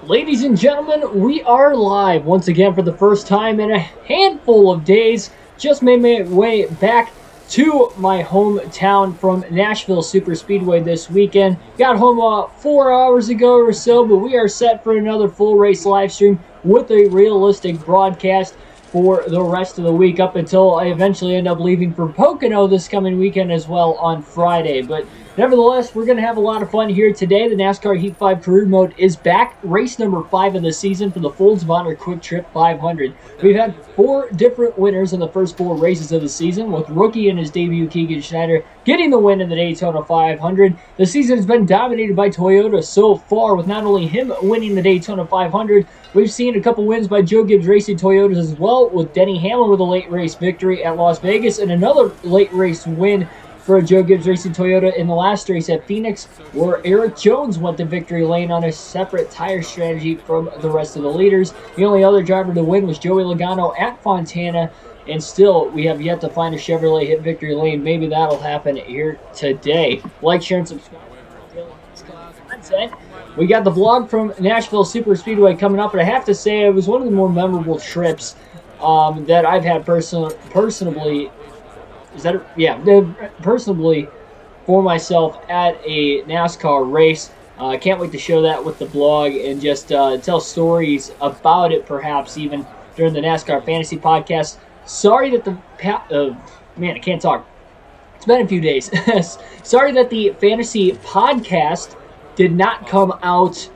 Ladies and gentlemen, we are live once again for the first time in a handful of days. Just made my way back to my hometown from Nashville Superspeedway this weekend. Got home 4 hours ago or so, but we are set for another full race live stream with a realistic broadcast for the rest of the week up until I eventually end up leaving for Pocono this coming weekend as well on Friday. But nevertheless, we're going to have a lot of fun here today. The NASCAR Heat 5 Career Mode is back. Race number 5 of the season for the Folds of Honor Quiktrip 500. We've had 4 different winners in the first 4 races of the season, with rookie in his debut Keegan Schneider getting the win in the Daytona 500. The season has been dominated by Toyota so far, with not only him winning the Daytona 500, we've seen a couple wins by Joe Gibbs Racing Toyotas as well, with Denny Hamlin with a late race victory at Las Vegas and another late race win for Joe Gibbs Racing Toyota in the last race at Phoenix, where Eric Jones went to victory lane on a separate tire strategy from the rest of the leaders. The only other driver to win was Joey Logano at Fontana, and still we have yet to find a Chevrolet hit victory lane. Maybe that'll happen here today. Like, share, and subscribe. We got the vlog from Nashville Superspeedway coming up, and I have to say it was one of the more memorable trips that I've had personally. Personally for myself at a NASCAR race. Can't wait to show that with the blog and just tell stories about it, perhaps even during the NASCAR Fantasy Podcast. Sorry that I can't talk. It's been a few days. Sorry that the Fantasy Podcast did not come out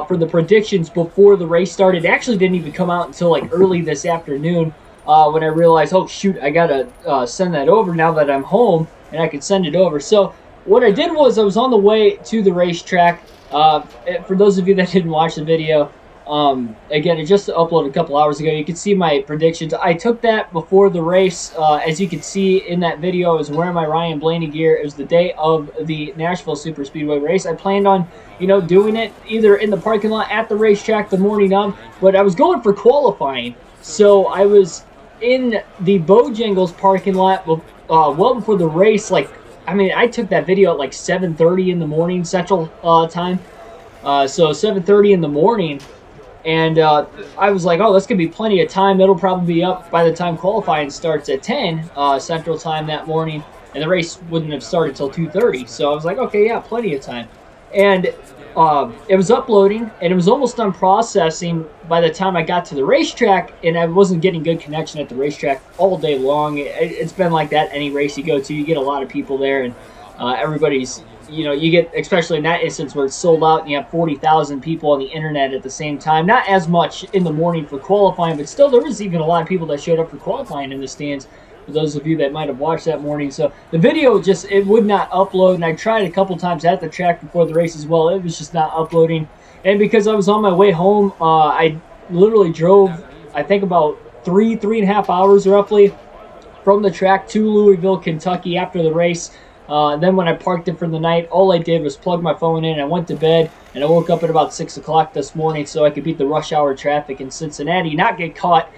for the predictions before the race started. It actually didn't even come out until like early this afternoon. When I realized, oh shoot, I gotta send that over now that I'm home, and I can send it over. So what I did was I was on the way to the racetrack. For those of you that didn't watch the video, again, it just uploaded a couple hours ago. You can see my predictions. I took that before the race. As you can see in that video, I was wearing my Ryan Blaney gear. It was the day of the Nashville Superspeedway race. I planned on, doing it either in the parking lot at the racetrack the morning of, but I was going for qualifying. So I was in the Bojangles parking lot well before the race. I took that video at like 7:30 in the morning Central time. So 7:30 in the morning. And I was like, oh, that's going to be plenty of time. It'll probably be up by the time qualifying starts at 10 Central time that morning. And the race wouldn't have started till 2:30. So I was like, okay, yeah, plenty of time. And it was uploading, and it was almost done processing by the time I got to the racetrack, and I wasn't getting good connection at the racetrack all day long. It's been like that any race you go to. You get a lot of people there, and everybody's, you get, especially in that instance where it's sold out and you have 40,000 people on the internet at the same time. Not as much in the morning for qualifying, but still there was even a lot of people that showed up for qualifying in the stands, for those of you that might have watched that morning. So the video it would not upload, and I tried a couple times at the track before the race as well. It was just not uploading. And because I was on my way home, I literally drove, I think about 3.5 hours roughly from the track to Louisville, Kentucky after the race. Then when I parked it for the night, all I did was plug my phone in. I went to bed, and I woke up at about 6 o'clock this morning so I could beat the rush hour traffic in Cincinnati, not get caught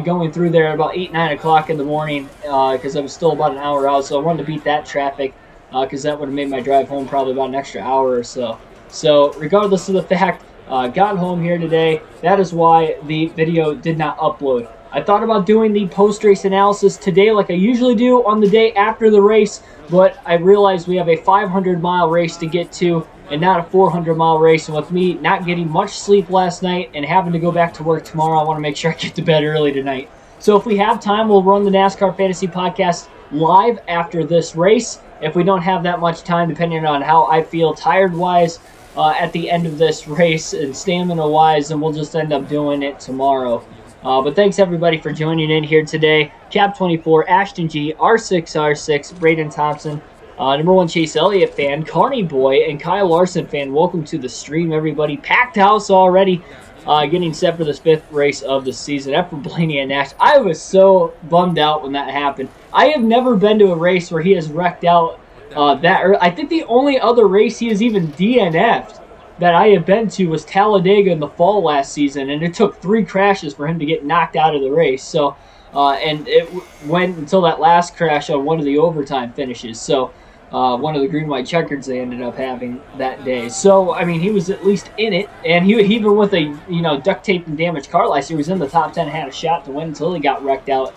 going through there at about 8, 9 o'clock in the morning, because I was still about an hour out. So I wanted to beat that traffic, because that would have made my drive home probably about an extra hour or so. So regardless of the fact, got home here today. That is why the video did not upload. I thought about doing the post-race analysis today like I usually do on the day after the race, but I realized we have a 500-mile race to get to and not a 400-mile race. And with me not getting much sleep last night and having to go back to work tomorrow, I want to make sure I get to bed early tonight. So if we have time, we'll run the NASCAR Fantasy Podcast live after this race. If we don't have that much time, depending on how I feel tired-wise at the end of this race and stamina-wise, then we'll just end up doing it tomorrow. But thanks everybody for joining in here today. Cap24, Ashton G, R6R6, Braden Thompson, number 1 Chase Elliott fan, Carney Boy, and Kyle Larson fan. Welcome to the stream, everybody. Packed house already, getting set for this 5th race of the season. After Blaney and Nash, I was so bummed out when that happened. I have never been to a race where he has wrecked out that early. I think the only other race he has even DNF'd that I have been to was Talladega in the fall last season, and it took 3 crashes for him to get knocked out of the race. So, and it went until that last crash on one of the overtime finishes. So, one of the green white checkers they ended up having that day. So I mean, he was at least in it, and he even with a duct taped and damaged car last year, he was in the top 10, had a shot to win until he got wrecked out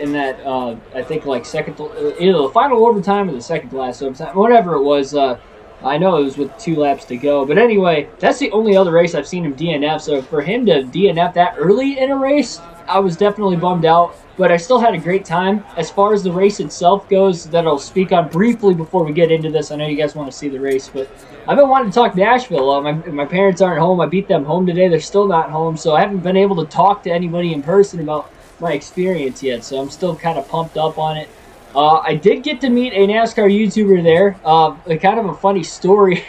in that I think like either the final overtime or the second to last overtime, whatever it was. I know it was with 2 laps to go, but anyway, that's the only other race I've seen him DNF. So for him to DNF that early in a race, I was definitely bummed out. But I still had a great time. As far as the race itself goes, that I'll speak on briefly before we get into this. I know you guys want to see the race, but I've been wanting to talk Nashville. My parents aren't home. I beat them home today. They're still not home, so I haven't been able to talk to anybody in person about my experience yet. So I'm still kind of pumped up on it. I did get to meet a NASCAR YouTuber there. Kind of a funny story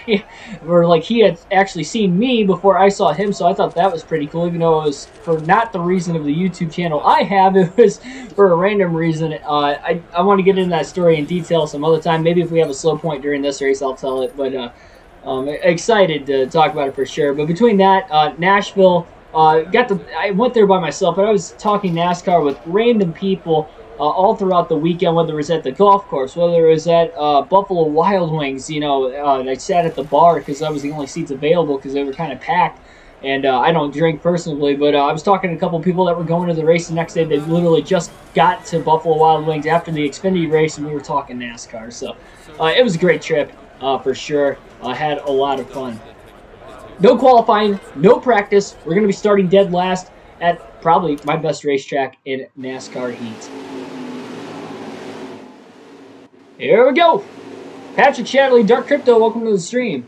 where like he had actually seen me before I saw him, so I thought that was pretty cool, even though it was for not the reason of the YouTube channel I have. It was for a random reason. I want to get into that story in detail some other time. Maybe if we have a slow point during this race, I'll tell it. But excited to talk about it for sure. But between that, Nashville, I went there by myself, but I was talking NASCAR with random people all throughout the weekend, whether it was at the golf course, whether it was at Buffalo Wild Wings. I sat at the bar because that was the only seats available because they were kind of packed. And I don't drink personally, but I was talking to a couple people that were going to the race the next day. They literally just got to Buffalo Wild Wings after the Xfinity race, and we were talking NASCAR. So it was a great trip for sure. I had a lot of fun. No qualifying, no practice. We're going to be starting dead last at probably my best racetrack in NASCAR heat. Here we go. Patrick Shadley, Dark Crypto, welcome to the stream.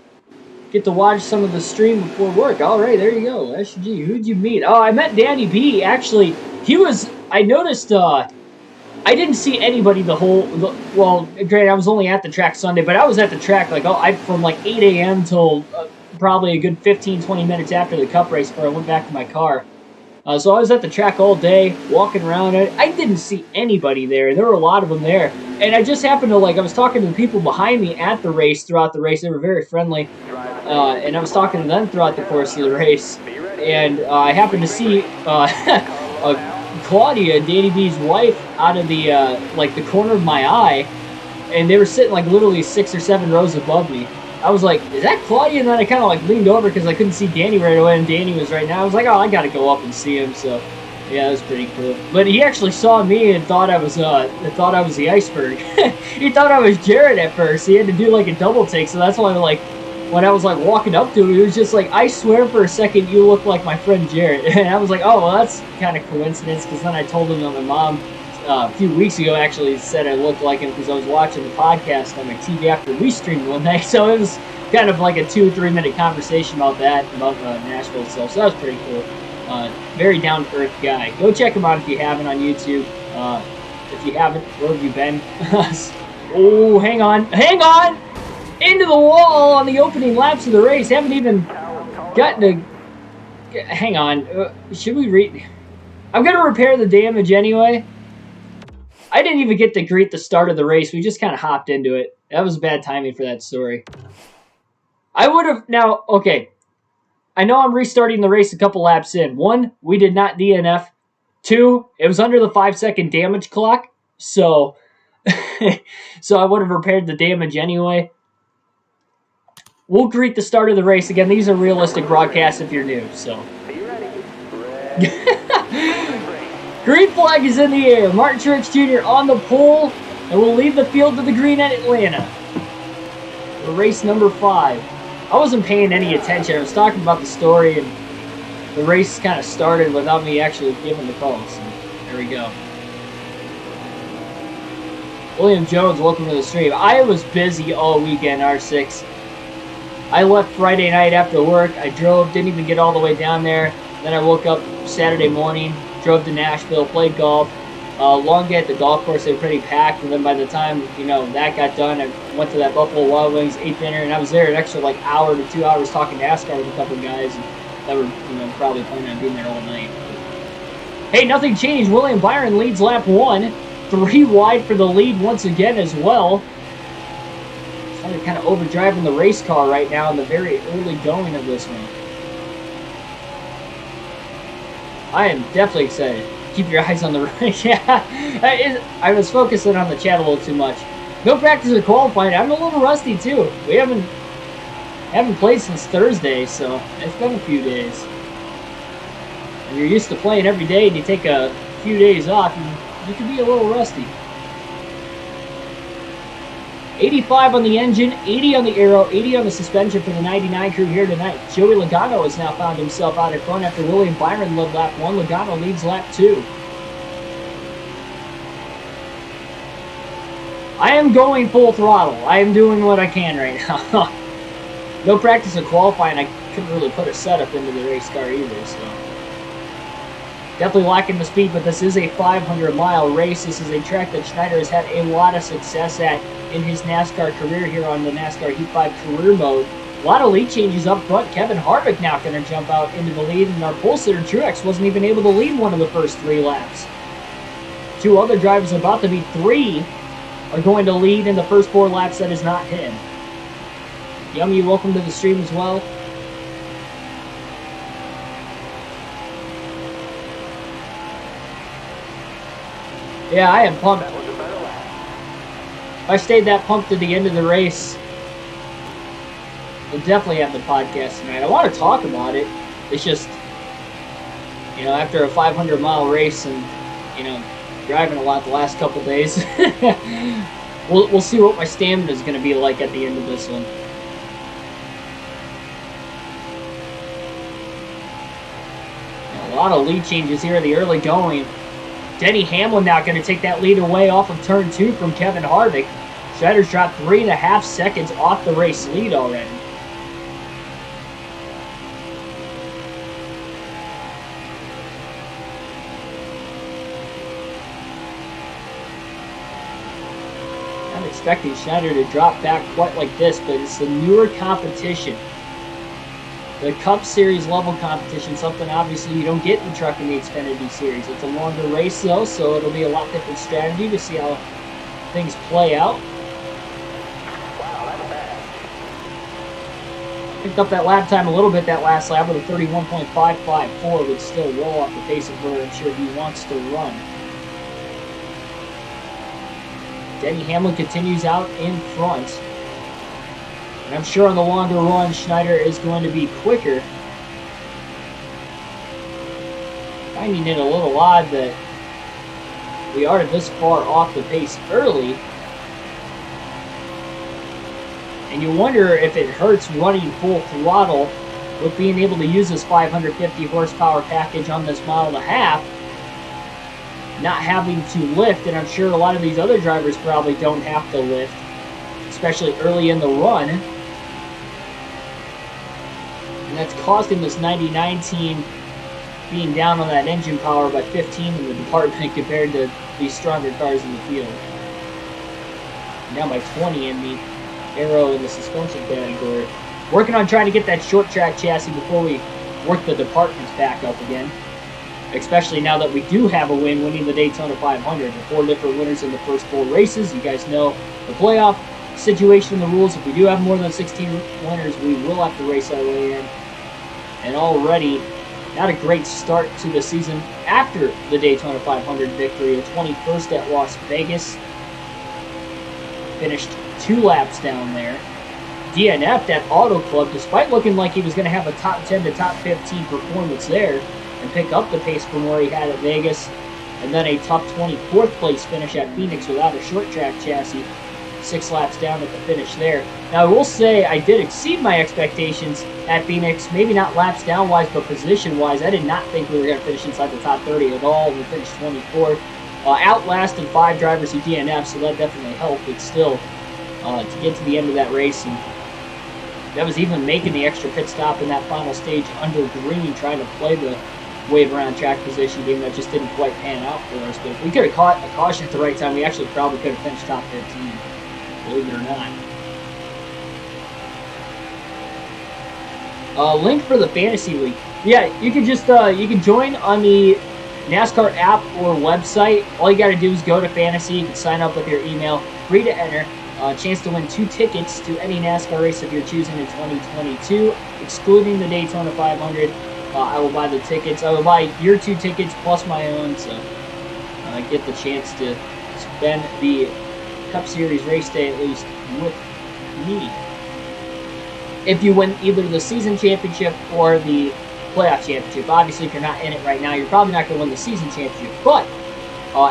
Get to watch some of the stream before work. All right, there you go. SG, who'd you meet? Oh, I met Danny B. Actually, I noticed, I didn't see anybody well, granted, I was only at the track Sunday, but I was at the track from like 8 a.m. till probably a good 15, 20 minutes after the Cup race before I went back to my car. So I was at the track all day, walking around. I didn't see anybody there. There were a lot of them there. And I just happened to, I was talking to the people behind me at the race throughout the race. They were very friendly. And I was talking to them throughout the course of the race. And I happened to see Claudia, Danny B's wife, out of the, the corner of my eye. And they were sitting, literally 6 or 7 rows above me. I was like, is that Claudia? And then I kind of leaned over because I couldn't see Danny right away, and Danny was right now. I was like, oh, I got to go up and see him. So, yeah, that was pretty cool. But he actually saw me and thought I was the iceberg. He thought I was Jared at first. He had to do a double take, so that's why when I was walking up to him, he was just like, I swear for a second you look like my friend Jared. And I was like, oh, well, that's kind of coincidence, because then I told him that my mom a few weeks ago actually said I looked like him because I was watching the podcast on my TV after we streamed one night. So it was kind of like a 2 or 3 minute conversation about Nashville itself. So that was pretty cool. Very down to earth guy. Go check him out if you haven't on YouTube. If you haven't, where have you been? Oh, hang on. Into the wall on the opening laps of the race. Haven't even gotten to. Hang on. Should we read? I'm gonna repair the damage anyway. I didn't even get to greet the start of the race. We just kind of hopped into it. That was bad timing for that story. I would have... Now, okay. I know I'm restarting the race a couple laps in. 1, we did not DNF. 2, it was under the 5-second damage clock. So, so I would have repaired the damage anyway. We'll greet the start of the race. Again, these are realistic broadcasts if you're new, so... Are you ready? Green flag is in the air. Martin Truex Jr. on the pole, and we'll leave the field to the green at Atlanta. For race number 5. I wasn't paying any attention. I was talking about the story, and the race kind of started without me actually giving the call. So there we go. William Jones, welcome to the stream. I was busy all weekend, R6. I left Friday night after work. I drove, didn't even get all the way down there. Then I woke up Saturday morning, drove to Nashville, played golf. Long day at the golf course, they were pretty packed. And then by the time, that got done, I went to that Buffalo Wild Wings, ate dinner, and I was there an extra hour to 2 hours talking NASCAR with a couple of guys that were, probably planning on being there all night. Hey, nothing changed. William Byron leads lap 1. 3 wide for the lead once again as well. They're kind of overdriving the race car right now in the very early going of this one. I am definitely excited. Keep your eyes on the race. Yeah, I was focusing on the chat a little too much. No practice or qualifying. I'm a little rusty too. We haven't played since Thursday, so it's been a few days. And you're used to playing every day, and you take a few days off, you can be a little rusty. 85 on the engine, 80 on the aero, 80 on the suspension for the 99 crew here tonight. Joey Logano has now found himself out in front after William Byron led lap 1. Logano leads lap 2. I am going full throttle. I am doing what I can right now. No practice or qualifying. I couldn't really put a setup into the race car either, so. Definitely lacking the speed, but this is a 500-mile race. This is a track that Schneider has had a lot of success at in his NASCAR career here on the NASCAR Heat 5 career mode. A lot of lead changes up front. Kevin Harvick now going to jump out into the lead, and our pole sitter Truex wasn't even able to lead one of the first 3 laps. 2 other drivers, about to be 3, are going to lead in the first 4 laps. That is not him. Yummy, welcome to the stream as well. Yeah, I am pumped. If I stayed that pumped to the end of the race, we'll definitely have the podcast tonight. I want to talk about it. It's just, you know, after a 500-mile race and, you know, driving a lot the last couple days, we'll see what my stamina is going to be like at the end of this one. A lot of lead changes here in the early going. Denny Hamlin now going to take that lead away off of turn 2 from Kevin Harvick. Schneider's dropped 3.5 seconds off the race lead already. I'm expecting Schneider to drop back quite like this, but it's the newer competition. The Cup Series level competition, something obviously you don't get in the Truck in the Xfinity Series. It's a longer race though, so it'll be a lot different strategy to see how things play out. Wow, that's fast. Picked up that lap time a little bit that last lap with a 31.554, but still well off the pace of where I'm sure he wants to run. Denny Hamlin continues out in front. And I'm sure on the longer run, Schneider is going to be quicker. Finding it a little odd that we are this far off the pace early. And you wonder if it hurts running full throttle with being able to use this 550 horsepower package on this mile and a half, not having to lift. And I'm sure a lot of these other drivers probably don't have to lift, especially early in the run. And that's costing this 99 team being down on that engine power by 15 in the department compared to these stronger cars in the field. Down by 20 in the aero and the suspension category. Working on trying to get that short track chassis before we work the departments back up again. Especially now that we do have a win, winning the Daytona 500. The 4 different winners in the first 4 races. You guys know the playoff situation, the rules. If we do have more than 16 winners, we will have to race our way in. And already, not a great start to the season after the Daytona 500 victory. The 21st at Las Vegas. Finished 2 laps down there. DNF'd at Auto Club, despite looking like he was going to have a top 10 to top 15 performance there and pick up the pace from where he had at Vegas. And then a top 24th place finish at Phoenix without a short track chassis. 6 laps down at the finish there. Now, I will say I did exceed my expectations at Phoenix. Maybe not laps down-wise, but position-wise. I did not think we were going to finish inside the top 30 at all. We finished 24th. Outlasted 5 drivers who DNF, so that definitely helped. But still, to get to the end of that race, and that was even making the extra pit stop in that final stage under green, trying to play the wave around track position game that just didn't quite pan out for us. But if we could have caught a caution at the right time, we actually probably could have finished top 15. Believe it or not. Link for the Fantasy League. Yeah, you can just you can join on the NASCAR app or website. All you got to do is go to Fantasy. You can sign up with your email. Free to enter. Chance to win 2 tickets to any NASCAR race if you're choosing in 2022, excluding the Daytona 500. I will buy the tickets. I will buy your 2 tickets plus my own, so I get the chance to spend the Cup Series race day at least with me. If you win either the season championship or the playoff championship. Obviously, if you're not in it right now, you're probably not going to win the season championship. But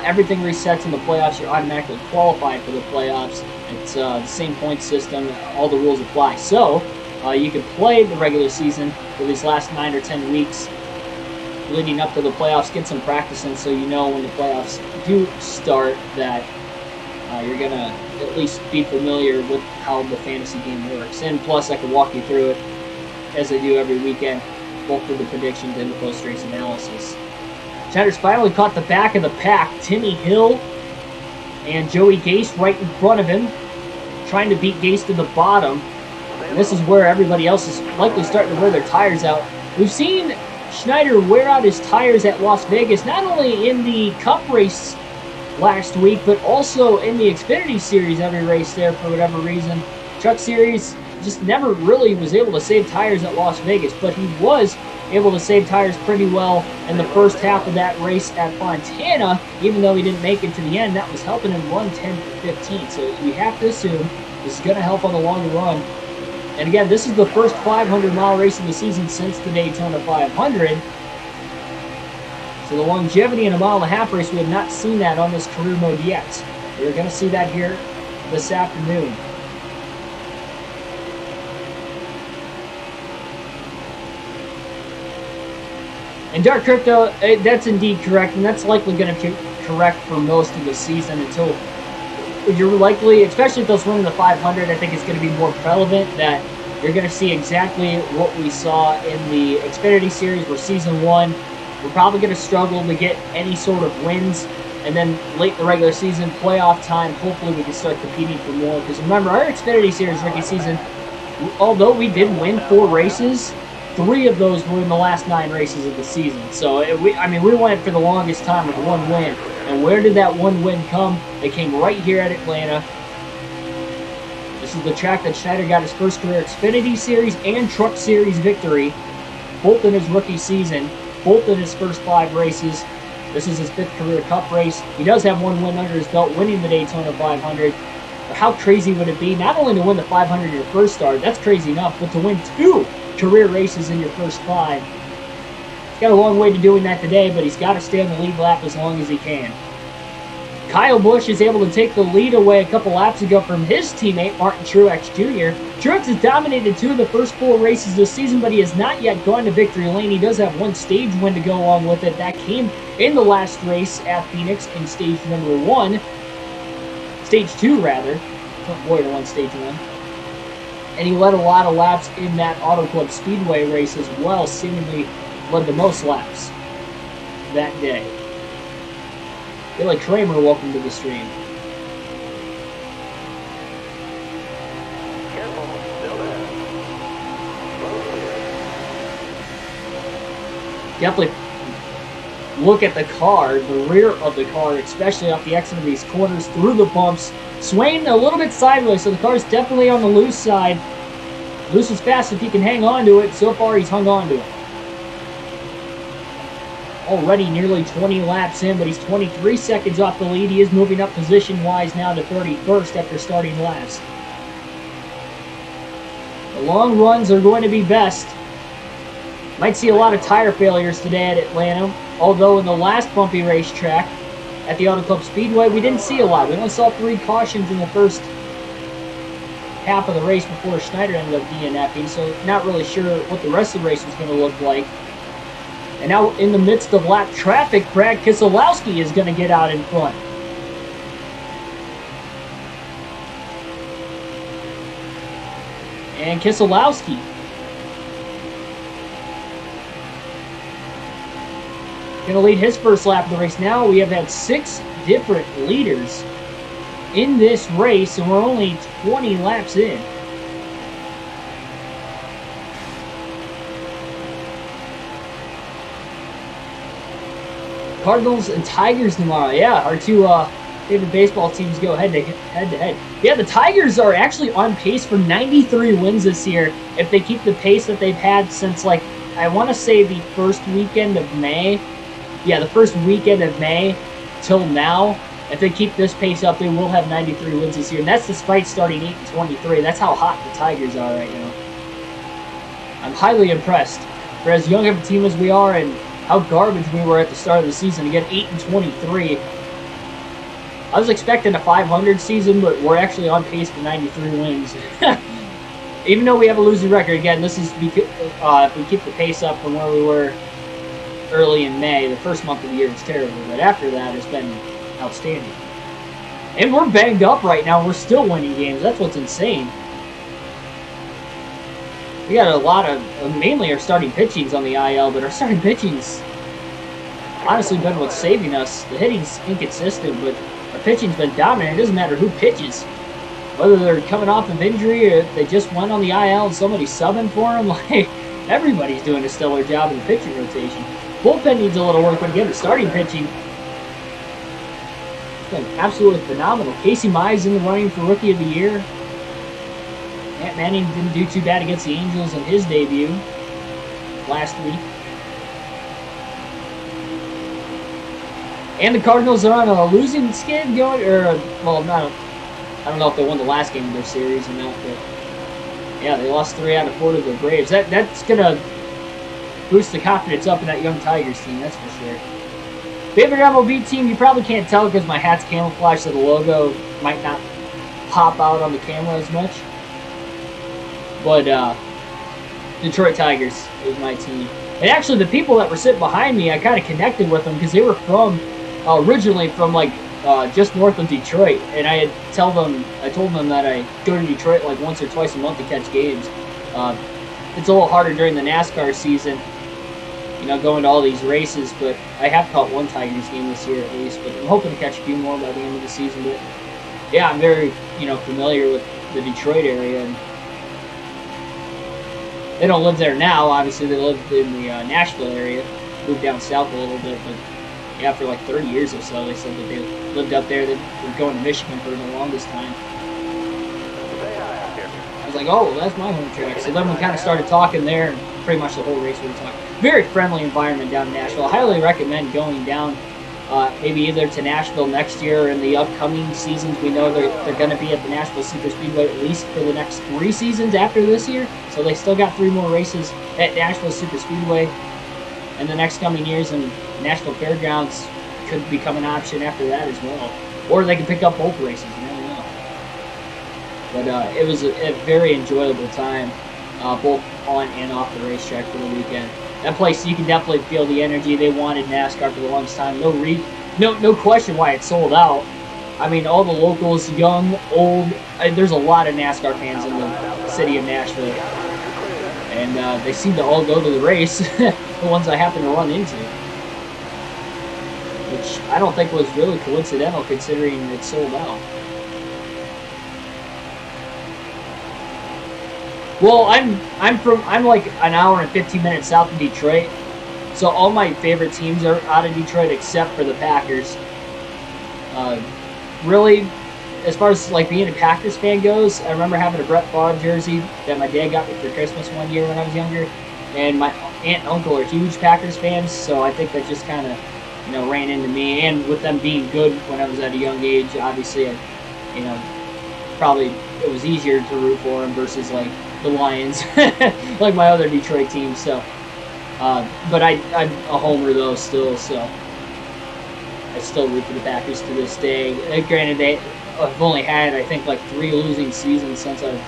everything resets in the playoffs. You're automatically qualified for the playoffs. It's the same point system. All the rules apply. So you can play the regular season for these last 9 or 10 weeks leading up to the playoffs. Get some practice in so you know when the playoffs do start that you're going to at least be familiar with how the fantasy game works. And plus, I can walk you through it as I do every weekend, both for the predictions and the post-race analysis. Schneider's finally caught the back of the pack. Timmy Hill and Joey Gase right in front of him, trying to beat Gase to the bottom. And this is where everybody else is likely starting to wear their tires out. We've seen Schneider wear out his tires at Las Vegas, not only in the Cup race last week, but also in the Xfinity Series, every race there for whatever reason. Truck Series just never really was able to save tires at Las Vegas, but he was able to save tires pretty well in the first half of that race at Fontana, even though he didn't make it to the end. That was helping him run 10-15, so you have to assume this is going to help on the longer run. And again, this is the first 500-mile race of the season since the Daytona 500. So the longevity in a mile-and-a-half race, we have not seen that on this career mode yet. We're going to see that here this afternoon. And Dark Crypto, that's indeed correct, and that's likely going to be correct for most of the season until you're likely, especially if those winning the 500, I think it's going to be more relevant that you're going to see exactly what we saw in the Xfinity Series where Season 1, we're probably going to struggle to get any sort of wins, and then late in the regular season, playoff time, hopefully we can start competing for more. Because remember, our Xfinity Series rookie season, although we did win 4 races, 3 of those were in the last 9 races of the season. So, we went for the longest time with 1 win. And where did that 1 win come? It came right here at Atlanta. This is the track that Schneider got his first career Xfinity Series and Truck Series victory, both in his rookie season, both in his first 5 races. This is his 5th career Cup race. He does have 1 win under his belt, winning the Daytona 500. But how crazy would it be, not only to win the 500 in your first start, that's crazy enough, but to win 2 career races in your first 5. He's got a long way to doing that today, but he's got to stay on the lead lap as long as he can. Kyle Busch is able to take the lead away a couple laps ago from his teammate, Martin Truex Jr. Truex has dominated 2 of the first 4 races this season, but he has not yet gone to victory lane. He does have 1 stage win to go along with it. That came in the last race at Phoenix in stage number 1. Stage 2, rather. Boy, to 1 stage 1. And he led a lot of laps in that Auto Club Speedway race as well, seemingly led the most laps that day. Billy Kramer, welcome to the stream. Definitely look at the car, the rear of the car, especially off the exit of these corners, through the bumps, swaying a little bit sideways, so the car's definitely on the loose side. Loose is fast if he can hang on to it. So far, he's hung on to it. Already nearly 20 laps in, but he's 23 seconds off the lead. He is moving up position-wise now to 31st after starting last. The long runs are going to be best. Might see a lot of tire failures today at Atlanta, although in the last bumpy racetrack at the Auto Club Speedway, we didn't see a lot. We only saw 3 cautions in the first half of the race before Schneider ended up DNFing, so not really sure what the rest of the race was going to look like. And now in the midst of lap traffic, Brad Keselowski is going to get out in front. And Keselowski going to lead his first lap of the race. Now we have had 6 different leaders in this race, and we're only 20 laps in. Cardinals and Tigers tomorrow. Yeah, our 2 favorite baseball teams go head to head. Yeah, the Tigers are actually on pace for 93 wins this year if they keep the pace that they've had since, like, I want to say the first weekend of May. Yeah, the first weekend of May till now. if they keep this pace up, they will have 93 wins this year. And that's despite starting 8-23. That's how hot the Tigers are right now. I'm highly impressed. For as young of a team as we are and how garbage we were at the start of the season, to get 8-23. I was expecting a 500 season, but we're actually on pace for 93 wins. Even though we have a losing record, again, this is because, if we keep the pace up from where we were early in May. The first month of the year was terrible, but after that, it's been outstanding. And we're banged up right now. We're still winning games. That's what's insane. We got a lot of, mainly our starting pitching's on the IL, but our starting pitching's honestly been what's saving us. The hitting's inconsistent, but our pitching's been dominant. It doesn't matter who pitches. Whether they're coming off of injury or if they just went on the IL and somebody's subbing for them, like, everybody's doing a stellar job in the pitching rotation. Bullpen needs a little work, but again, the starting pitching has been absolutely phenomenal. Casey Mize in the running for Rookie of the Year. Matt Manning didn't do too bad against the Angels in his debut last week. And the Cardinals are on a losing skid going, or, well, I don't know if they won the last game of their series or not, but yeah, they lost 3 out of 4 to the Braves. That's going to boost the confidence up in that young Tigers team, that's for sure. Favorite MLB team, you probably can't tell because my hat's camouflaged, so the logo might not pop out on the camera as much. But Detroit Tigers is my team. And actually, the people that were sitting behind me, I kind of connected with them because they were from, originally from like just north of Detroit. And I told them that I go to Detroit like once or twice a month to catch games. It's a little harder during the NASCAR season, you know, going to all these races, but I have caught one Tigers game this year at least, but I'm hoping to catch a few more by the end of the season. But yeah, I'm very, you know, familiar with the Detroit area, and they don't live there now. Obviously, they live in the Nashville area, moved down south a little bit, but yeah, for like 30 years or so, they said that they lived up there. They were going to Michigan for the longest time. I was like, oh, that's my home track. So then we kind of started talking there, and pretty much the whole race we were talking. Very friendly environment down in Nashville. I highly recommend going down, maybe either to Nashville next year or in the upcoming seasons. We know they're going to be at the Nashville Super Speedway at least for the next 3 seasons after this year. So they still got 3 more races at Nashville Super Speedway in the next coming years, and Nashville Fairgrounds could become an option after that as well. Or they can pick up both races, you never know. But it was a very enjoyable time, both on and off the racetrack for the weekend. That place, you can definitely feel the energy. They wanted NASCAR for the longest time. No question why it sold out. I mean, all the locals, young, old, there's a lot of NASCAR fans in the city of Nashville. And they seem to all go to the race, the ones I happen to run into. Which I don't think was really coincidental considering it sold out. Well, I'm like an hour and 15 minutes south of Detroit, so all my favorite teams are out of Detroit except for the Packers. Really, as far as like being a Packers fan goes, I remember having a Brett Favre jersey that my dad got me for Christmas one year when I was younger, and my aunt and uncle are huge Packers fans, so I think that just kind of, you know, ran into me. And with them being good when I was at a young age, obviously, probably it was easier to root for them versus like the Lions, like my other Detroit teams. So, but I'm a homer though still, so I still root for the Packers to this day. Granted, I've only had, I think, like 3 losing seasons since I've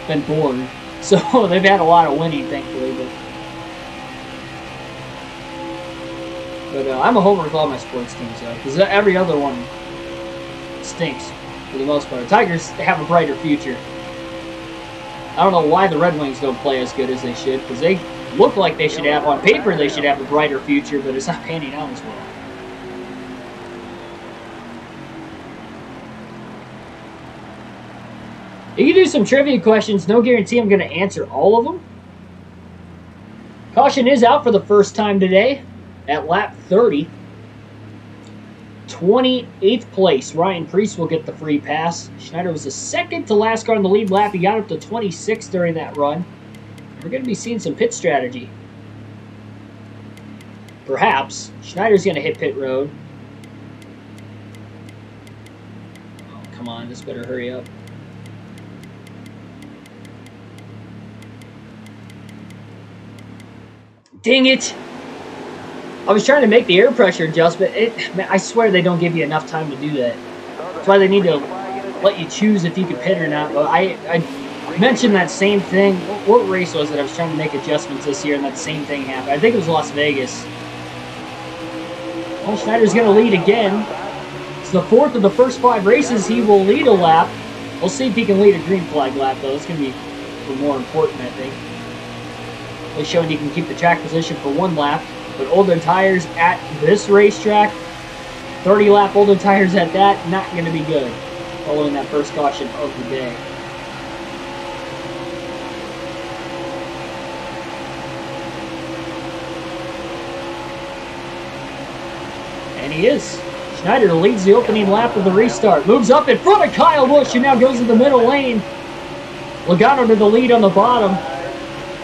been born, so they've had a lot of winning, thankfully. But I'm a homer with all my sports teams, though, because every other one stinks for the most part. Tigers have a brighter future. I don't know why the Red Wings don't play as good as they should, because they look like they should have, on paper, they should have a brighter future, but it's not panning out as well. You can do some trivia questions. No guarantee I'm going to answer all of them. Caution is out for the first time today at lap 30. 28th place, Ryan Preece will get the free pass. Schneider was the second to last car in the lead lap. He got up to 26 during that run. We're going to be seeing some pit strategy. Perhaps. Schneider's going to hit pit road. come on, this better hurry up. Dang it! I was trying to make the air pressure adjustment. Man, I swear they don't give you enough time to do that. That's why they need to let you choose if you can pit or not. But I mentioned that same thing. What race was it? I was trying to make adjustments this year, and that same thing happened. I think it was Las Vegas. Well, Schneider's going to lead again. It's the 4th of the first 5 races. He will lead a lap. We'll see if he can lead a green flag lap, though. It's going to be more important, I think. He's showing he can keep the track position for 1 lap. But older tires at this racetrack, 30-lap older tires at that, not going to be good. Following that first caution of the day. And he is. Schneider leads the opening lap of the restart. Moves up in front of Kyle Busch and now goes to the middle lane. Logano to the lead on the bottom.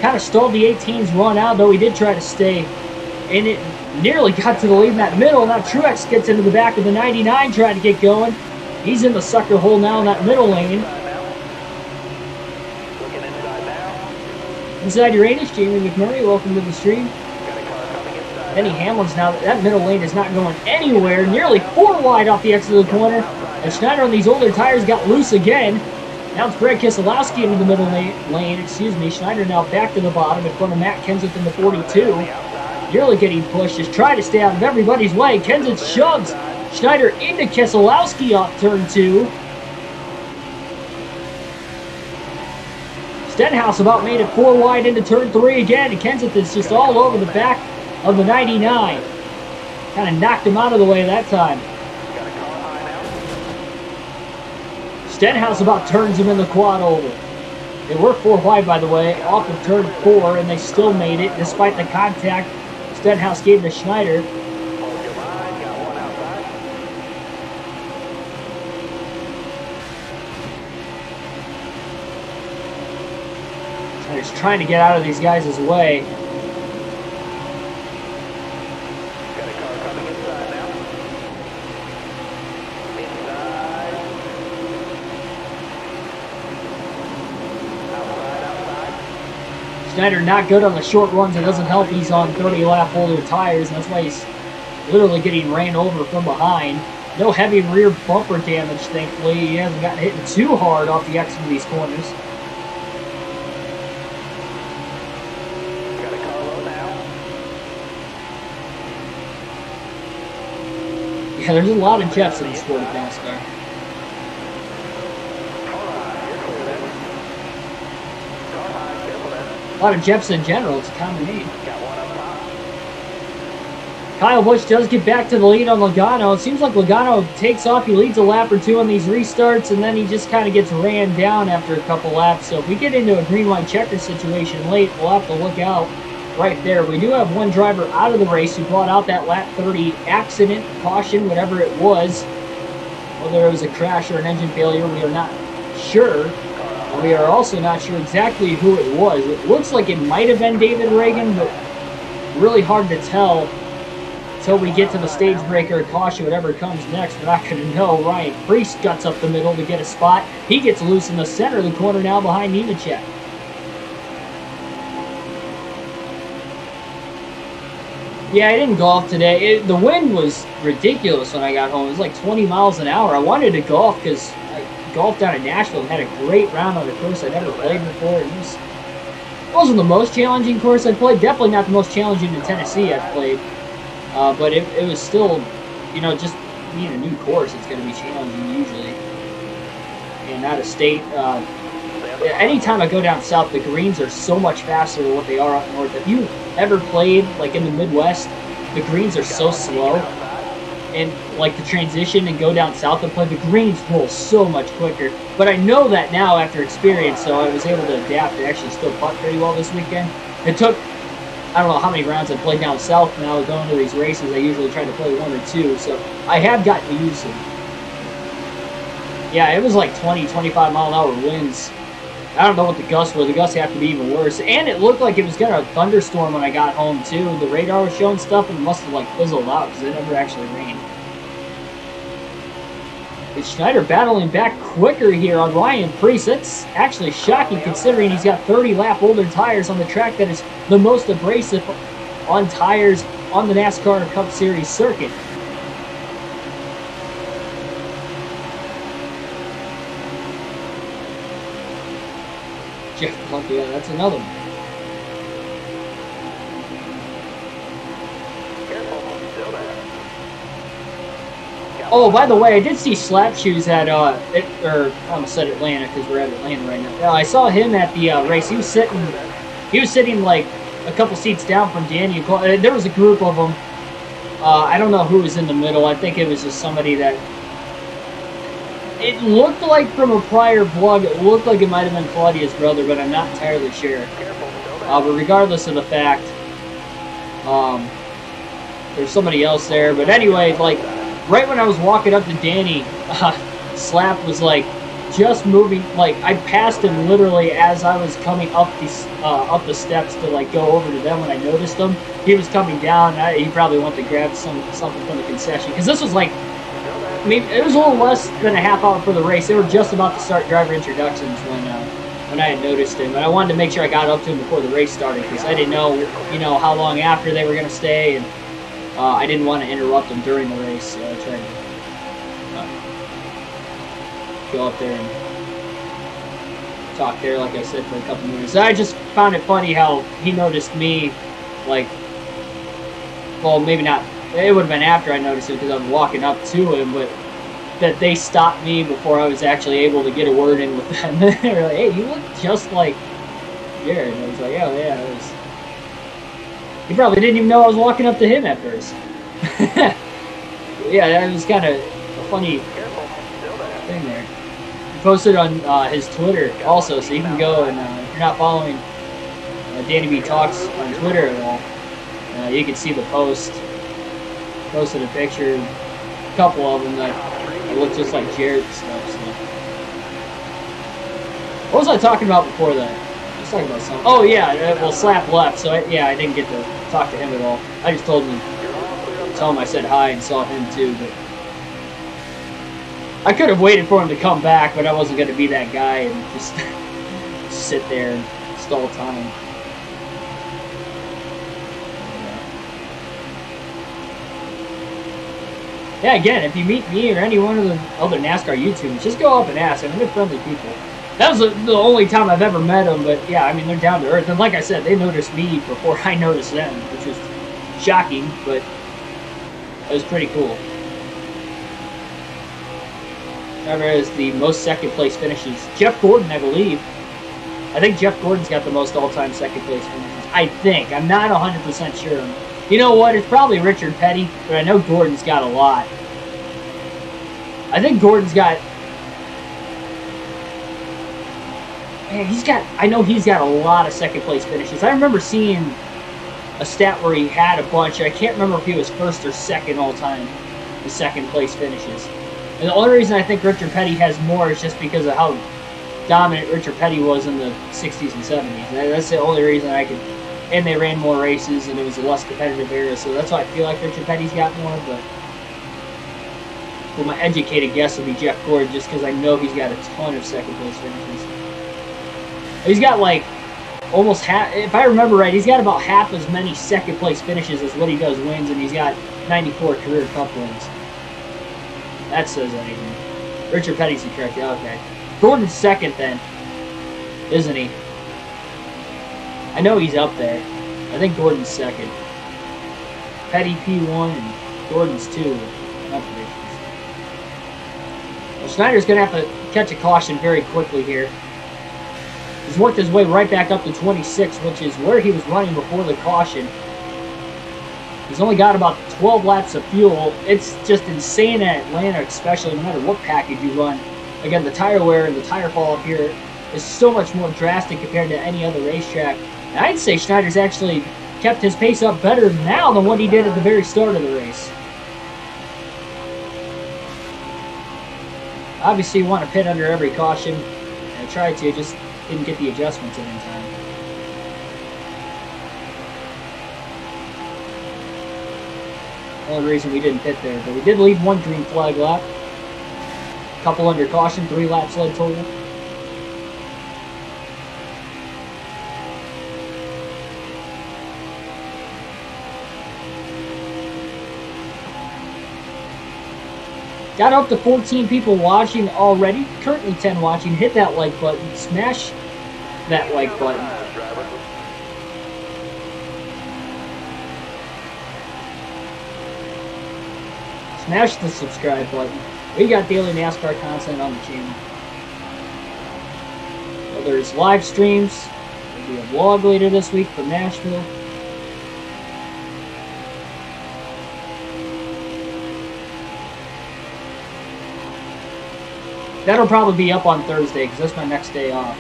Kind of stalled the 18's run out, though he did try to stay. And it nearly got to the lead in that middle. Now Truex gets into the back of the 99 trying to get going. He's in the sucker hole now in that middle lane. Inside Uranus, Jamie McMurray, welcome to the stream. Denny Hamlin's now, that middle lane is not going anywhere. Nearly 4 wide off the exit of the corner. And Schneider on these older tires got loose again. Now it's Greg Keselowski into the middle lane. Schneider now back to the bottom in front of Matt Kenseth in the 42. Nearly getting pushed, just trying to stay out of everybody's way. Kenseth shoves Schneider into Keselowski off turn 2. Stenhouse about made it 4 wide into turn 3 again, and Kenseth is just all over the back of the 99. Kind of knocked him out of the way that time. Stenhouse about turns him in the quad over. They were 4 wide, by the way, off of turn 4, and they still made it despite the contact Stenhouse gave to Schneider. Schneider's trying to get out of these guys' way. Schneider not good on the short runs. It doesn't help he's on 30-lap older tires, and that's why he's literally getting ran over from behind. No heavy rear bumper damage, thankfully. He hasn't gotten hit too hard off the exit of these corners. Yeah, there's a lot of jets in the sport of NASCAR. A lot of Jeffs in general. It's a common name. Kyle Busch does get back to the lead on Logano. It seems like Logano takes off. He leads a lap or 2 on these restarts, and then he just kind of gets ran down after a couple laps. So if we get into a green-white checker situation late, we'll have to look out right there. We do have 1 driver out of the race who brought out that lap 30 accident, caution, whatever it was. Whether it was a crash or an engine failure, we are not sure. We are also not sure exactly who it was. It looks like it might have been David Reagan, but really hard to tell until we get to the stage breaker, caution, whatever comes next. We're not going to know. Ryan Preece guts up the middle to get a spot. He gets loose in the center of the corner now behind Nemechek. Yeah, I didn't golf today. The wind was ridiculous when I got home. It was like 20 miles an hour. I wanted to golf because golfed down in Nashville and had a great round on a course I'd never played before. It wasn't the most challenging course I'd played. Definitely not the most challenging in Tennessee I've played. But it was still, just being a new course, it's going to be challenging usually. And out of state, anytime I go down south, the greens are so much faster than what they are up north. If you ever played like in the Midwest, the greens are so slow. And like the transition and go down south and play, the greens roll so much quicker. But I know that now after experience, so I was able to adapt to actually still putt pretty well this weekend. It took, I don't know how many rounds I played down south now going to these races. I usually try to play 1 or 2, so I have gotten to use them. Yeah, it was like 20, 25 mile an hour winds. I don't know what the gusts were. The gusts have to be even worse. And it looked like it was going to thunderstorm when I got home, too. The radar was showing stuff, and it must have, fizzled out because it never actually rained. Is Schneider battling back quicker here on Ryan Preece? That's actually shocking considering he's got 30 lap older tires on the track that is the most abrasive on tires on the NASCAR Cup Series circuit. Jeff Gluck, yeah, that's another one. Oh, by the way, I did see Slap Shoes at, I almost said Atlanta because we're at Atlanta right now. I saw him at the race. He was sitting like a couple seats down from Danny. There was a group of them. I don't know who was in the middle. I think it was just somebody that, it looked like from a prior vlog, it looked like it might have been Claudia's brother, but I'm not entirely sure. But regardless of the fact, there's somebody else there. But anyway, like, right when I was walking up to Danny, Slap was like just moving. Like I passed him literally as I was coming up the steps to like go over to them. When I noticed him, he was coming down. He probably went to grab something from the concession because this was like maybe it was a little less than a half hour for the race. They were just about to start driver introductions when I had noticed him, and I wanted to make sure I got up to him before the race started because I didn't know how long after they were going to stay and. I didn't want to interrupt them during the race, so I tried to go up there and talk there, like I said, for a couple minutes. I just found it funny how he noticed me, like, well, maybe not, it would have been after I noticed it because I was walking up to him, but that they stopped me before I was actually able to get a word in with them. They were like, hey, you look just like Jared. And I was like, oh, yeah, it was... He probably didn't even know I was walking up to him at first. Yeah, that was kind of a funny thing there. He posted on his Twitter also, so you can go and if you're not following Danny B Talks on Twitter at all, you can see the post. Posted a picture, a couple of them that look just like Jared and stuff. So. What was I talking about before that? Talking about something. Oh yeah, well Slap left, so I didn't get to talk to him at all. I just told him I said hi and saw him too, but I could have waited for him to come back, but I wasn't going to be that guy and just sit there and stall time. Yeah, again, if you meet me or any one of the other NASCAR YouTubers, just go up and ask. I mean, they're friendly people. That was the only time I've ever met them, but yeah, I mean, they're down to earth. And like I said, they noticed me before I noticed them, which was shocking, but it was pretty cool. Driver has the most second place finishes. Jeff Gordon, I believe. I think Jeff Gordon's got the most all-time second place finishes. I think. I'm not 100% sure. You know what? It's probably Richard Petty, but I know Gordon's got a lot. I think Gordon's got... Man, I know he's got a lot of second place finishes. I remember seeing a stat where he had a bunch. I can't remember if he was first or second all time with second place finishes. And the only reason I think Richard Petty has more is just because of how dominant Richard Petty was in the 60s and 70s. That's the only reason I could... And they ran more races and it was a less competitive era, so that's why I feel like Richard Petty's got more, but... Well, my educated guess would be Jeff Gordon just because I know he's got a ton of second place finishes. He's got like almost half, if I remember right, he's got about half as many second place finishes as what he does wins, and he's got 94 career cup wins. That says anything. Richard Petty's the correct, okay. Gordon's second then, isn't he? I know he's up there. I think Gordon's second. Petty P1 and Gordon's 2. Well, Schneider's going to have to catch a caution very quickly here. He's worked his way right back up to 26, which is where he was running before the caution. He's only got about 12 laps of fuel. It's just insane at Atlanta, especially no matter what package you run. Again, the tire wear and the tire fall up here is so much more drastic compared to any other racetrack. And I'd say Schneider's actually kept his pace up better now than what he did at the very start of the race. Obviously, you want to pit under every caution. I tried to, just didn't get the adjustments in time. Only reason we didn't pit there, but we did leave one green flag lap. Couple under caution, 3 laps led total. Got up to 14 people watching already. Currently 10 watching. Hit that like button. Smash that like button. Smash the subscribe button. We got daily NASCAR content on the channel. Whether it's live streams, maybe a vlog later this week from Nashville. That'll probably be up on Thursday because that's my next day off.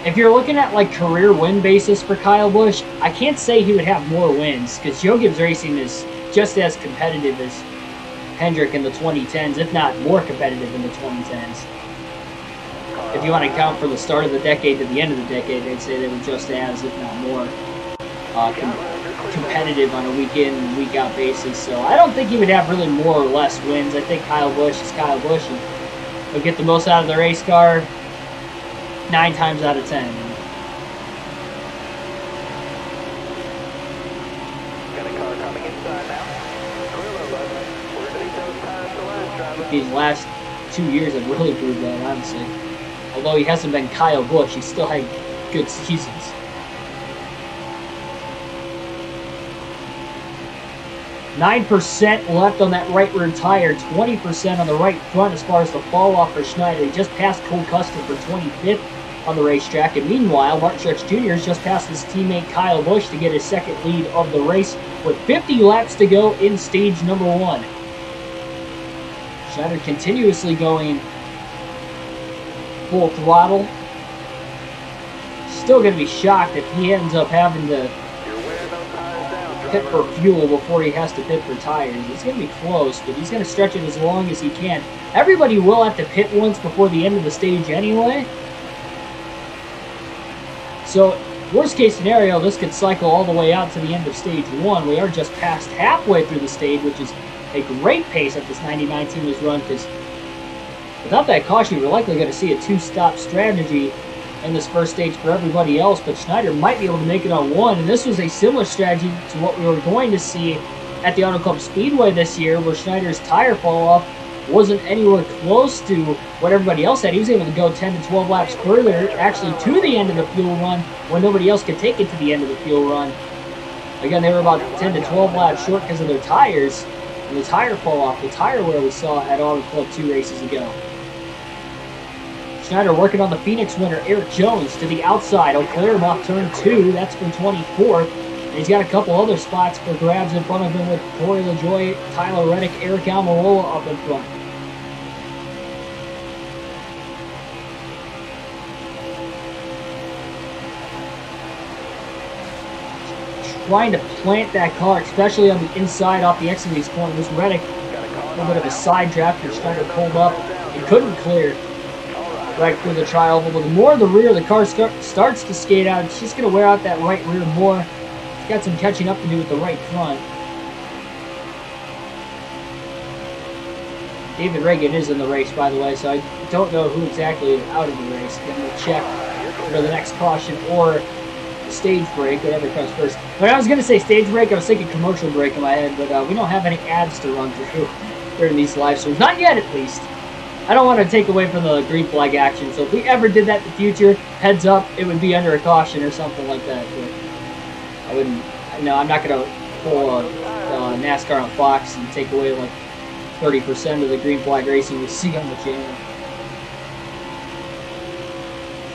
If you're looking at like career win basis for Kyle Busch, I can't say he would have more wins because Joe Gibbs Racing is just as competitive as Hendrick in the 2010s, if not more competitive in the 2010s. If you want to count from the start of the decade to the end of the decade, I'd say they were just as, if not more, competitive on a week-in and week-out basis. So I don't think he would have really more or less wins. I think Kyle Busch is Kyle Busch, and he'll get the most out of the race car 9 times out of 10. Got a car coming inside now. These last 2 years have really proved that, honestly. Although he hasn't been Kyle Busch, he's still had good seasons. %left on that right rear tire, 20% on the right front as far as the fall off for Schneider. He just passed Cole Custer for 25th on the racetrack. And meanwhile, Martin Truex Jr. has just passed his teammate Kyle Busch to get his second lead of the race with 50 laps to go in stage number 1. Schneider continuously going full throttle. Still going to be shocked if he ends up having to pit for fuel before he has to pit for tires. It's going to be close, but he's going to stretch it as long as he can. Everybody will have to pit once before the end of the stage anyway. So, worst case scenario, this could cycle all the way out to the end of stage 1. We are just past halfway through the stage, which is a great pace that this 99 team has run, because without that caution, we're likely going to see a 2-stop strategy in this first stage for everybody else, but Schneider might be able to make it on 1, and this was a similar strategy to what we were going to see at the Auto Club Speedway this year, where Schneider's tire fall-off wasn't anywhere close to what everybody else had. He was able to go 10 to 12 laps further, actually to the end of the fuel run, when nobody else could take it to the end of the fuel run. Again, they were about 10 to 12 laps short because of their tires, and the tire fall-off, the tire wear we saw at Auto Club 2 races ago. Schneider working on the Phoenix winner, Eric Jones, to the outside. He'll clear him off turn 2. That's for 24th. And he's got a couple other spots for grabs in front of him with Corey LaJoie, Tyler Reddick, Eric Almirola up in front. Trying to plant that car, especially on the inside off the exit of these corners. Reddick, a little bit of a side draft, and Schneider pulled up and couldn't clear right through the tri-oval. But the more the rear the car starts to skate out, it's just going to wear out that right rear more. It's got some catching up to do with the right front. David Reagan is in the race, by the way, so I don't know who exactly is out of the race. I'm going to check for the next caution or stage break, whatever comes first. When I was going to say stage break, I was thinking commercial break in my head, but we don't have any ads to run through during these live streams. Not yet, at least. I don't want to take away from the green flag action, so if we ever did that in the future, heads up, it would be under a caution or something like that. But I wouldn't, no, I'm not going to pull a NASCAR on Fox and take away like 30% of the green flag racing we see on the channel.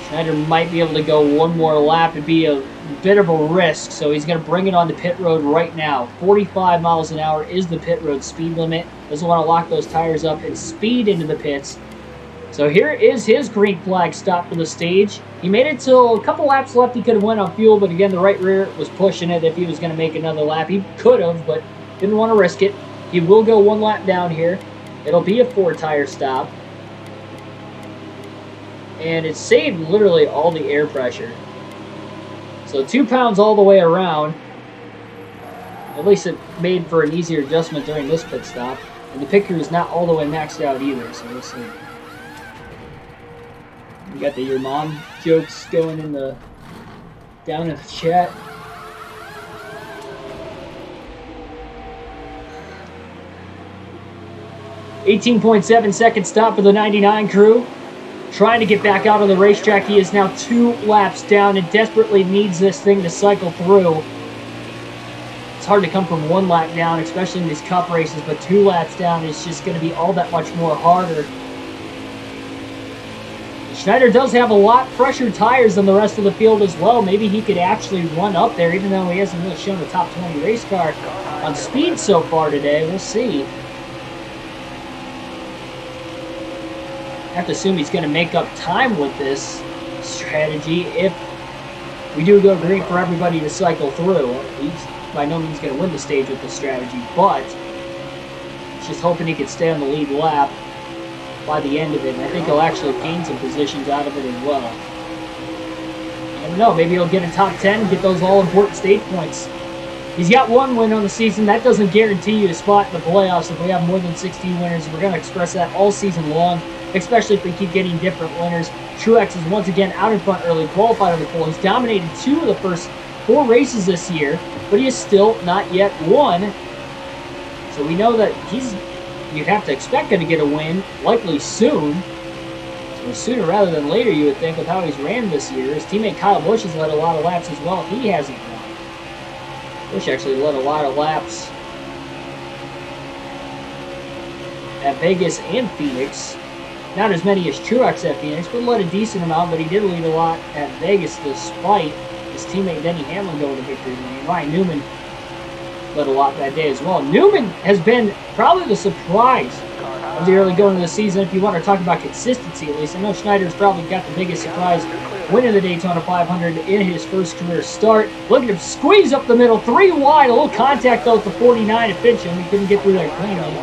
Schneider might be able to go one more lap. It'd be a bit of a risk, so he's going to bring it on the pit road right now. 45 miles an hour is the pit road speed limit. Doesn't want to lock those tires up and speed into the pits. So here is his green flag stop for the stage. He made it till a couple laps left. He could have went on fuel, but again, the right rear was pushing it if he was going to make another lap. He could have, but didn't want to risk it. He will go one lap down here. It'll be a 4-tire stop. and it saved literally all the air pressure. So 2 pounds all the way around. At least it made for an easier adjustment during this pit stop. And the pit crew is not all the way maxed out either, so we'll see. You got the your mom jokes going in the down in the chat. .7 second stop for the 99 crew. Trying to get back out on the racetrack. He is now 2 laps down and desperately needs this thing to cycle through. It's hard to come from 1 lap down, especially in these cup races, but 2 laps down is just going to be all that much more harder. Schneider does have a lot fresher tires than the rest of the field as well. Maybe he could actually run up there, even though he hasn't really shown a top 20 race car on speed so far today. We'll see. I have to assume he's going to make up time with this strategy if we do go green for everybody to cycle through. He's by no means going to win the stage with this strategy, but just hoping he could stay on the lead lap by the end of it, and I think he'll actually gain some positions out of it as well. I don't know, maybe he'll get a top 10 and get those all-important stage points. He's got 1 win on the season. That doesn't guarantee you a spot in the playoffs if we have more than 16 winners. We're going to express that all season long, especially if we keep getting different winners. Truex is once again out in front early, qualified on the pole. He's dominated 2 of the first 4 races this year, but he has still not yet won. So we know that you'd have to expect going to get a win, likely soon. So sooner rather than later, you would think, with how he's ran this year. His teammate Kyle Busch has led a lot of laps as well. He hasn't won. Busch actually led a lot of laps at Vegas and Phoenix. Not as many as Truex at Phoenix, but led a decent amount, but he did lead a lot at Vegas despite his teammate Denny Hamlin going to victory lane. Ryan Newman led a lot that day as well. Newman has been probably the surprise of the early going of the season, if you want to talk about consistency at least. I know Schneider's probably got the biggest surprise, winning the Daytona 500 in his first career start. Look at him squeeze up the middle, 3 wide, a little contact though at the 49 at Fincham. He couldn't get through there cleanly.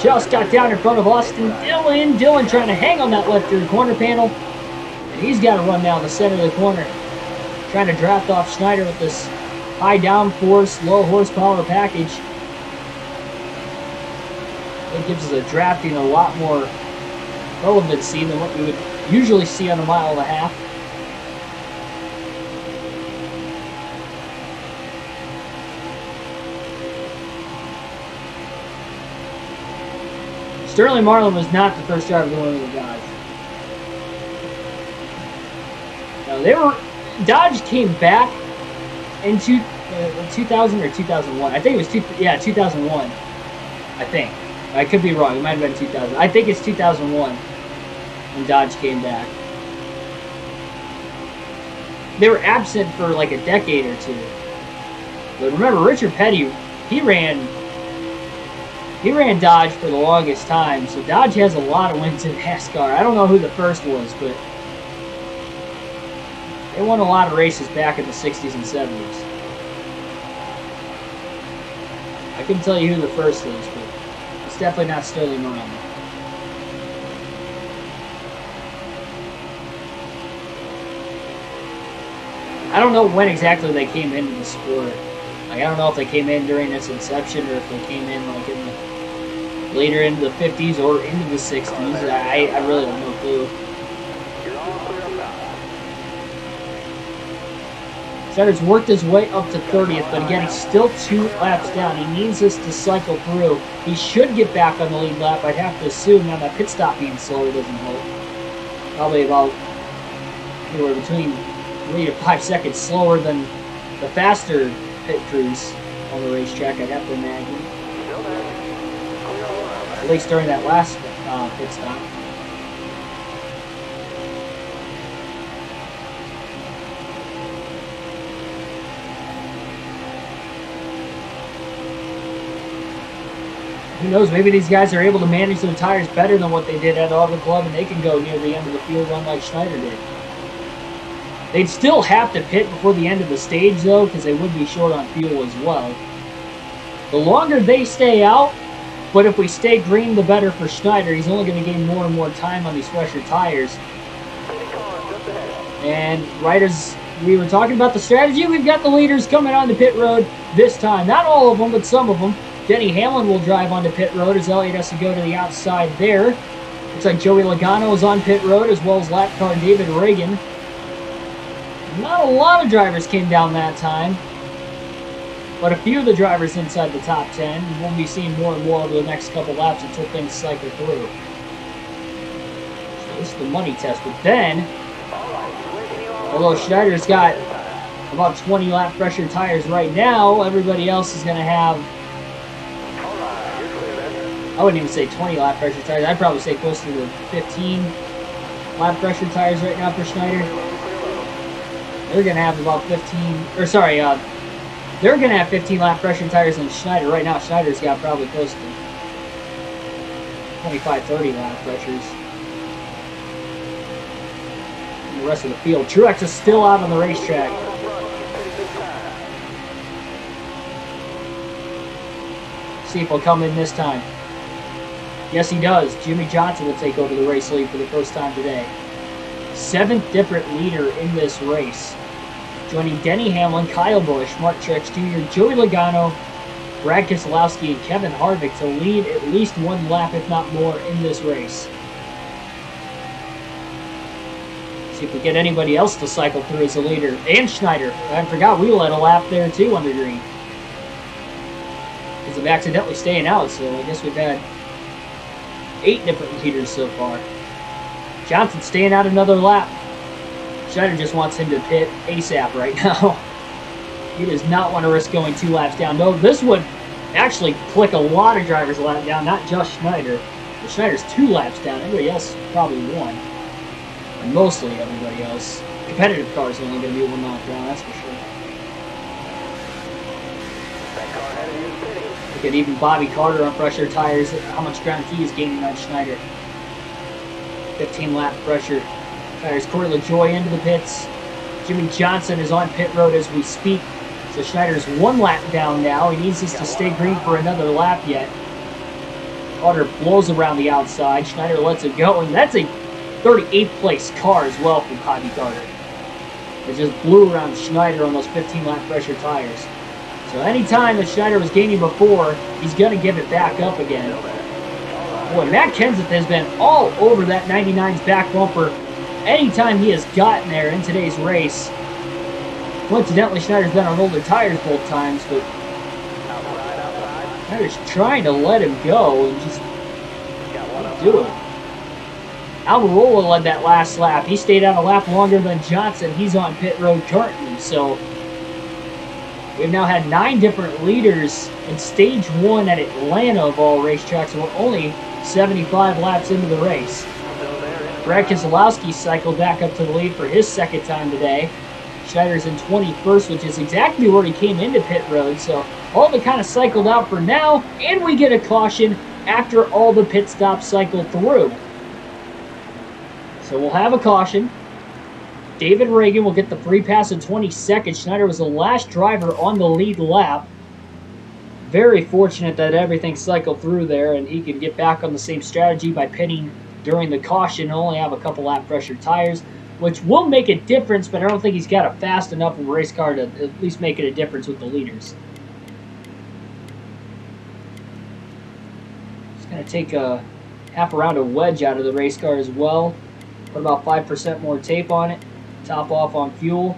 Just got down in front of Austin Dillon. Dillon trying to hang on that left rear corner panel. And he's got to run down the center of the corner. Trying to draft off Schneider with this high downforce, low horsepower package. It gives us a drafting a lot more relevancy than what we would usually see on a 1.5 miles. Sterling Marlin was not the first driver to win with the Dodge. Now Dodge came back in 2000 or 2001. I think it was 2001. I think. I could be wrong. It might have been 2000. I think it's 2001 when Dodge came back. They were absent for like a decade or 2. But remember, Richard Petty, he ran Dodge for the longest time, so Dodge has a lot of wins in NASCAR. I don't know who the first was, but they won a lot of races back in the 60s and 70s. I couldn't tell you who the first is, but it's definitely not Sterling Marlin. I don't know when exactly they came into the sport. Like, I don't know if they came in during its inception or if they came in like in the later into the 50s or into the 60s. I really have no clue. Schneider's worked his way up to 30th, but again, he's still 2 laps down. He needs this to cycle through. He should get back on the lead lap, I'd have to assume. Now, that pit stop being slower doesn't help. Probably about anywhere between 3 to 5 seconds slower than the faster pit crews on the racetrack, I'd have to imagine. At least during that last pit stop. Who knows, maybe these guys are able to manage their tires better than what they did at Auto Club, and they can go near the end of the field run like Schneider did. They'd still have to pit before the end of the stage, though, because they would be short on fuel as well. The longer they stay out, But if we stay green, the better for Schneider. He's only going to gain more and more time on these fresher tires. And right as we were talking about the strategy, we've got the leaders coming onto pit road this time. Not all of them, but some of them. Denny Hamlin will drive onto pit road as Elliott has to go to the outside there. Looks like Joey Logano is on pit road, as well as lap car David Reagan. Not a lot of drivers came down that time, but a few of the drivers inside the top 10. We'll be seeing more and more over the next couple laps until things cycle through. So this is the money test. But then, although Schneider's got about 20 lap pressure tires right now, everybody else is going to have, I wouldn't even say 20 lap pressure tires. I'd probably say closer to 15 lap pressure tires right now for Schneider. They're going to have about 15, they're going to have 15 lap pressure tires than Schneider. Right now, Schneider's got probably close to 25, 30 lap pressures. And the rest of the field. Truex is still out on the racetrack. See if he'll come in this time. Yes, he does. Jimmy Johnson will take over the race lead for the first time today. 7th different leader in this race. Joining Denny Hamlin, Kyle Busch, Mark Truex Jr., Joey Logano, Brad Keselowski, and Kevin Harvick to lead at least one lap, if not more, in this race. See if we get anybody else to cycle through as a leader. And Schneider. I forgot we led a lap there too under green. Because of accidentally staying out, so I guess we've had 8 different leaders so far. Johnson staying out another lap. Schneider just wants him to pit ASAP right now. He does not want to risk going 2 laps down. No, this would actually click a lot of drivers a lap down, not just Schneider. But Schneider's 2 laps down. Everybody else probably 1. And mostly everybody else. Competitive cars are only going to be 1 lap down, that's for sure. Look at even Bobby Carter on pressure tires, how much ground he is gaining on Schneider. 15 lap pressure tires. Corey LaJoie into the pits. Jimmy Johnson is on pit road as we speak. So Schneider's 1 lap down now. He needs us to stay green for another lap yet. Carter blows around the outside. Schneider lets it go, and that's a 38th place car as well from Bobby Carter. It just blew around Schneider on those 15 lap pressure tires. So anytime that Schneider was gaining before, he's going to give it back up again. Boy, Matt Kenseth has been all over that 99's back bumper anytime he has gotten there in today's race. Coincidentally, Schneider's been on older tires both times, but Schneider's trying to let him go and just do it. Almirola led that last lap. He stayed out a lap longer than Johnson. He's on pit road currently, so we've now had 9 different leaders in stage 1 at Atlanta of all racetracks, and we're only 75 laps into the race. Brad Keselowski cycled back up to the lead for his 2nd time today. Schneider's in 21st, which is exactly where he came into pit road, so all of it kind of cycled out for now, and we get a caution after all the pit stops cycle through. So we'll have a caution. David Reagan will get the free pass in 22nd. Schneider was the last driver on the lead lap. Very fortunate that everything cycled through there, and he can get back on the same strategy by pitting during the caution. He'll only have a couple lap pressure tires, which will make a difference, but I don't think he's got a fast enough of a race car to at least make it a difference with the leaders. He's going to take a half a round of wedge out of the race car as well. Put about 5% more tape on it. Top off on fuel.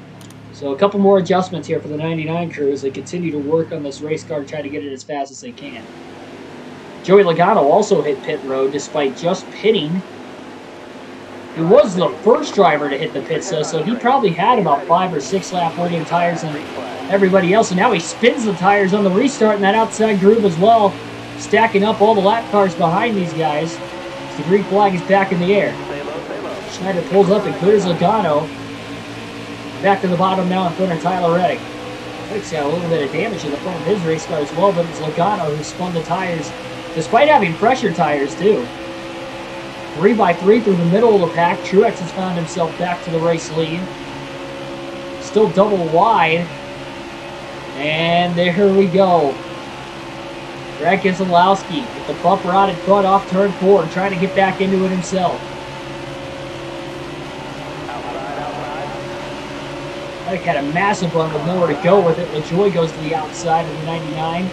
So a couple more adjustments here for the 99 crew as they continue to work on this race car and try to get it as fast as they can. Joey Logano also hit pit road despite just pitting. He was the first driver to hit the pits though, so he probably had about 5 or 6 lap waiting tires than everybody else, and now he spins the tires on the restart in that outside groove as well, stacking up all the lap cars behind these guys. The green flag is back in the air. Schneider pulls up and clears Logano. Back to the bottom now in front of Tyler Reddick. Reddick's got a little bit of damage in the front of his race car as well, but it's Logano who spun the tires, despite having pressure tires too. 3x3 through the middle of the pack. Truex has found himself back to the race lead. Still double wide. And there we go. Brad Keselowski with the bump rotted cut off turn 4, trying to get back into it himself. Reddick had a massive run with nowhere to go with it. LaJoy goes to the outside of the 99.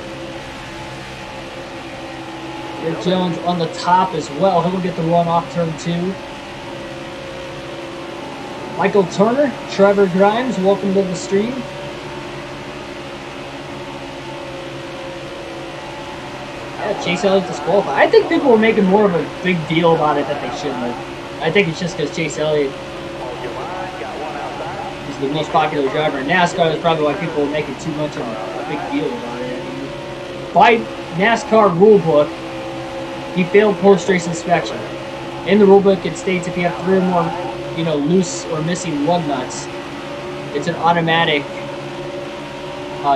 Rick Jones on the top as well. He'll get the run off turn 2. Michael Turner, Trevor Grimes, welcome to the stream. Yeah, Chase Elliott disqualified. I think people were making more of a big deal about it that they shouldn't have. I think it's just because Chase Elliott is the most popular driver in NASCAR. That's probably why people were making too much of a big deal about it. I mean, by NASCAR rulebook, he failed post-race inspection. In the rulebook, it states if you have 3 or more, loose or missing lug nuts, it's an automatic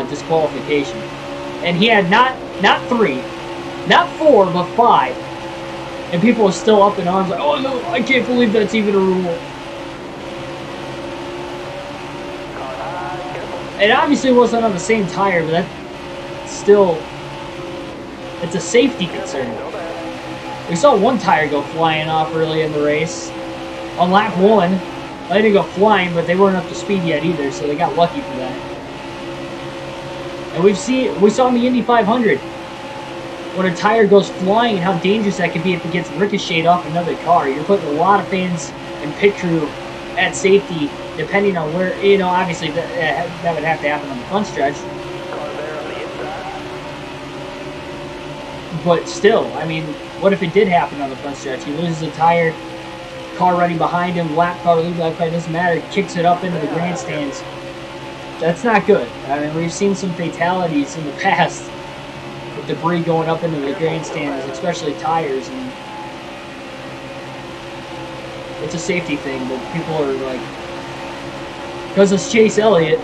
disqualification. And he had not 3, not 4, but 5. And people are still up in arms like, oh no, I can't believe that's even a rule. It obviously wasn't on the same tire, but that's still, it's a safety concern. We saw one tire go flying off early in the race. On lap 1, they didn't go flying, but they weren't up to speed yet either, so they got lucky for that. And we saw in the Indy 500, when a tire goes flying, and how dangerous that could be if it gets ricocheted off another car. You're putting a lot of fans and pit crew at safety, depending on where, obviously that would have to happen on the front stretch. But still, I mean, what if it did happen on the front stretch? He loses a tire, car running behind him, lap car, lead lap car, doesn't matter, kicks it up into the grandstands. That's not good. I mean, we've seen some fatalities in the past with debris going up into the grandstands, especially tires, and it's a safety thing, but people are like, because it's Chase Elliott,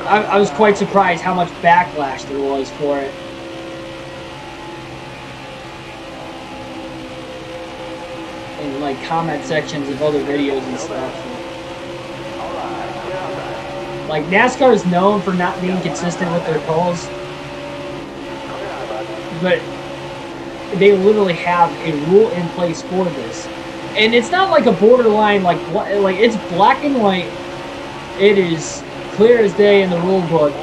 I was quite surprised how much backlash there was for it. In like comment sections of other videos and stuff. Like NASCAR is known for not being consistent with their calls, but they literally have a rule in place for this, and it's not like a borderline like it's black and white. It is clear as day in the rule book,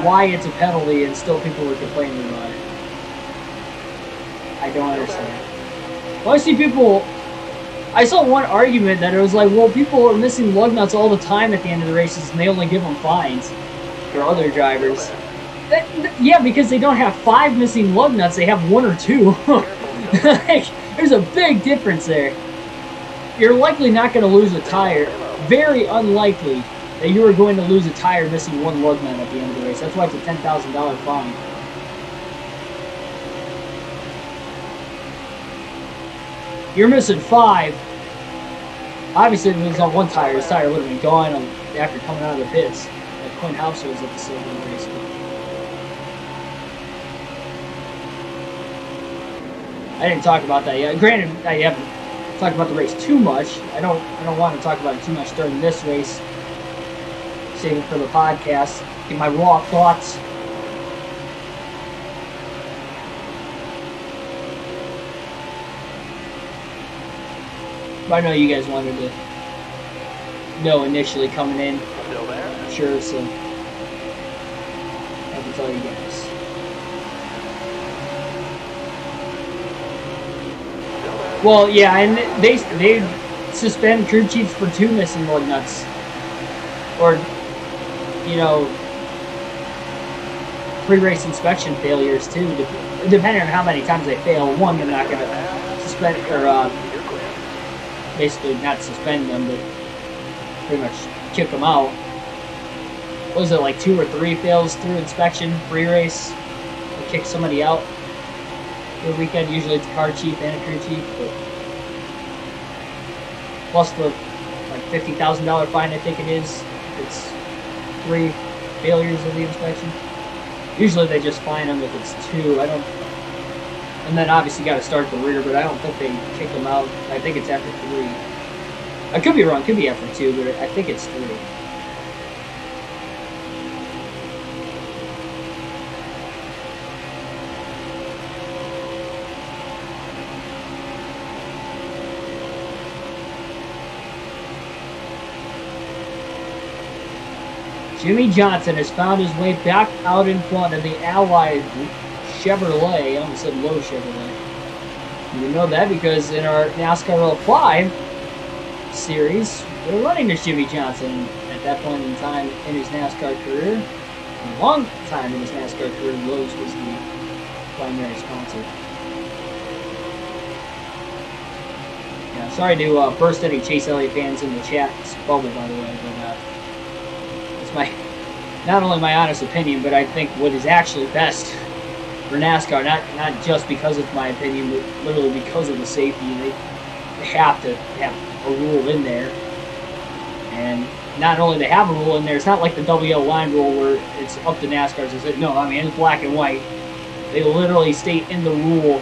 why it's a penalty, and still people are complaining about it. I don't understand. Well, I saw one argument that it was like, well, people are missing lug nuts all the time at the end of the races, and they only give them fines for other drivers. Yeah, because they don't have 5 missing lug nuts, they have 1 or 2. There's a big difference there. You're likely not going to lose a tire. Very unlikely that you are going to lose a tire missing 1 lug nut at the end of the race. That's why it's a $10,000 fine. You're missing 5. Obviously, if it was on 1 tire, his tire would have been gone after coming out of the pits. Like Quinn House was at the Silver race. I didn't talk about that yet. Granted, I haven't talked about the race too much. I don't want to talk about it too much during this race. Save it for the podcast. Get my raw thoughts. I know you guys wanted to know initially coming in. Still there? Sure, so I can tell you guys. Well, yeah, and they suspend crew chiefs for 2 missing lug nuts, or pre-race inspection failures too. Depending on how many times they fail, 1 they're not going to suspend or basically not suspend them, but pretty much kick them out. What was it, like 2 or 3 fails through inspection pre-race? Kick somebody out. The weekend, usually it's a car chief and a crew chief, but plus the like $50,000 fine, I think it is. It's 3 failures of the inspection. Usually they just fine them if it's 2. And then obviously you got to start the rear, but I don't think they kick them out. I think it's after 3. I could be wrong. Could be after 2, but I think it's 3. Jimmy Johnson has found his way back out in front of the Allied Chevrolet. I almost said low Chevrolet. You know that because in our NASCAR 05 series, we're running this Jimmy Johnson. At that point in time in his NASCAR career, a long time in his NASCAR career, Lowe's was the primary sponsor. Yeah, sorry to burst any Chase Elliott fans in the chat bubble, by the way, but it's not only my honest opinion, but I think what is actually best for NASCAR, not just because of my opinion, but literally because of the safety. They have to have a rule in there, and not only they have a rule in there, it's not like the WL line rule where it's up to NASCAR to say, no, I mean, it's black and white. They literally state in the rule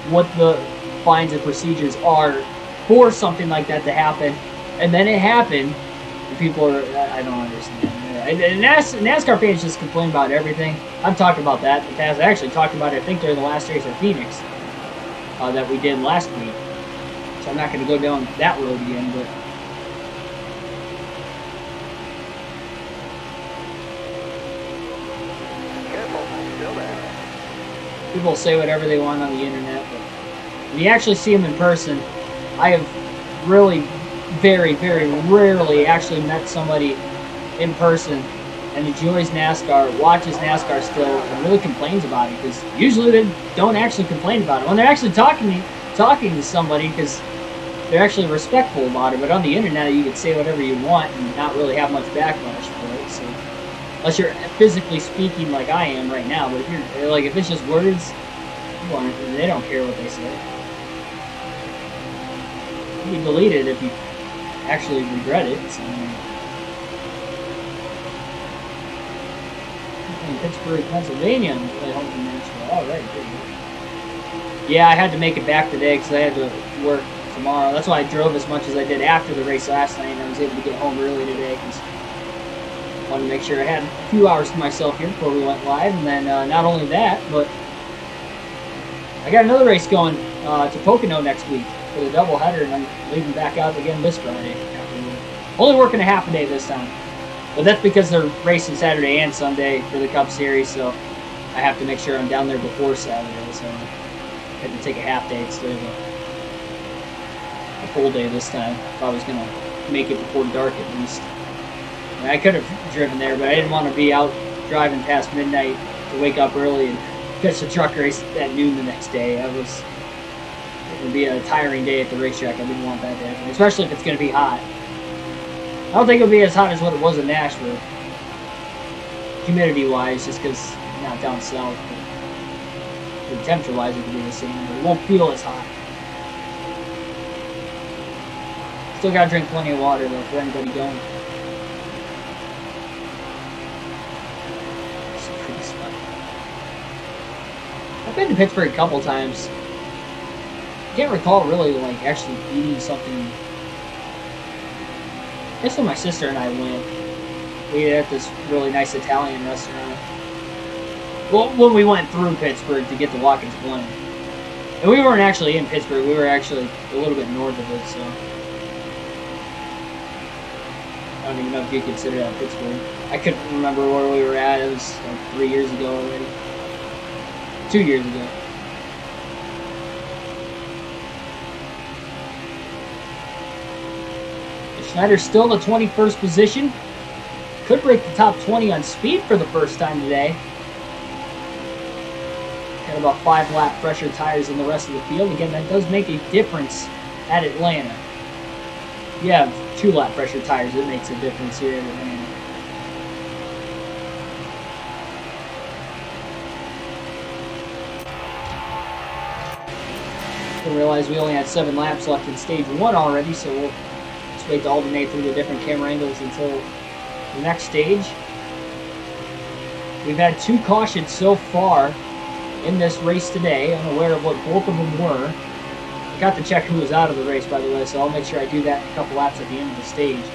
what the fines and procedures are for something like that to happen, and then it happened, and people are, I don't understand. And NASCAR fans just complain about everything. I've talked about that in the past. I actually talked about it, I think, during the last race at Phoenix that we did last week. So I'm not going to go down that road again, but people say whatever they want on the internet, but when you actually see them in person, I have really very, very rarely actually met somebody in person and enjoys NASCAR, watches NASCAR still, and really complains about it, because usually they don't actually complain about it. When they're actually talking to somebody, because they're actually respectful about it, but on the internet you can say whatever you want and not really have much backlash for it. So unless you're physically speaking like I am right now, but if you're like, if it's just words, they don't care what they say. You can delete it if you actually regret it. So, in Pittsburgh, Pennsylvania, and play home from Nashville. All right, good. Yeah, I had to make it back today because I had to work tomorrow. That's why I drove as much as I did after the race last night, and I was able to get home early today because I wanted to make sure I had a few hours to myself here before we went live. And then not only that, but I got another race going to Pocono next week for the doubleheader, and I'm leaving back out again this Friday afternoon. Only working a half a day this time. But that's because they're racing Saturday and Sunday for the Cup Series, so I have to make sure I'm down there before Saturday. So I had to take a half day instead of a full day this time if I was going to make it before dark at least. And I could have driven there, but I didn't want to be out driving past midnight to wake up early and catch the truck race at noon the next day. It would be a tiring day at the racetrack. I didn't want that to happen, especially if it's going to be hot. I don't think it'll be as hot as what it was in Nashville, humidity-wise, just because not down south. But temperature-wise, it could be the same, but it won't feel as hot. Still gotta drink plenty of water, though, for anybody going. It's pretty spot. I've been to Pittsburgh a couple times. Can't recall really, like, actually eating something. I guess when my sister and I went, we ate at this really nice Italian restaurant. Well, when we went through Pittsburgh to get to Watkins Glen. And we weren't actually in Pittsburgh, we were actually a little bit north of it, so I don't even know if you consider that Pittsburgh. I couldn't remember where we were at. It was like 3 years ago already. 2 years ago. Schneider's still in the 21st position. Could break the top 20 on speed for the first time today. Got about 5 lap pressure tires in the rest of the field. Again, that does make a difference at Atlanta. If you have 2 lap pressure tires, it makes a difference here at Atlanta. I realize we only had 7 laps left in stage 1 already, so we'll just wait to alternate through the different camera angles until the next stage. We've had 2 cautions so far in this race today. I'm aware of what both of them were. I got to check who was out of the race, by the way, so I'll make sure I do that in a couple laps at the end of the stage.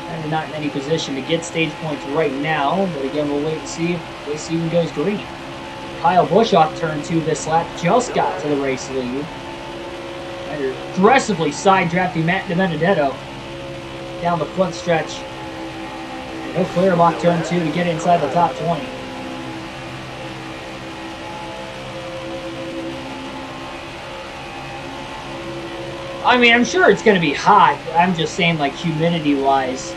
And not in any position to get stage points right now, but again, we'll wait and see if this even goes green. Kyle Busch off turn 2 this lap just got to the race lead. And aggressively side drafting Matt DiBenedetto down the front stretch. No clear lock turn 2 to get inside the top 20. I mean, I'm sure it's going to be hot. I'm just saying, like, humidity-wise.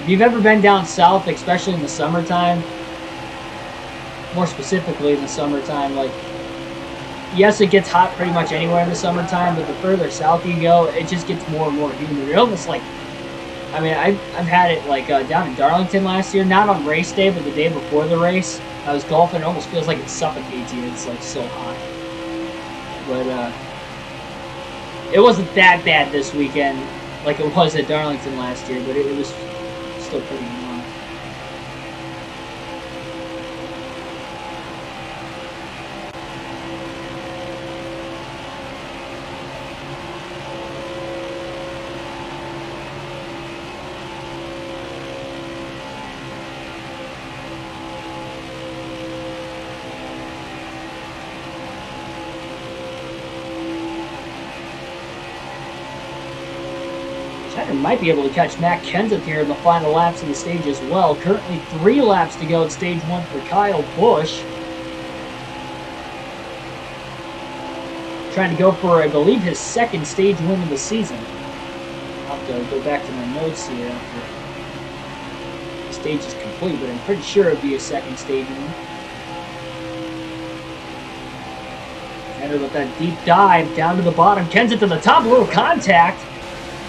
If you've ever been down south, especially in the summertime, more specifically in the summertime, like, yes, it gets hot pretty much anywhere in the summertime, but the further south you go, it just gets more and more humid. It almost like, I mean, I've had it, like, down in Darlington last year, not on race day, but the day before the race. I was golfing, it almost feels like it suffocates you. It's, like, so hot. But, it wasn't that bad this weekend like it was at Darlington last year, but it was still pretty warm. Schneider might be able to catch Matt Kenseth here in the final laps of the stage as well. Currently 3 laps to go at stage 1 for Kyle Busch. Trying to go for, I believe, his 2nd stage win of the season. I'll have to go back to my notes here after the stage is complete, but I'm pretty sure it would be a 2nd stage win. Schneider with that deep dive down to the bottom. Kenseth to the top, a little contact.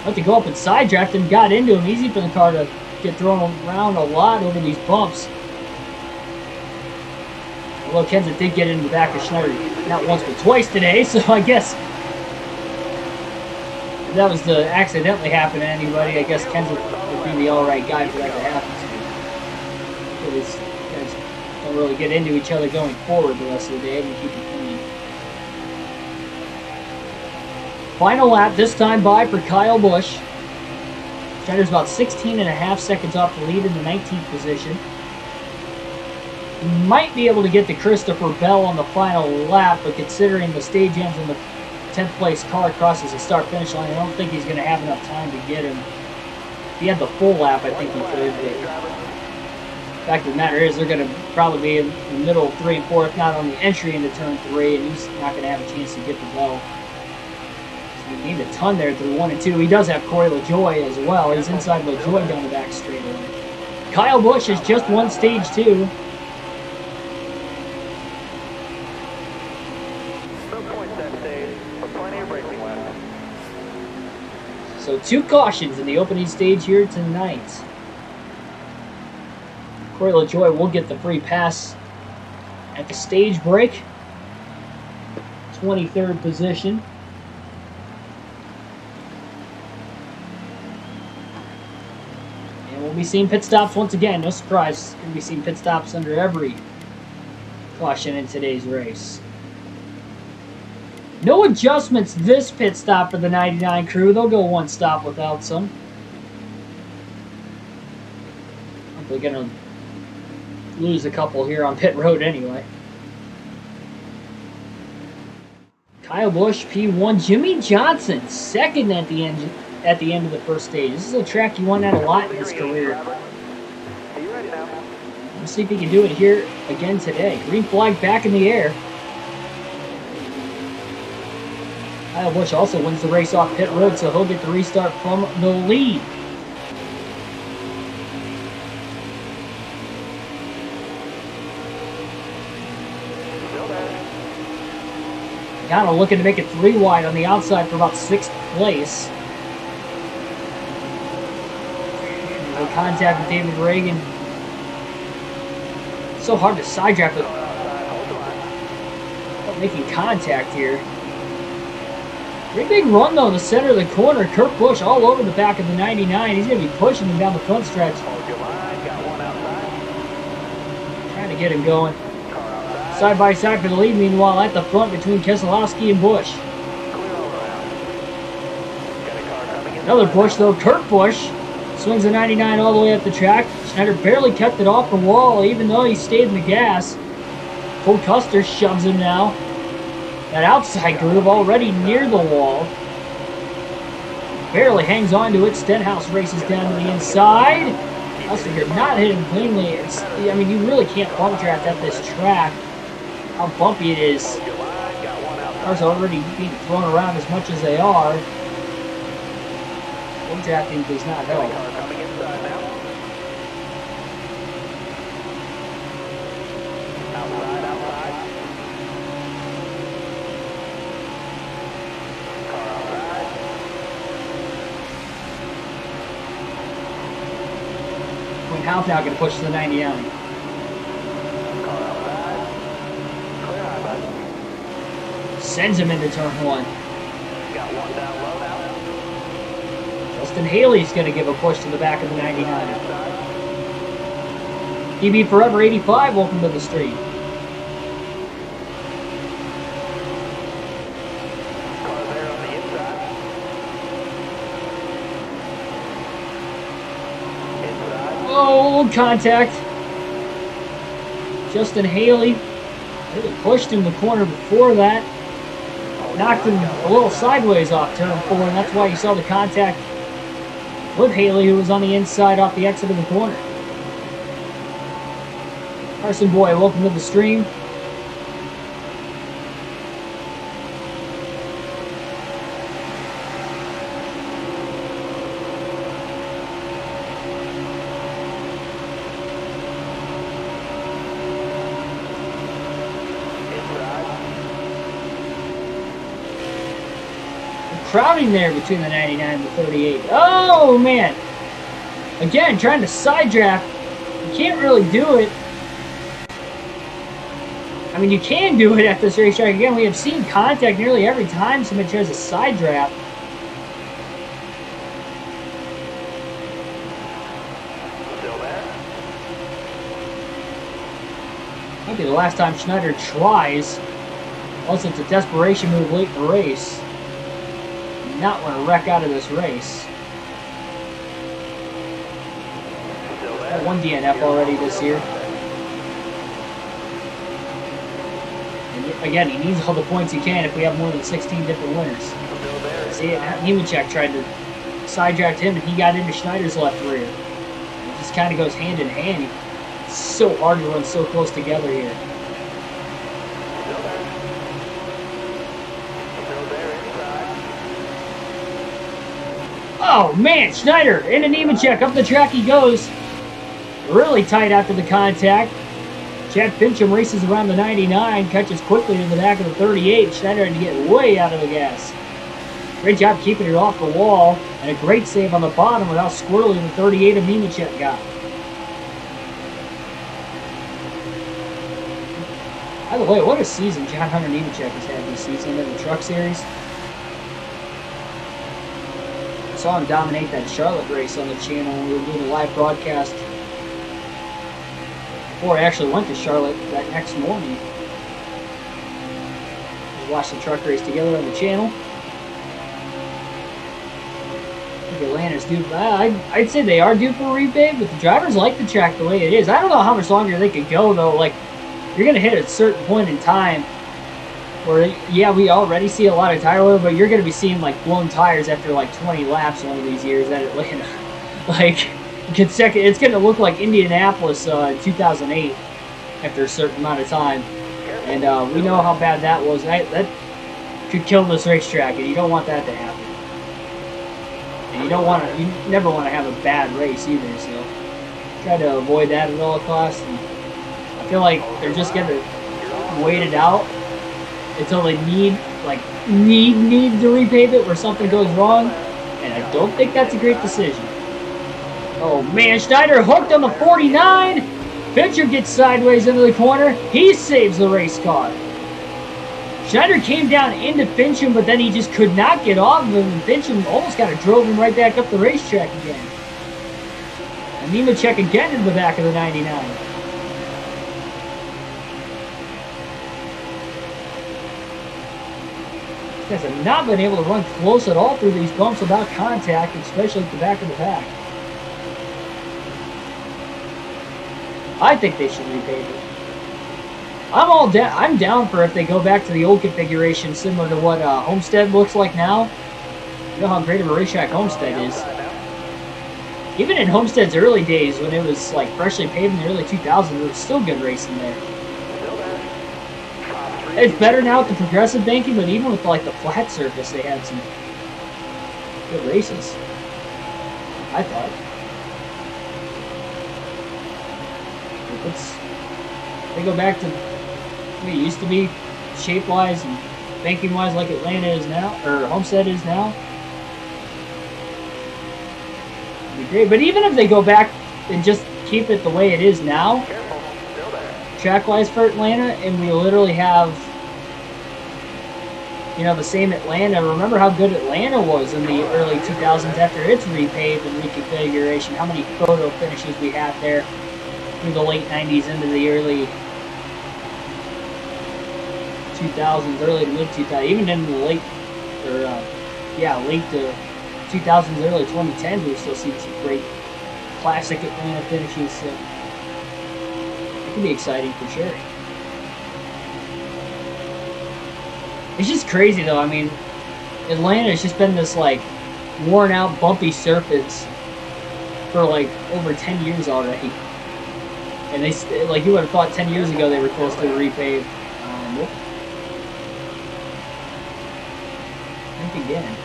Had to go up and side draft and got into him. Easy for the car to get thrown around a lot over these bumps. Although Kenseth did get into the back of Schneider not once but twice today, so I guess if that was to accidentally happen to anybody, I guess Kenseth would be the alright guy for that to happen to. So these guys don't really get into each other going forward the rest of the day and keep it clean. Final lap, this time by for Kyle Busch. Schneider's about 16.5 seconds off the lead in the 19th position. He might be able to get to Christopher Bell on the final lap, but considering the stage ends and the 10th place car crosses the start-finish line, I don't think he's going to have enough time to get him. If he had the full lap, I think he could. But the fact of the matter is, they're going to probably be in the middle of 3 and 4, if not on the entry into turn 3, and he's not going to have a chance to get to Bell. He gained a ton there through 1 and 2. He does have Corey LaJoie as well. He's inside LaJoie down the back straightaway. Kyle Busch has just won stage 2. No points that stage, but plenty of racing left. So 2 cautions in the opening stage here tonight. Corey LaJoie will get the free pass at the stage break. 23rd position. We'll be seeing pit stops once again. No surprise. We'll be seeing pit stops under every caution in today's race. No adjustments this pit stop for the 99 crew. They'll go 1 stop without some. They're going to lose a couple here on pit road anyway. Kyle Busch, P1. Jimmy Johnson, 2nd at the end of the first stage. This is a track he won at a lot in his career. Let's see if he can do it here again today. Green flag back in the air. Kyle Busch also wins the race off pit road, so he'll get the restart from the lead. Gano looking to make it 3 wide on the outside for about 6th place. No contact with David Reagan. So hard to side draft without making contact here. Pretty big run though in the center of the corner. Kurt Busch all over the back of the 99. He's going to be pushing him down the front stretch. Trying to get him going. Side by side for the lead, meanwhile at the front between Keselowski and Busch. Another Busch though, Kurt Busch. Swings the 99 all the way up the track. Schneider barely kept it off the wall, even though he stayed in the gas. Cole Custer shoves him now. That outside groove already near the wall. Barely hangs on to it. Stenhouse races down to the inside. Also, you're not hitting cleanly. It's, I mean, you really can't bump draft at this track. How bumpy it is. Cars already being thrown around as much as they are. Bump drafting does not help. Half now going to push to the 99. Sends him into turn 1. Justin Haley's going to give a push to the back of the 99. DB Forever 85, welcome to the stream. Oh, contact. Justin Haley really pushed him the corner before that. Knocked him a little sideways off turn 4, and that's why you saw the contact with Haley, who was on the inside off the exit of the corner. Carson Boy, welcome to the stream. Crowding there between the 99 and the 38. Oh, man. Again, trying to side draft. You can't really do it. I mean, you can do it at this racetrack. Again, we have seen contact nearly every time somebody tries a side draft. Still there? Might be the last time Schneider tries. Also, it's a desperation move late in the race. Not want to wreck out of this race. Got one DNF already this year. And again, he needs all the points he can if we have more than 16 different winners. See, Nemechek tried to side draft him, and he got into Schneider's left rear. It just kind of goes hand in hand. It's so hard to run so close together here. Oh man, Schneider into Nemechek, up the track he goes. Really tight after the contact. Chad Fincham races around the 99, catches quickly in the back of the 38. Schneider had to get way out of the gas. Great job keeping it off the wall, and a great save on the bottom without squirreling the 38 of Nemechek got. By the way, what a season John Hunter Nemechek has had this season in the Truck Series. Saw him dominate that Charlotte race on the channel when we were doing a live broadcast before I actually went to Charlotte that next morning. We watched the truck race together on the channel. I think Atlanta's due. I'd say they are due for a repave, but the drivers like the track the way it is. I don't know how much longer they could go though. Like, you're gonna hit a certain point in time where, yeah, we already see a lot of tire wear, but you're going to be seeing, like, blown tires after, like, 20 laps one of these years at Atlanta. Like, it's going to look like Indianapolis in 2008 after a certain amount of time. And we know how bad that was. That could kill this racetrack, and you don't want that to happen. And you never want to have a bad race either, so try to avoid that at all costs. And I feel like they're just going to wait it out until they need to repave it where something goes wrong, and I don't think that's a great decision. Oh man, Schneider hooked on the 49. Fincher gets sideways into the corner. He saves the race car. Schneider came down into Fincham, but then he just could not get off of him, and Fincham almost drove him right back up the racetrack again. And Nemechek again in the back of the 99. Guys have not been able to run close at all through these bumps without contact, especially at the back of the pack. I think they should repave it. I'm down for if they go back to the old configuration, similar to what Homestead looks like now. You know how great of a racetrack Homestead is. Even in Homestead's early days, when it was like freshly paved in the early 2000s, there was still good racing there. It's better now with the progressive banking, but even with like the flat surface, they had some good races, I thought. They go back to what it used to be, shape-wise and banking-wise, like Atlanta is now, or Homestead is now. It'd be great. But even if they go back and just keep it the way it is now, track-wise for Atlanta, and we literally have, you know, the same Atlanta. Remember how good Atlanta was in the early 2000s after its repave and reconfiguration. How many photo finishes we had there through the late 90s into the early 2000s, early to mid 2000s, even in the late to 2000s, early 2010s, we still see some great classic Atlanta finishes. So it can be exciting for sure. It's just crazy though. I mean, Atlanta has just been this like worn out, bumpy surface for like over 10 years already. And they, like, you would have thought 10 years ago they were close to a repave. Nope. Think again.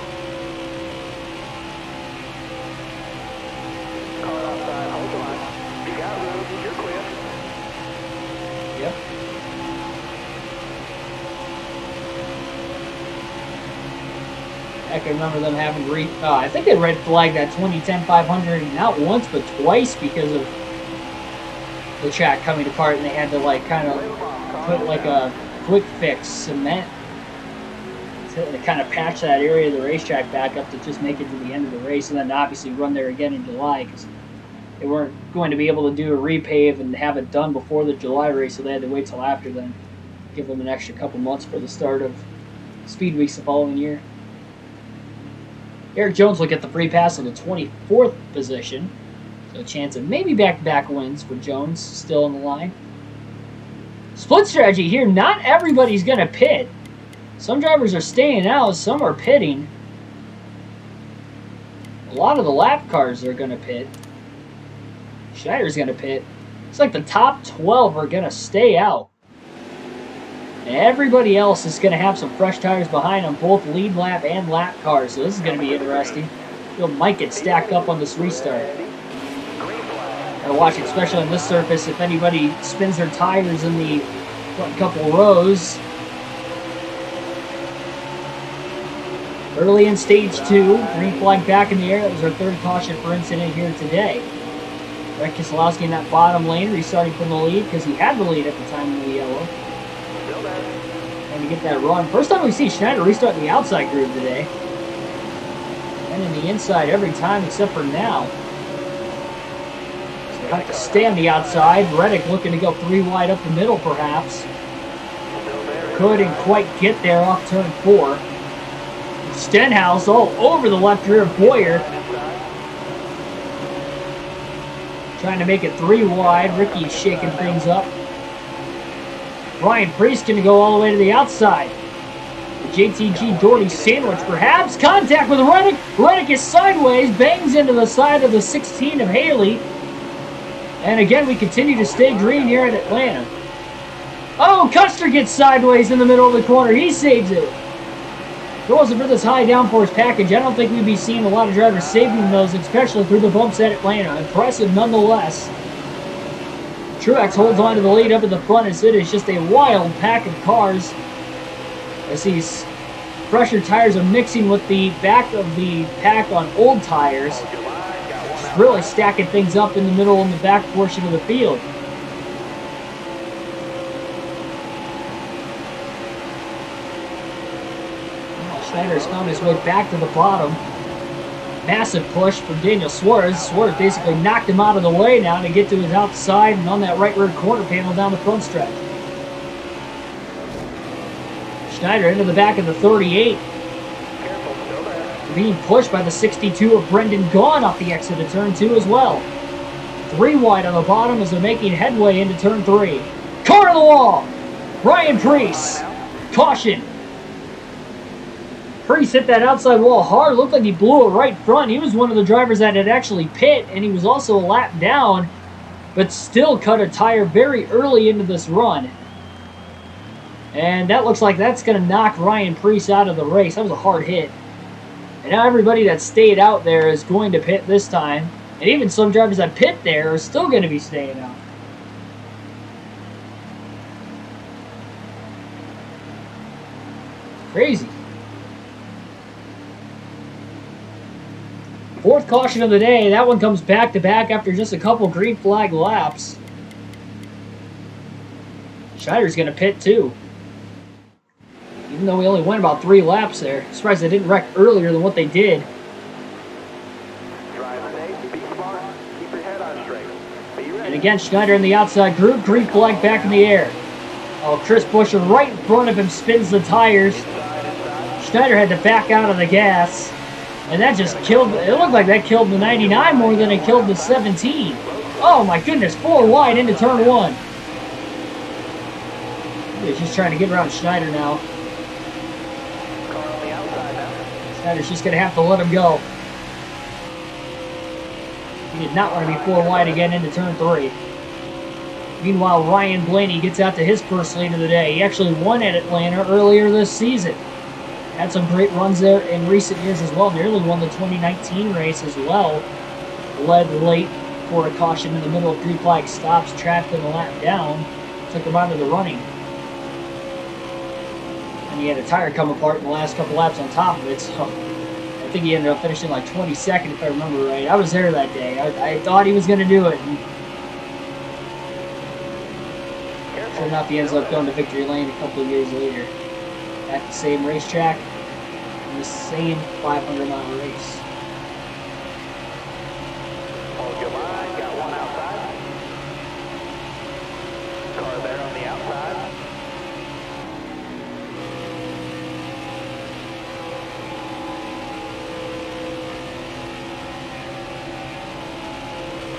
Car outside, hold on. You got room, you're clear. Yep. I can remember them having I think they red flagged that 2010 500 not once but twice because of the track coming apart, and they had to like kind of put like a quick fix cement to kind of patch that area of the racetrack back up to just make it to the end of the race, and then obviously run there again in July because they weren't going to be able to do a repave and have it done before the July race, so they had to wait till after then, give them an extra couple months for the start of Speed Weeks the following year. Eric Jones will get the free pass in the 24th position. So a chance of maybe back-to-back wins with Jones still on the line. Split strategy here. Not everybody's going to pit. Some drivers are staying out. Some are pitting. A lot of the lap cars are going to pit. Schneider's going to pit. Looks like the top 12 are going to stay out. And everybody else is going to have some fresh tires behind them, both lead lap and lap cars. So this is going to be interesting. You'll might get stacked up on this restart. Gotta watch it, especially on this surface, if anybody spins their tires in the front couple rows. Early in stage 2, green flag back in the air. That was our third caution for incident here today. Brett Keselowski in that bottom lane, restarting from the lead because he had the lead at the time of the yellow. Trying to get that run. First time we see Schneider restart in the outside groove today. And in the inside every time except for now. Got to stay on the outside. Reddick looking to go 3 wide up the middle, perhaps. Couldn't quite get there off turn 4. Stenhouse all over the left rear of Boyer. Trying to make it 3 wide. Ricky shaking things up. Ryan Priest going to go all the way to the outside. The JTG Doherty sandwich, perhaps. Contact with Reddick. Reddick is sideways. Bangs into the side of the 16 of Haley. And again, we continue to stay green here at Atlanta. Oh, Custer gets sideways in the middle of the corner. He saves it. If it wasn't for this high downforce package, I don't think we'd be seeing a lot of drivers saving those, especially through the bumps at Atlanta. Impressive nonetheless. Truex holds on to the lead up at the front as it is just a wild pack of cars. As these fresher tires are mixing with the back of the pack on old tires. Really stacking things up in the middle and the back portion of the field. Well, Schneider's found his way back to the bottom. Massive push from Daniel Suarez. Suarez basically knocked him out of the way now to get to his outside and on that right rear quarter panel down the front stretch. Schneider into the back of the 38. Being pushed by the 62 of Brendan Gaughan off the exit of turn 2 as well. 3 wide on the bottom as they're making headway into turn 3. Car on the wall! Ryan Priest. Caution. Priest hit that outside wall hard. Looked like he blew it right front. He was one of the drivers that had actually pit, and he was also a lap down, but still cut a tire very early into this run. And that looks like that's going to knock Ryan Priest out of the race. That was a hard hit. And now everybody that stayed out there is going to pit this time. And even some drivers that pit there are still going to be staying out. Crazy. Fourth caution of the day. That one comes back to back after just a couple green flag laps. Schneider's going to pit too. Even though we only went about 3 laps there. I'm surprised they didn't wreck earlier than what they did. And again, Schneider in the outside group. Green flag back in the air. Oh, Chris Buescher right in front of him spins the tires. Schneider had to back out of the gas. And that just killed, it looked like that killed the 99 more than it killed the 17. Oh my goodness, 4 wide into turn 1. He's just trying to get around Schneider now. Schneider's just going to have to let him go. He did not want to be 4 wide again into turn 3. Meanwhile, Ryan Blaney gets out to his first lead of the day. He actually won at Atlanta earlier this season. Had some great runs there in recent years as well. Nearly won the 2019 race as well. Led late for a caution in the middle of green flag stops, trapped in a lap down. Took him out of the running. And he had a tire come apart in the last couple laps on top of it. So I think he ended up finishing like 22nd if I remember right. I was there that day. I thought he was going to do it. And sure enough, he ends up going to victory lane a couple of years later. At the same racetrack, in the same 500-mile race. Hold your line, got one outside. Car there on the outside.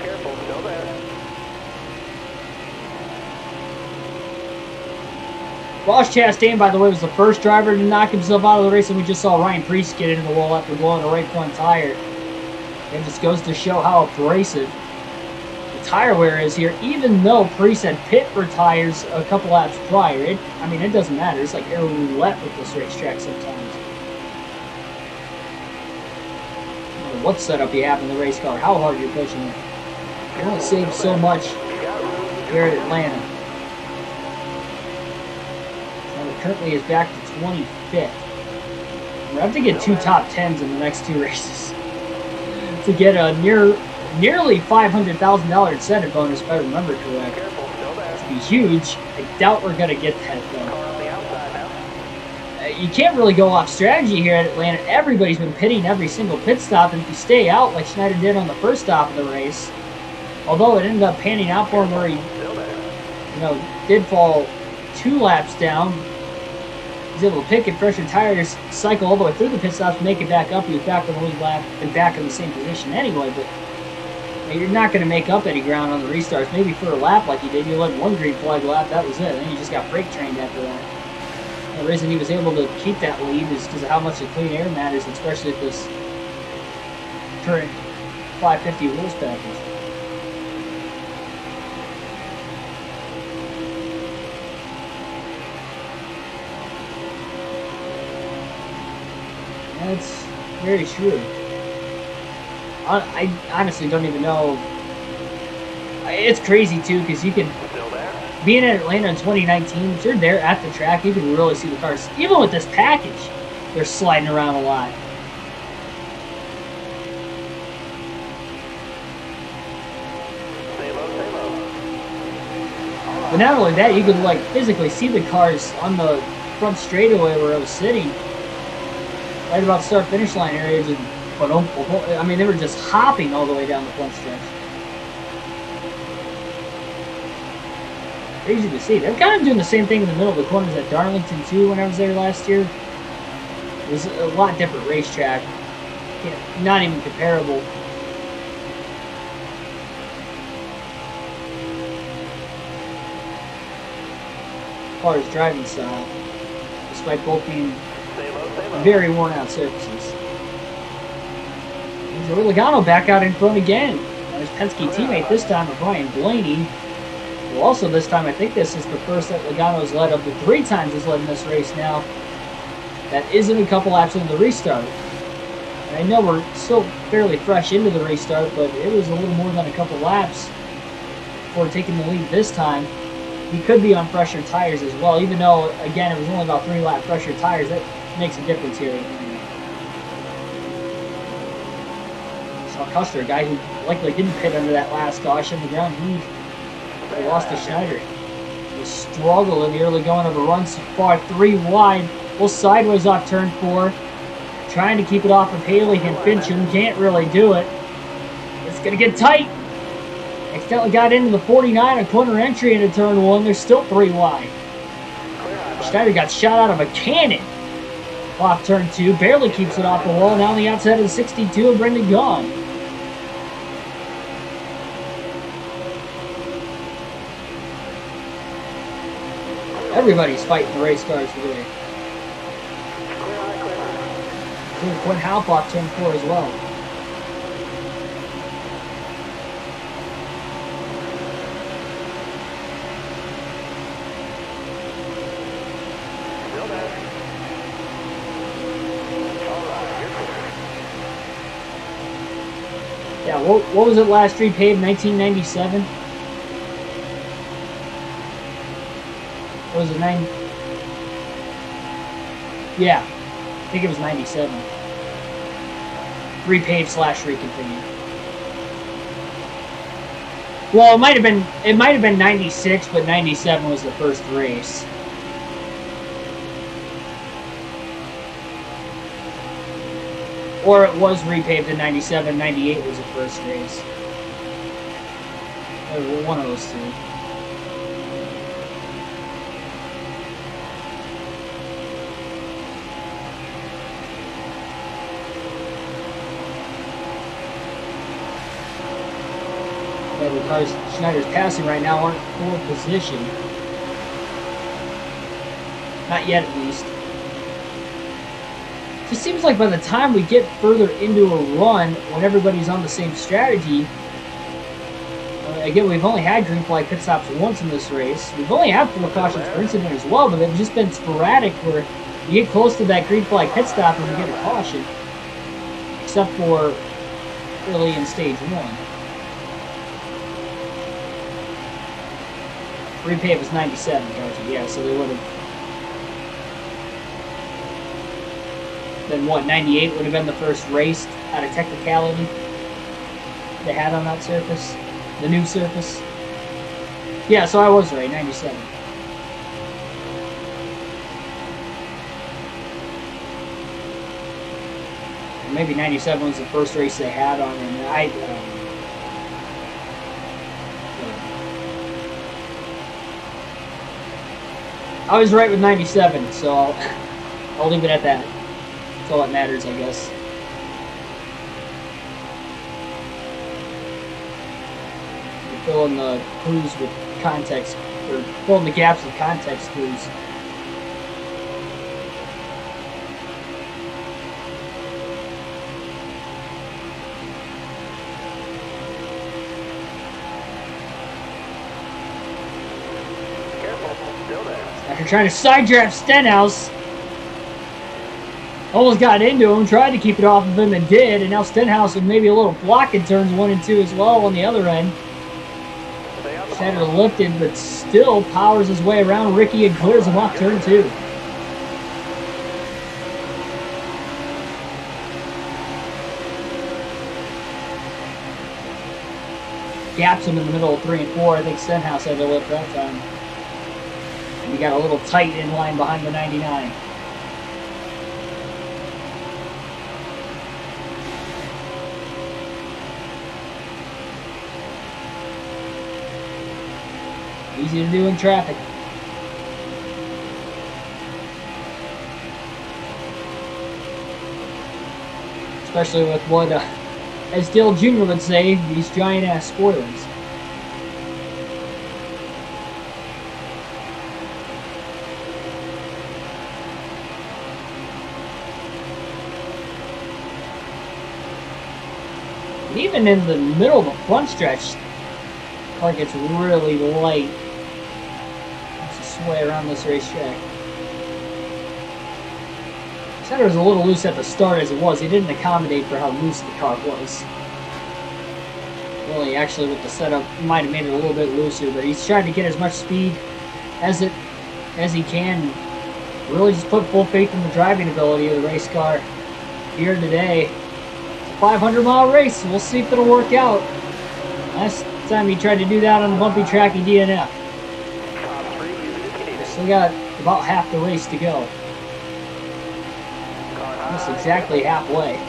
Careful, still there. Ross Chastain, by the way, was the first driver to knock himself out of the race, and we just saw Ryan Priest get into the wall after blowing a right front tire. It just goes to show how abrasive the tire wear is here, even though Priest had pit for tires a couple laps prior. It doesn't matter. It's like air roulette with this racetrack sometimes. No matter what setup you have in the race car, how hard you're pushing it. You only save so much here at Atlanta. Currently is back to 25th. We have to get 2 top 10s in the next 2 races to get a nearly $500,000 incentive bonus, if I remember correct. That'd be huge. I doubt we're gonna get that though. You can't really go off strategy here at Atlanta. Everybody's been pitting every single pit stop, and if you stay out like Schneider did on the first stop of the race, although it ended up panning out for him where he, did fall 2 laps down. He's able to pick at fresher tires, cycle all the way through the pit stops, make it back up. He was back on the lead lap and back in the same position anyway, but you're not going to make up any ground on the restarts. Maybe for a lap like he did, you led 1 green flag lap, that was it. Then you just got brake trained after that. The reason he was able to keep that lead is because of how much the clean air matters, especially with this current 550 rules package. That's very true. I honestly don't even know. It's crazy too, because you can, being at Atlanta in 2019, if you're there at the track, you can really see the cars. Even with this package, they're sliding around a lot. But not only that, you could physically see the cars on the front straightaway where I was sitting. Right about start-finish line area, they were just hopping all the way down the front stretch. Crazy to see. They're kind of doing the same thing in the middle of the corners at Darlington, too, when I was there last year. It was a lot different racetrack. Not even comparable. As far as driving style, despite both being Stay low, stay low. Very worn out surfaces. Joey Logano back out in front again. His Penske teammate this time, Brian Blaney. Well, also this time, I think this is the first that Logano's led of the 3 times he's led in this race now. That isn't a couple laps into the restart. And I know we're still fairly fresh into the restart, but it was a little more than a couple laps before taking the lead this time. He could be on fresher tires as well, even though, again, it was only about 3-lap fresher tires. That makes a difference here. Saw Custer, a guy who likely didn't pit under that last caution. The ground he lost to Schneider. The struggle in the early going of the run so far, 3 wide. Well, sideways off turn 4. Trying to keep it off of Haley and Fincham. Can't really do it. It's going to get tight. Accidentally got into the 49, a corner entry into turn 1. There's still 3 wide. Schneider got shot out of a cannon off turn 2. Barely keeps it off the wall. Now on the outside of the 62 of Brendan Gaughan. Everybody's fighting the race cars today. Quinn Half off turn 4 as well. Still there. All right, you're clear. Yeah, what was it last repaved? 1997? What was it, 9? Yeah, I think it was 97. Repaved / reconfigured. Well, it might have been 96, but 97 was the first race. Or it was repaved in 97, 98 was the first race. One of those 2. The cars Schneider's passing right now aren't full position. Not yet, at least. It just seems like by the time we get further into a run, when everybody's on the same strategy, again, we've only had green flag pit stops once in this race. We've only had 4 cautions per incident as well, but they've just been sporadic where you get close to that green flag pit stop and you get a caution. Except for early in stage 1. Repave was 97, yeah, so they would have. Then what, 98 would have been the first race out of technicality they had on that surface? The new surface? Yeah, so I was right, 97. Maybe 97 was the first race they had on, and I was right with 97, so I'll leave it at that. That's all that matters, I guess. You're filling the clues with context, or filling the gaps with context clues. After trying to side draft Stenhouse, almost got into him, tried to keep it off of him and did, and now Stenhouse with maybe a little block in turns 1 and 2 as well on the other end. Schneider lifted, but still powers his way around Ricky and clears him off turn 2. Gaps him in the middle of 3 and 4. I think Stenhouse had to lift that time. And he got a little tight in line behind the 99. Easy to do in traffic. Especially with what, as Dale Jr. would say, these giant-ass spoilers. And even in the middle of the front stretch, the car gets really light. It's a sway around this racetrack. Center was a little loose at the start as it was. He didn't accommodate for how loose the car was. Really, actually, with the setup, he might have made it a little bit looser, but he's trying to get as much speed as he can. Really just put full faith in the driving ability of the race car here today. It's a 500-mile race, so we'll see if it'll work out. Last time he tried to do that on a bumpy track, he DNF'd. Still got about half the race to go. Almost exactly halfway.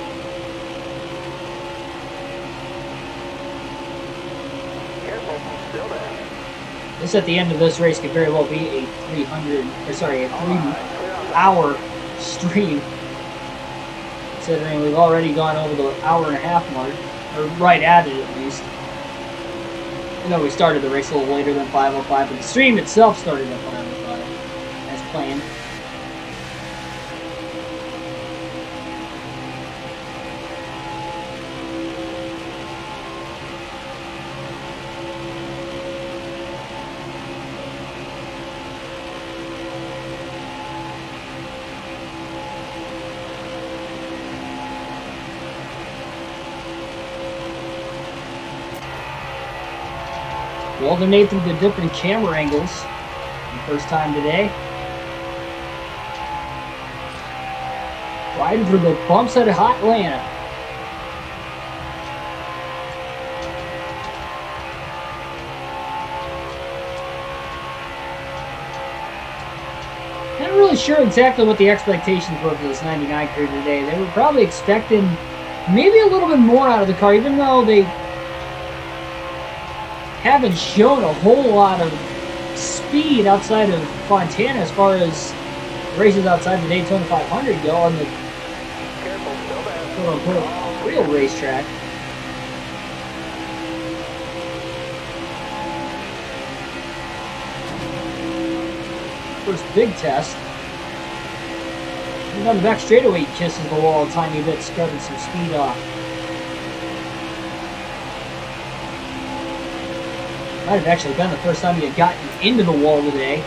This at the end of this race could very well be a 3-hour stream. Considering we've already gone over the hour-and-a-half mark, or right at it at least. I know we started the race a little later than 5:05, but the stream itself started at 5:05 as planned. We alternate through the different camera angles for the first time today. Riding through the bumps at Atlanta. Not really sure exactly what the expectations were for this 99 crew today. They were probably expecting maybe a little bit more out of the car, even though they haven't shown a whole lot of speed outside of Fontana as far as races outside the Daytona 500 go on the quote-unquote real racetrack. First big test. And on the back straightaway, he kisses the wall a tiny bit, scrubbing some speed off. Might have actually been the first time he had gotten into the wall today.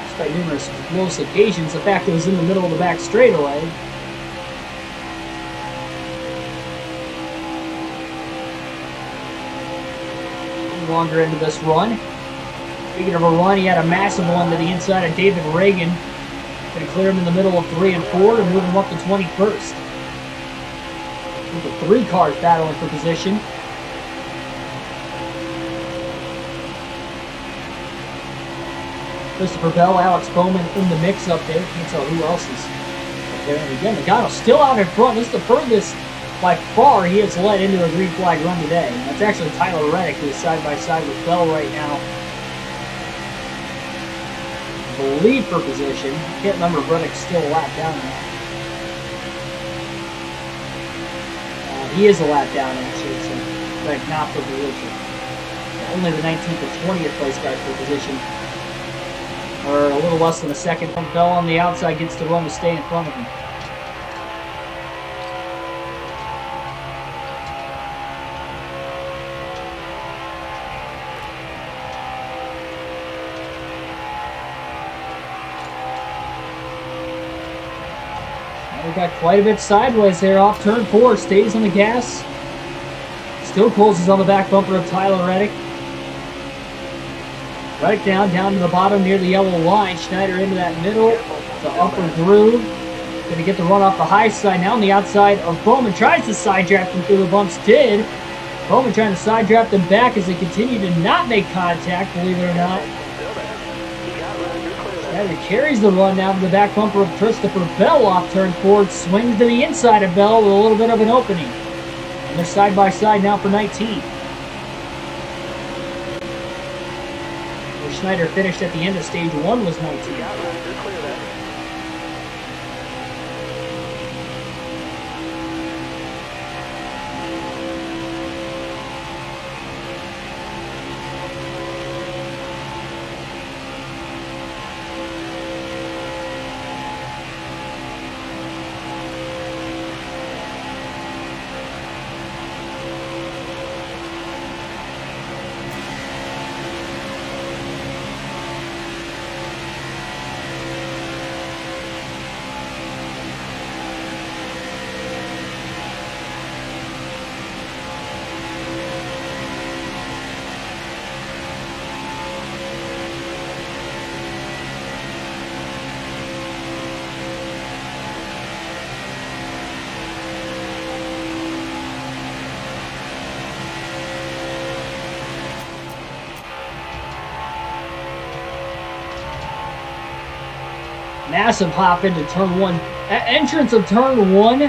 Despite numerous close occasions, the fact that it was in the middle of the back straightaway. Longer into this run. Speaking of a run, he had a massive one to the inside of David Reagan. Going to clear him in the middle of 3 and 4 to move him up to 21st. With the 3 cars battling for position. Christopher Bell, Alex Bowman in the mix up there. Can't tell who else is up there. And again, Logano's still out in front. This is the furthest by far he has led into a green flag run today. And that's actually Tyler Reddick, who is side by side with Bell right now. The lead for position. I can't remember if Reddick's still a lap down now. He is a lap down, actually, so Reddick not for position. Only the 19th and 20th place guys for position. Or a little less than a second. Bell on the outside gets the run to stay in front of him. Now we got quite a bit sideways there off turn 4. Stays on the gas. Still closes on the back bumper of Tyler Reddick. Right down to the bottom near the yellow line. Schneider into that middle, the upper groove. Going to get the run off the high side. Now on the outside of Bowman. Tries to side draft him through the bumps. Did. Bowman trying to side draft him back as they continue to not make contact, believe it or not. Schneider carries the run down to the back bumper of Christopher Bell off turn 4. Swings to the inside of Bell with a little bit of an opening. And they're side by side now for 19. Schneider finished at the end of stage 1 was 19. Massive hop into turn 1. Entrance of turn 1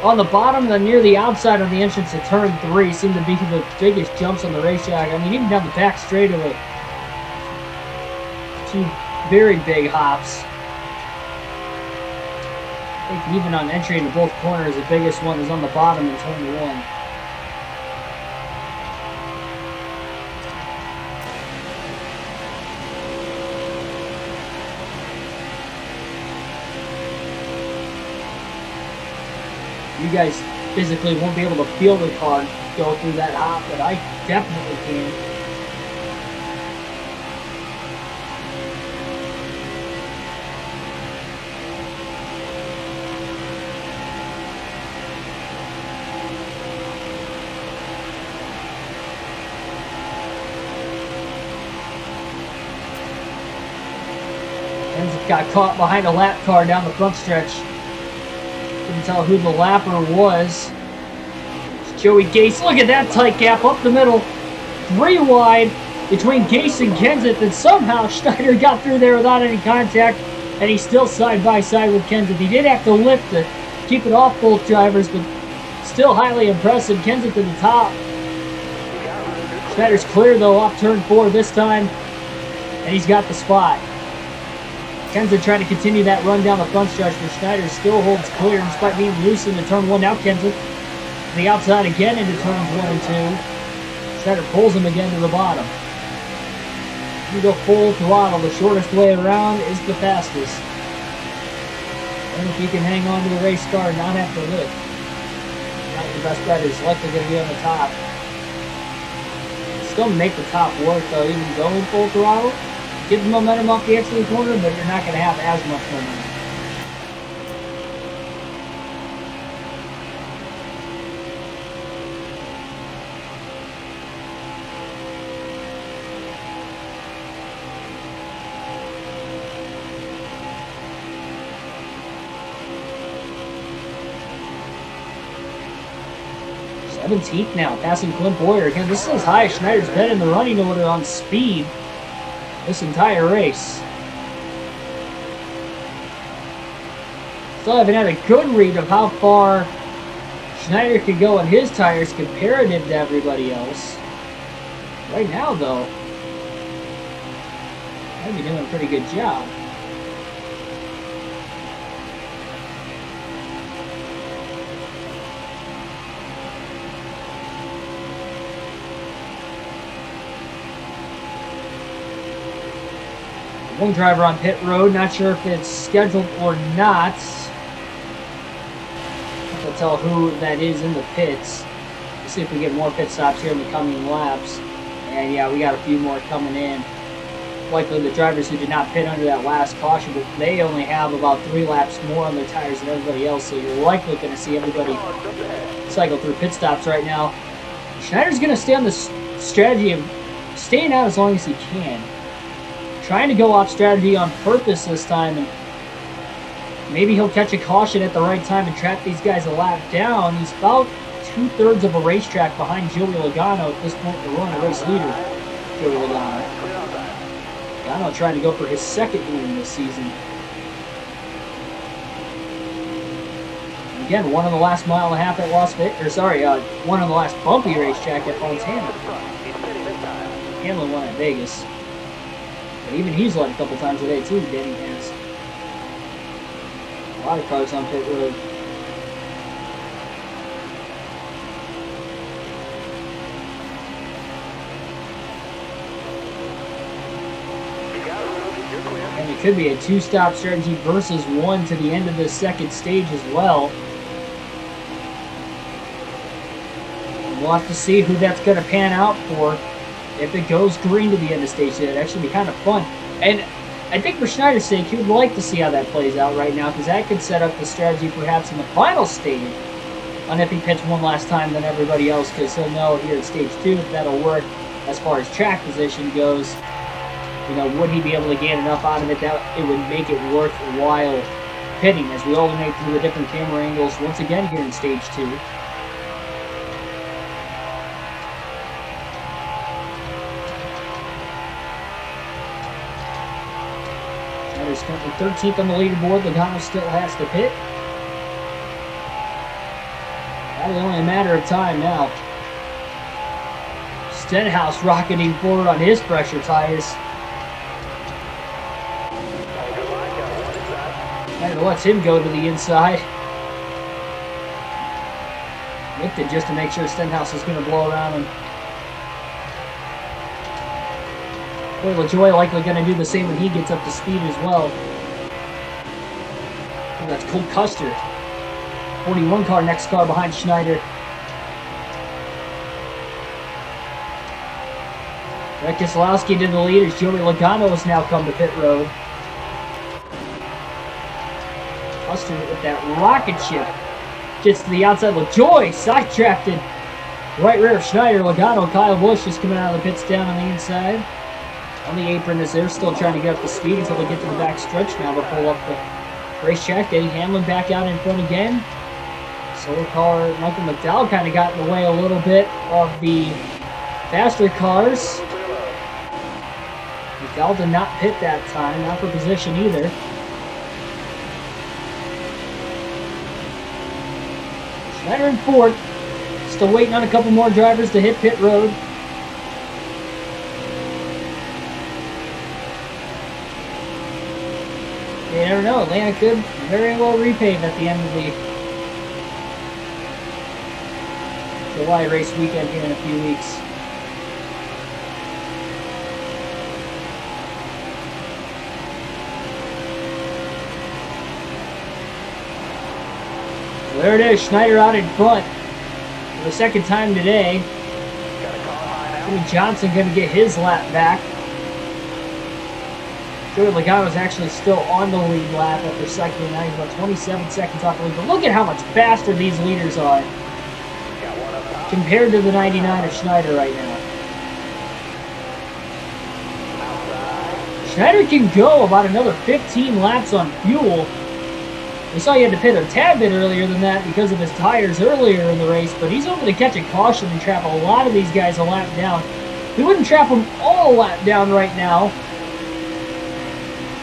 on the bottom, then near the outside on the entrance to turn 3 seem to be the biggest jumps on the racetrack. I mean, even down the back straightaway, 2 very big hops. I think even on entry into both corners, the biggest one is on the bottom in turn 1. You guys physically won't be able to feel the car go through that hop, but I definitely can. Kenseth got caught behind a lap car down the front stretch. Couldn't tell who the lapper was. It's Joey Gase. Look at that tight gap up the middle. 3 wide between Gase and Kenseth, and somehow Schneider got through there without any contact, and he's still side by side with Kenseth. He did have to lift to keep it off both drivers, but still highly impressive. Kenseth in the top. Schneider's clear though off turn 4 this time, and he's got the spot. Kenseth trying to continue that run down the front stretch, but Schneider still holds clear despite being loose into turn 1. Now Kenseth to the outside again into turns 1 and 2. Schneider pulls him again to the bottom. You go full throttle. The shortest way around is the fastest. And if you can hang on to the race car and not have to lift, not your best bet is likely going to be on the top. Still make the top work though, even going full throttle. Get the momentum off the exit corner, but you're not going to have as much momentum. Seventeenth now, passing Clint Boyer. Again, this is as high as Schneider's been in the running order on speed this entire race. Still haven't had a good read of how far Schneider could go on his tires comparative to everybody else. Right now, though, might be doing a pretty good job. One driver on pit road, not sure if it's scheduled or not. Have to tell who that is in the pits. Let's see if we get more pit stops here in the coming laps. And yeah, we got a few more coming in. Likely the drivers who did not pit under that last caution, but they only have about 3 laps more on their tires than everybody else, so you're likely going to see everybody cycle through pit stops right now. Schneider's going to stay on the strategy of staying out as long as he can. Trying to go off strategy on purpose this time, and maybe he'll catch a caution at the right time and track these guys a lap down. He's about 2/3 of a racetrack behind Joey Logano at this point in the run, a race leader, Joey Logano. Logano trying to go for his 2nd win this season. And again, one on the last mile and a half at Las Vegas, one on the last bumpy racetrack at Fontana. Hamlin won at Vegas. Even he's led a couple times today too, Danny has. A lot of cars on pit road. And it could be a 2-stop strategy versus 1 to the end of the 2nd stage as well. We'll have to see who that's going to pan out for. If it goes green to the end of stage 2, it'd actually be kind of fun. And I think for Schneider's sake, he would like to see how that plays out right now, because that could set up the strategy perhaps in the final stage on if he pits one last time than everybody else, because he'll know here at stage 2 if that'll work as far as track position goes. You know, would he be able to gain enough out of it that it would make it worthwhile pitting as we alternate through the different camera angles once again here in stage 2. is currently 13th on the leaderboard. Logano still has to pit. Probably only a matter of time now. Stenhouse rocketing forward on his pressure tires. Schneider lets him go to the inside. Lifted just to make sure Stenhouse is going to blow around him. Boy, LaJoy likely going to do the same when he gets up to speed as well. Oh, that's Cole Custer. 41 car, next car behind Schneider. Brett Keselowski to the lead as Joey Logano has now come to pit road. Custer with that rocket ship. Gets to the outside. LaJoy sidetracked it. Right rear of Schneider. Logano and Kyle Busch just coming out of the pits down on the inside. On the apron as they're still trying to get up to speed until they get to the back stretch now to pull up the racetrack. Eddie Hamlin back out in front again. Silver car Michael McDowell kind of got in the way a little bit of the faster cars. McDowell did not pit that time, not for position either. Schneider in fourth. Still waiting on a couple more drivers to hit pit road. You never know. Atlanta could very well repave at the end of the July race weekend here in a few weeks. So there it is. Schneider out in front for the second time today. Jimmy Johnson going to get his lap back. Joey Logano is actually still on the lead lap after cycling. Now he's about 27 seconds off the lead. But look at how much faster these leaders are compared to the 99 of Schneider right now. Schneider can go about another 15 laps on fuel. We saw he had to pit a tad bit earlier than that because of his tires earlier in the race, but he's over to catch a caution and trap a lot of these guys a lap down. He wouldn't trap them all a lap down right now.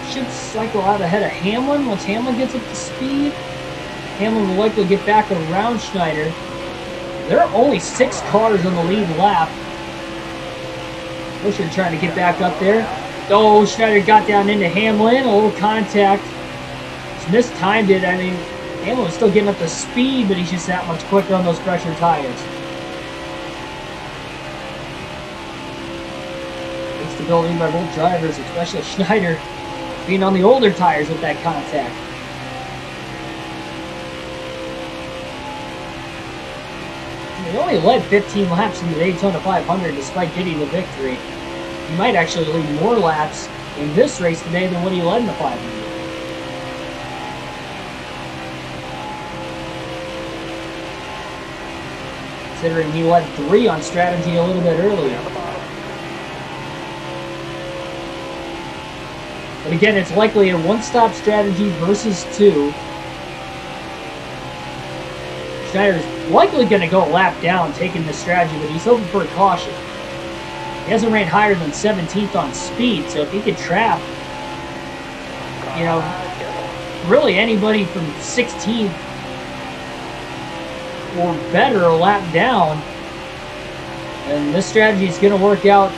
Should cycle out ahead of Hamlin once Hamlin gets up to speed. Hamlin will likely get back around Schneider. There are only 6 cars on the lead lap. Busher trying to get back up there. Oh, Schneider got down into Hamlin. A little contact. He's mistimed it. I mean, Hamlin was still getting up to speed, but he's just that much quicker on those pressure tires. Good stability by both drivers, especially Schneider being on the older tires with that contact. He only led 15 laps in the Daytona 500 despite getting the victory. He might actually lead more laps in this race today than what he led in the 500. Considering he led 3 on strategy a little bit earlier. But again, it's likely a one-stop strategy versus 2. Schneider's likely going to go a lap down taking this strategy, but he's hoping for a caution. He hasn't ran higher than 17th on speed, so if he could trap, you know, really anybody from 16th or better a lap down, then this strategy is going to work out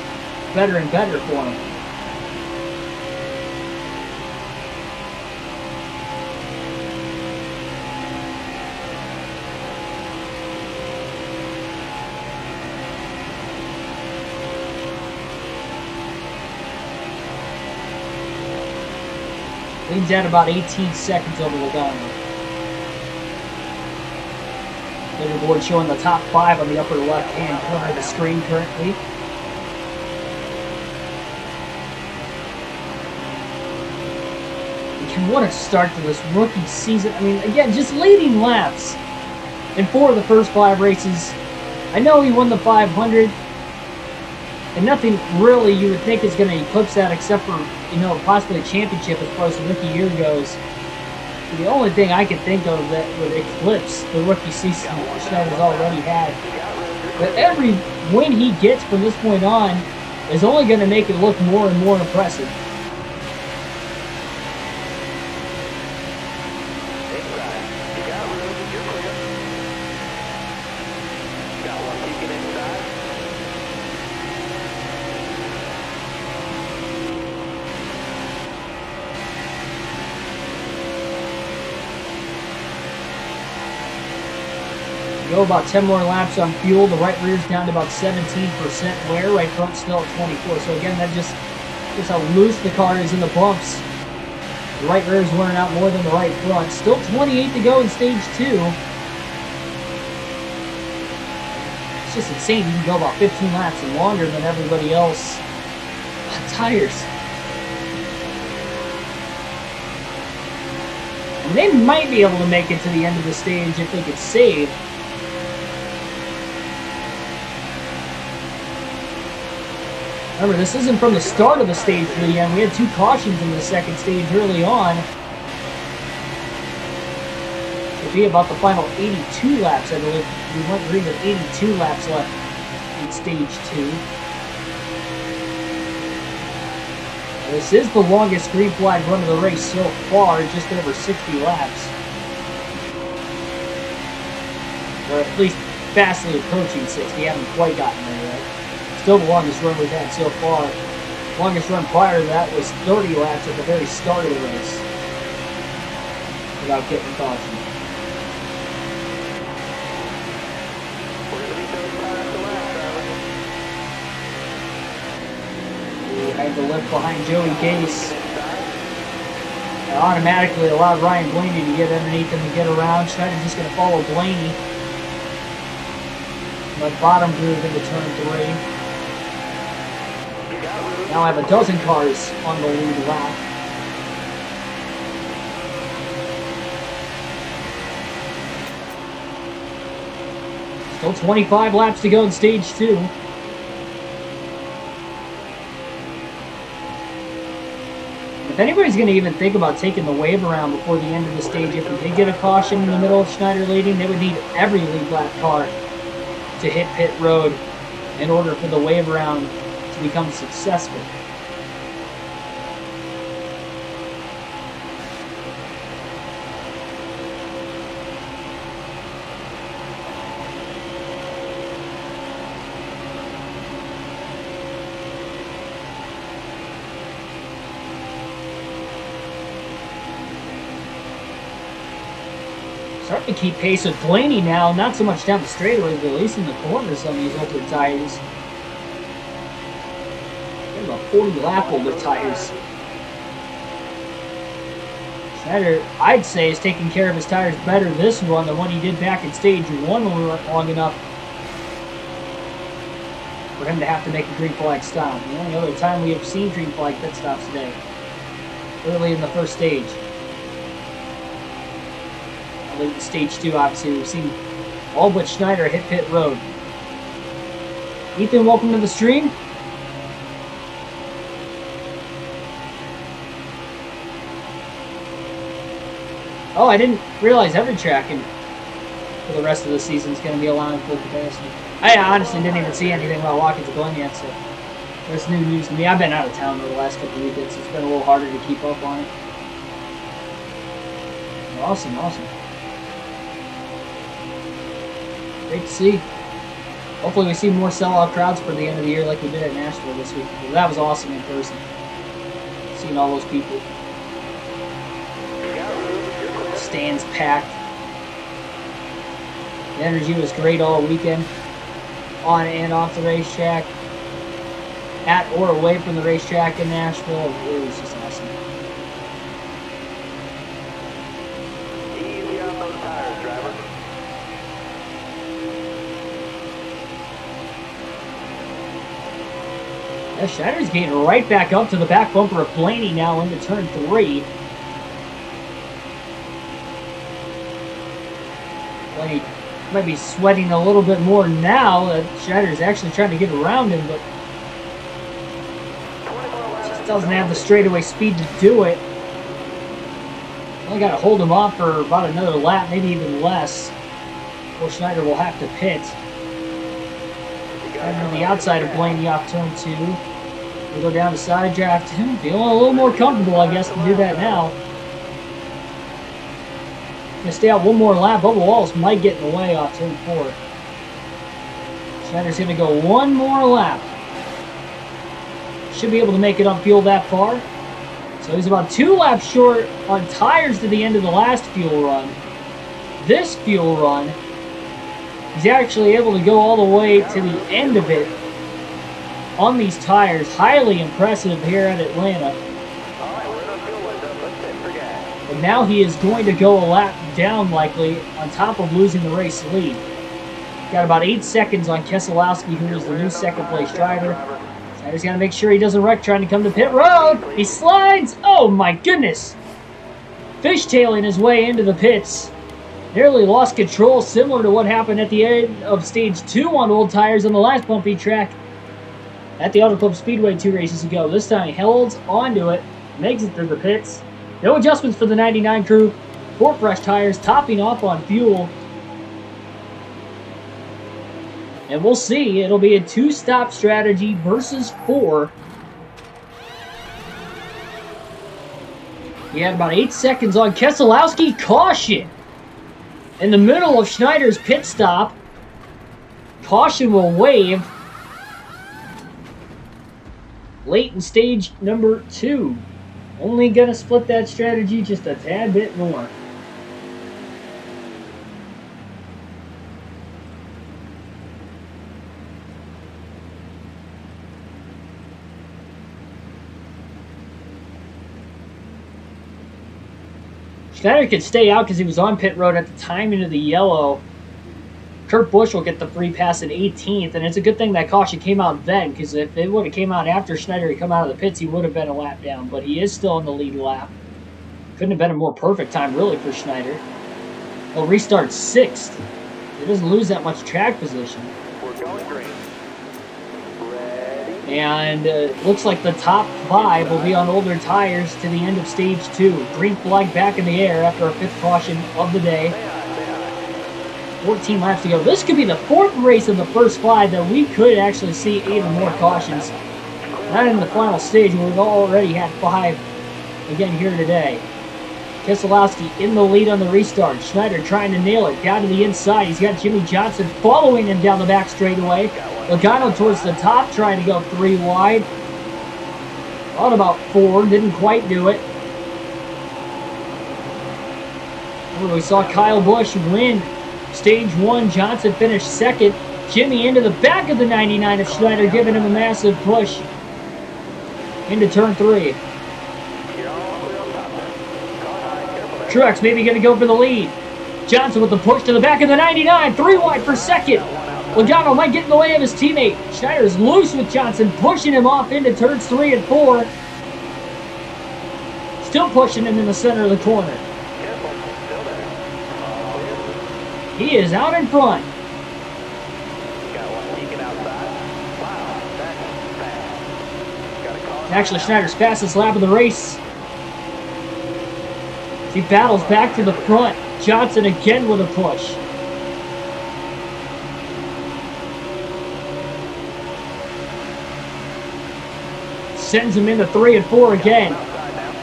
better and better for him. Leads out about 18 seconds over Logano. Leaderboard showing the top 5 on the upper left-hand corner of the screen currently. And what a start to this rookie season. I mean, again, just leading laps in 4 of the first 5 races. I know he won the 500. And nothing really you would think is going to eclipse that except for, you know, possibly a championship as far as the rookie year goes. The only thing I could think of that would eclipse the rookie season that Schneider's already had. But every win he gets from this point on is only going to make it look more and more impressive. inside. You got room, you're clear. Got one peeking inside. Go about 10 more laps on fuel. The right rear's down to about 17% wear. Right front still at 24. So again, that just how loose the car is in the bumps. The right rear is wearing out more than the right front. Still 28 to go in stage 2. It's just insane. You can go about 15 laps and longer than everybody else on tires. And they might be able to make it to the end of the stage if they could save. Remember, this isn't from the start of the stage to the end. We had 2 cautions in the second stage early on. It'll be about the final 82 laps, I believe. We went green with 82 laps left in stage 2. This is the longest green flag run of the race so far, just over 60 laps. Or at least fastly approaching 60. We haven't quite gotten there yet. Still the longest run we've had so far. Longest run prior to that was 30 laps at the very start of the race without getting caution. We're going to be 35 after lap, driver. We had the lift behind Joey Case. Inside. That automatically allowed Ryan Blaney to get underneath him and get around. Schneider's just going to follow Blaney. The bottom groove into turn 3. Now I have a dozen cars on the lead lap. Still 25 laps to go in stage 2. If anybody's going to even think about taking the wave around before the end of the stage, if we did get a caution in the middle of Schneider leading, they would need every lead lap car to hit pit road in order for the wave around to become successful. Starting to keep pace with Blaney now, not so much down the straightaway, but at least in the corners on these older tires. Got about 40 lap older tires. Schneider, I'd say, is taking care of his tires better this run than what he did back in stage 1 when we weren't long enough for him to have to make a green flag stop. The only other time we have seen green flag pit stops today, early in the first stage. Late in stage 2, obviously, we've seen all but Schneider hit pit road. Ethan, welcome to the stream. Oh, I didn't realize every track for the rest of the season is going to be allowing full capacity. I honestly didn't even see anything about Watkins Glen yet, so that's new news to me. I've been out of town over the last couple of weekends, so it's been a little harder to keep up on it. Awesome, awesome. Great to see. Hopefully we see more sellout crowds for the end of the year like we did at Nashville this week. That was awesome in person. Seeing all those people. Stands packed. The energy was great all weekend. On and off the racetrack. At or away from the racetrack in Nashville. It was just awesome. Easy on those tires, driver. Schneider's getting right back up to the back bumper of Blaney now into turn 3. Blaney might be sweating a little bit more now that Schneider's actually trying to get around him, but just doesn't have the straightaway speed to do it. Only got to hold him off for about another lap, maybe even less, or Schneider will have to pit. And on the outside of Blaney off turn 2. We'll go down to side draft. Feeling a little more comfortable, I guess, to do that now. Gonna stay out one more lap. Bubba Wallace might get in the way off turn 4. Schneider's gonna go one more lap. Should be able to make it on fuel that far. So he's about 2 laps short on tires to the end of the last fuel run. This fuel run, he's actually able to go all the way to the end of it on these tires. Highly impressive here at Atlanta. But now he is going to go a lap down likely on top of losing the race lead. Got about 8 seconds on Keselowski, who is the new second place driver. Schneider's got to make sure he doesn't wreck trying to come to pit road. He slides. Oh my goodness. Fishtailing his way into the pits. Nearly lost control, similar to what happened at the end of stage 2 on old tires on the last bumpy track at the Auto Club Speedway 2 races ago. This time he holds onto it, makes it through the pits. No adjustments for the 99 crew. 4 fresh tires, topping off on fuel. And we'll see. It'll be a 2-stop strategy versus 4. He had about 8 seconds on Keselowski. Caution! In the middle of Schneider's pit stop. Caution will wave. Late in stage number 2. Only gonna split that strategy just a tad bit more. Schneider could stay out because he was on pit road at the time into the yellow. Kurt Busch will get the free pass at 18th, and it's a good thing that caution came out then, because if it would have came out after Schneider had come out of the pits, he would have been a lap down, but he is still in the lead lap. Couldn't have been a more perfect time, really, for Schneider. He'll restart 6th. He doesn't lose that much track position. We're going green. And looks like the top 5 will be on older tires to the end of stage 2. Green flag back in the air after a 5th caution of the day. 14 laps to go. This could be the 4th race of the first 5 that we could actually see 8 or more cautions. Not in the final stage, we've already had 5 again here today. Keselowski in the lead on the restart. Schneider trying to nail it down to the inside. He's got Jimmy Johnson following him down the back straightaway. Logano towards the top, trying to go 3 wide. Thought about 4, didn't quite do it. We saw Kyle Busch win stage 1. Johnson finished 2nd. Jimmy into the back of the 99 of Schneider, giving him a massive push into turn 3. Truex maybe going to go for the lead. Johnson with the push to the back of the 99. 3 wide for 2nd. Logano might get in the way of his teammate. Schneider is loose with Johnson, pushing him off into turns 3 and 4. Still pushing him in the center of the corner. He is out in front. Actually, Schneider's fastest lap of the race. He battles back to the front. Johnson again with a push. Sends him into 3 and 4 again.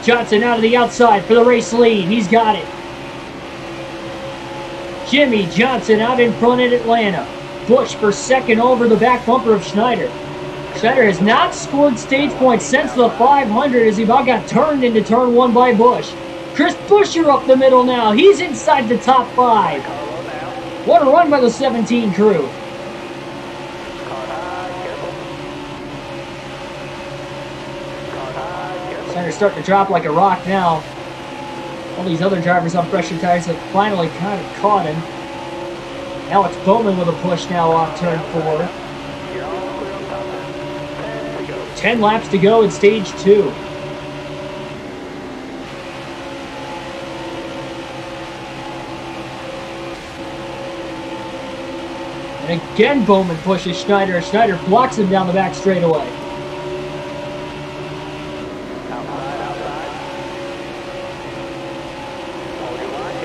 Johnson out of the outside for the race lead. He's got it. Jimmy Johnson out in front at Atlanta. Busch for 2nd over the back bumper of Schneider. Schneider has not scored stage points since the 500 as he about got turned into turn 1 by Busch. Chris Buescher up the middle now. He's inside the top 5. What a run by the 17 crew. Schneider's starting to drop like a rock now. All these other drivers on pressure tires have finally kind of caught him. Alex Bowman with a push now off turn 4. 10 laps to go in stage 2. And again Bowman pushes Schneider. Schneider blocks him down the back straightaway.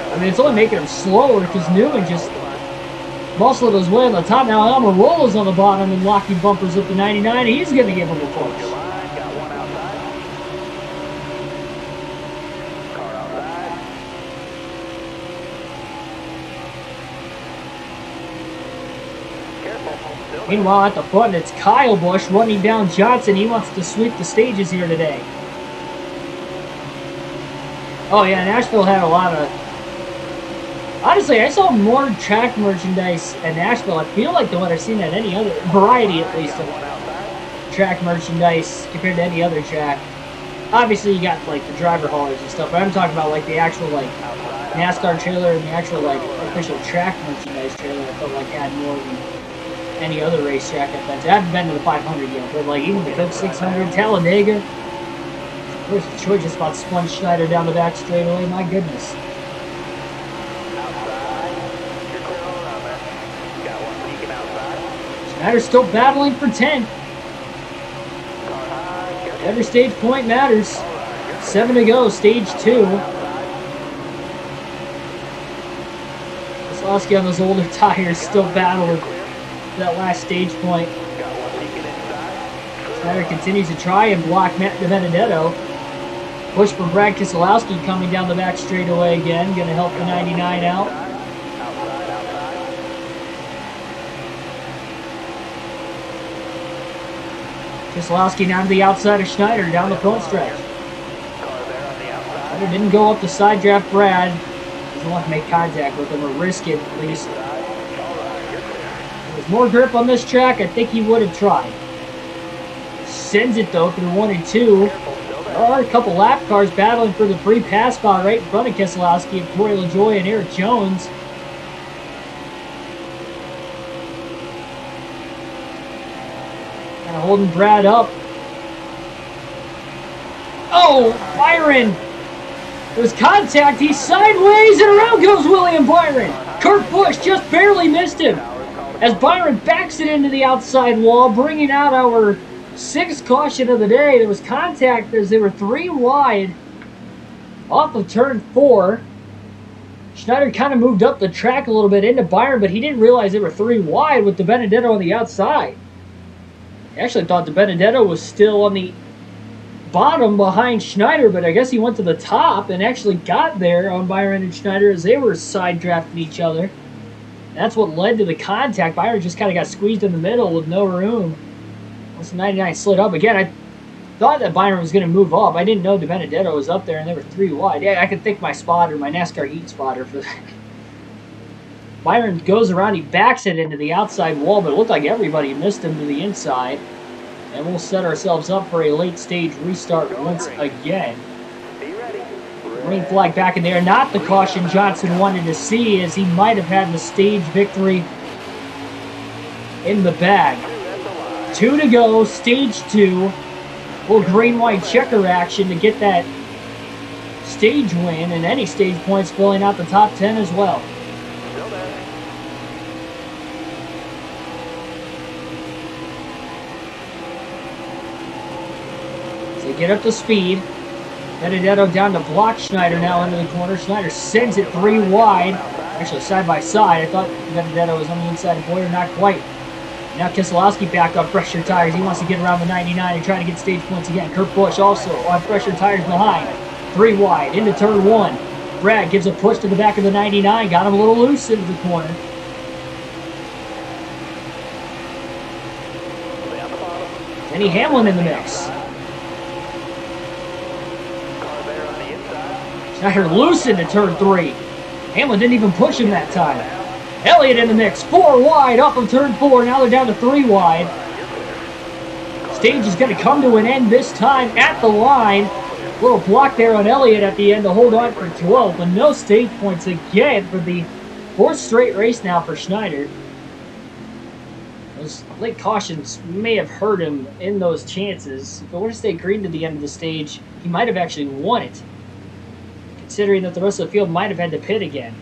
I mean, it's only making him slower because Newman just muscled his way on the top. Now Almirola's on the bottom and locking bumpers with the 99. He's going to give him a push. Meanwhile, at the front, it's Kyle Busch running down Johnson. He wants to sweep the stages here today. Oh, yeah, Nashville had a lot of... Honestly, I saw more track merchandise at Nashville, I feel like, than what I've seen at any other... Variety, at least, of track merchandise compared to any other track. Obviously, you got, like, the driver haulers and stuff, but I'm talking about, like, the actual, like, NASCAR trailer and the actual, like, official track merchandise trailer. I felt like had more than any other racetrack I've been to. I haven't been to the 500 yet, but, like, even the Coke 600, Talladega. Where's the choice? Just about spun Schneider down the back straightaway. My goodness. Schneider's still battling for 10. Every stage point matters. 7 to go, stage 2. Keselowski on those older tires still battling that last stage point. Schneider continues to try and block Matt DiBenedetto. Push for Brad Keselowski coming down the back straightaway again. Going to help the 99 out. Keselowski down to the outside of Schneider down the front stretch. Schneider didn't go up to side draft Brad. Doesn't want to make contact with him or risk it at least. If there was more grip on this track, I think he would have tried. Sends it though through 1 and 2. There are a couple lap cars battling for the free pass spot right in front of Keselowski and Corey LaJoie and Eric Jones. Kind of holding Brad up. Oh, Byron! There's contact. He's sideways and around goes William Byron. Kurt Busch just barely missed him as Byron backs it into the outside wall, bringing out our 6th caution of the day. There was contact as they were 3 wide off of turn 4. Schneider kind of moved up the track a little bit into Byron, but he didn't realize they were 3 wide with DiBenedetto on the outside. I actually thought DiBenedetto was still on the bottom behind Schneider, but I guess he went to the top and actually got there on Byron and Schneider as they were side drafting each other. That's what led to the contact. Byron just kind of got squeezed in the middle with no room. Once the 99 slid up again, I thought that Byron was going to move up. I didn't know DiBenedetto was up there and they were 3 wide. Yeah, I could thank my spotter, my NASCAR heat spotter for that. Byron goes around, he backs it into the outside wall, but it looked like everybody missed him to the inside. And we'll set ourselves up for a late stage restart once again. Green flag back in there. Not the caution Johnson wanted to see, as he might have had the stage victory in the bag. 2 to go, stage 2. Little green-white checker action to get that stage win, and any stage points filling out the top 10 as well. They get up to speed. Benedetto down to block Schneider now into the corner. Schneider sends it 3 wide. Actually, side by side. I thought Benedetto was on the inside of Boyer, not quite. Now Keselowski back on pressure tires. He wants to get around the 99 and try to get stage points again. Kurt Busch also on pressure tires behind. 3 wide into turn 1. Brad gives a push to the back of the 99. Got him a little loose into the corner. Denny Hamlin in the mix. Schneider loose into turn 3. Hamlin didn't even push him that time. Elliott in the mix. 4 wide off of turn 4. Now they're down to 3 wide. Stage is going to come to an end this time at the line. Little block there on Elliott at the end to hold on for 12. But no stage points again for the 4th straight race now for Schneider. Those late cautions may have hurt him in those chances. If it would have stayed green to the end of the stage, he might have actually won it, considering that the rest of the field might have had to pit again.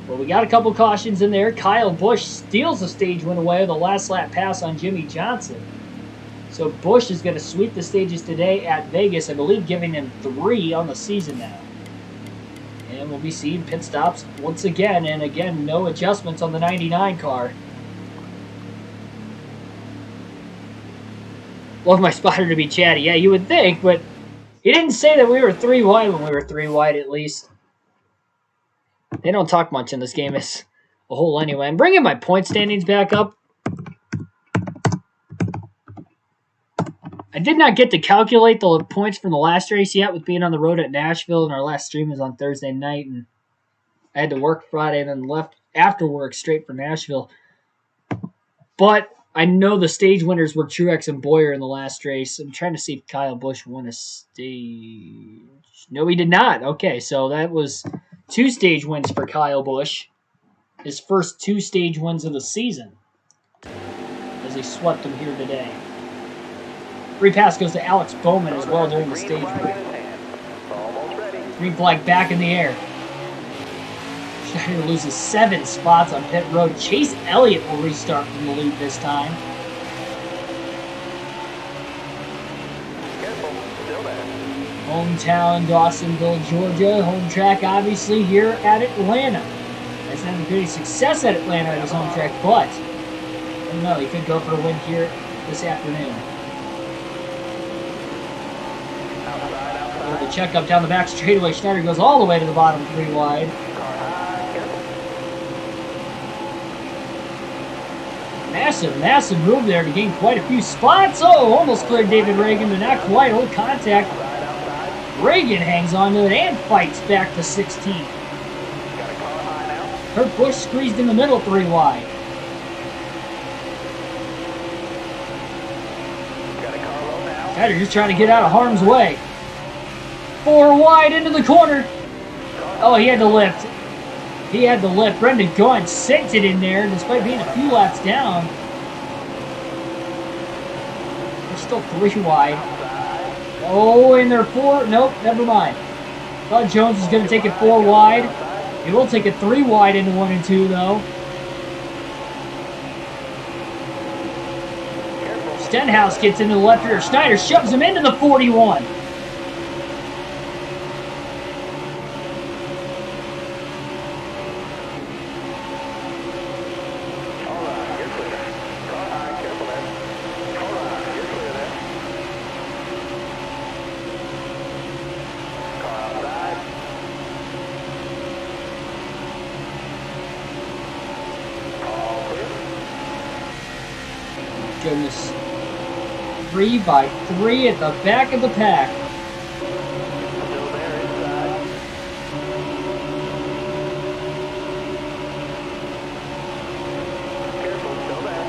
Well, we got a couple cautions in there. Kyle Busch steals the stage win away with a last lap pass on Jimmy Johnson. So Busch is going to sweep the stages today at Vegas, I believe giving him 3 on the season now. And we'll be seeing pit stops once again, and again, no adjustments on the 99 car. Love my spotter to be chatty. Yeah, you would think, but he didn't say that we were 3 wide when we were 3 wide, at least. They don't talk much in this game. a hole anyway. I'm bringing my point standings back up. I did not get to calculate the points from the last race yet with being on the road at Nashville, and our last stream was on Thursday night, and I had to work Friday and then left after work straight for Nashville. But I know the stage winners were Truex and Boyer in the last race. I'm trying to see if Kyle Busch won a stage. No, he did not. Okay, so that was 2 stage wins for Kyle Busch. His first 2 stage wins of the season, as he swept them here today. Free pass goes to Alex Bowman as well during the stage win. Green flag back in the air. Schneider loses 7 spots on pit road. Chase Elliott will restart from the lead this time. Hometown, Dawsonville, Georgia. Home track, obviously, here at Atlanta. He's having great success at Atlanta at his home track, but I don't know, he could go for a win here this afternoon. The checkup down the back straightaway. Schneider goes all the way to the bottom 3 wide. Massive move there to gain quite a few spots. Oh, almost cleared David Reagan, but not quite. Old contact. Reagan hangs on to it and fights back to 16. Kurt Busch squeezed in the middle 3 wide. Schneider just trying to get out of harm's way. 4 wide into the corner. Oh, he had to lift. Brendan Gaughan sent it in there despite being a few laps down. They're still 3 wide. Oh, and they're 4. Nope, never mind. Thought Jones was going to take it 4 wide. He will take it 3 wide into 1 and 2, though. Stenhouse gets into the left rear. Schneider shoves him into the 41. Goodness. 3 by 3 at the back of the pack. Still there inside. Careful, still there.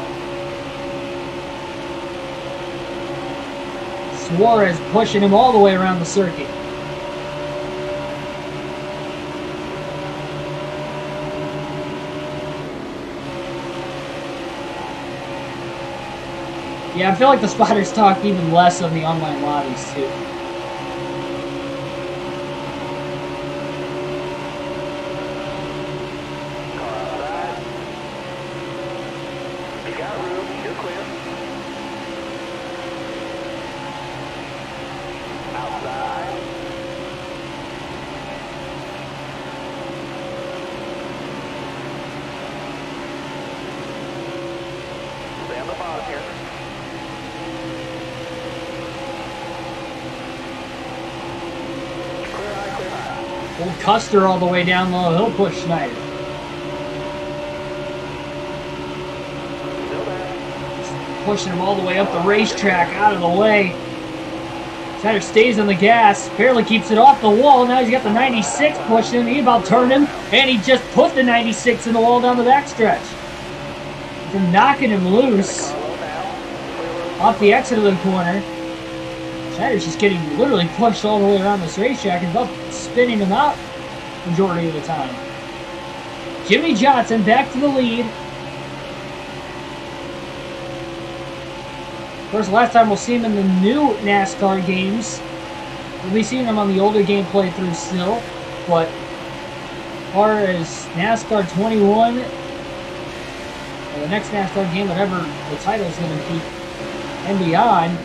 Suarez pushing him all the way around the circuit. Yeah, I feel like the spotters talk even less on the online lobbies, too. Car outside. You got room, you're clear. Outside. Stay on the bottom here. Old Custer all the way down low. He'll push Schneider. Still there. Pushing him all the way up the racetrack, out of the way. Schneider stays on the gas, barely keeps it off the wall. Now he's got the 96 pushing him. He about turned him, and he just put the 96 in the wall down the backstretch. They're knocking him loose off the exit of the corner. Schneider's just getting literally pushed all the way around this racetrack and about spinning him out majority of the time. Jimmy Johnson back to the lead. Of course, last time we'll see him in the new NASCAR games. We'll be seeing him on the older game playthrough still. But as far as NASCAR 21, or the next NASCAR game, whatever the title is going to be, and beyond,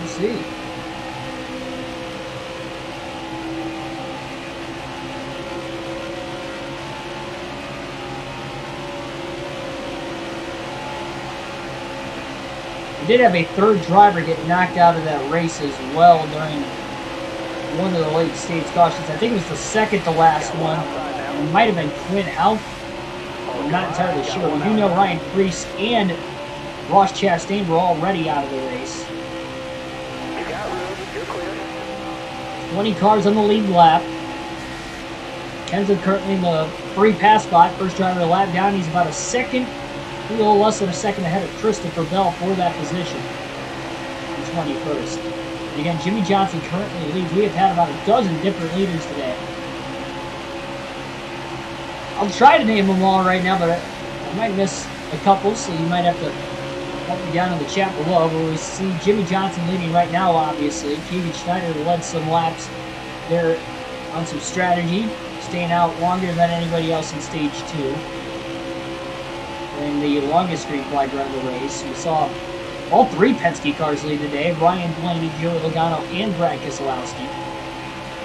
let's see. We did have a third driver get knocked out of that race as well during one of the late stage cautions. I think it was the second to last one. It might have been Quinn Alf. I'm not entirely sure. We do know Ryan Preece and Ross Chastain were already out of the race. 20 cars on the lead lap. Kenzo currently in the free pass spot. First driver to lap down. He's about a second, a little less than a second ahead of Christopher Bell for that position. He's 21st. And again, Jimmy Johnson currently leads. We have had about a dozen different leaders today. I'll try to name them all right now, but I might miss a couple, so you might have to help me down in the chat below. Where we see Jimmy Johnson leading right now, obviously. Keegan Schneider led some laps there on some strategy, staying out longer than anybody else in stage 2. In the longest green flag run of the race, we saw all 3 Penske cars lead today: Ryan Blaney, Joey Logano, and Brad Keselowski.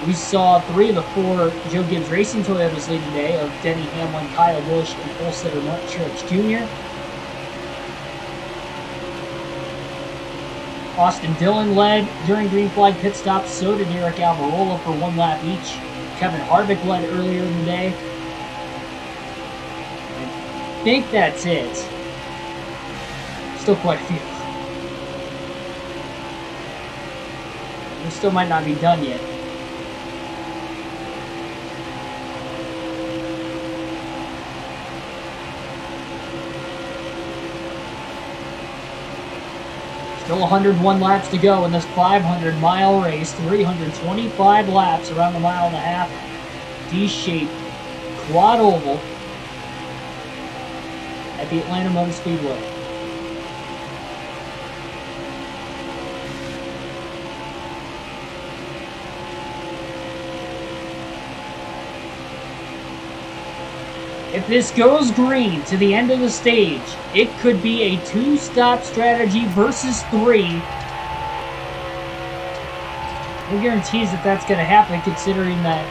We saw 3 of the 4 Joe Gibbs Racing Toyotas lead today, of Denny Hamlin, Kyle Busch, and Holstetter Martin Truex Jr. Austin Dillon led during green flag pit stops. So did Eric Almirola for 1 lap each. Kevin Harvick led earlier in the day. I think that's it. Still quite a few. We still might not be done yet. Still 101 laps to go in this 500-mile race. 325 laps around the 1.5 mile D-shaped quad oval at the Atlanta Motor Speedway. If this goes green to the end of the stage, it could be a 2-stop strategy versus 3. No guarantees that that's going to happen, considering that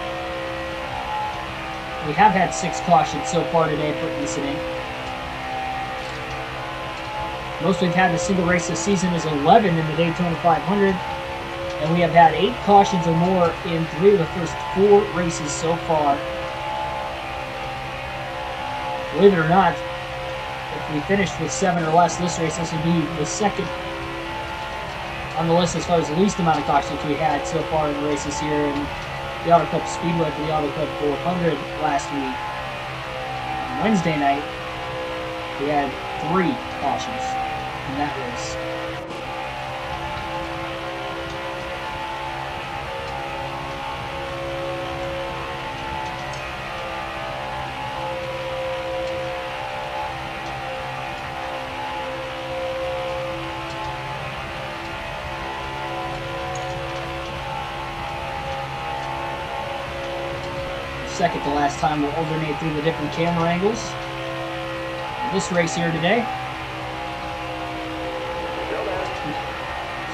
we have had 6 cautions so far today for incident. Most we've had in a single race this season is 11 in the Daytona 500, and we have had 8 cautions or more in 3 of the first 4 races so far. Believe it or not, if we finished with 7 or less this race, this would be the second on the list as far as the least amount of cautions we had so far in the races here in the Auto Club Speedway for the Auto Club 400 last week. On Wednesday night, we had 3 cautions in that race. Second to last time we'll alternate through the different camera angles. This race here today.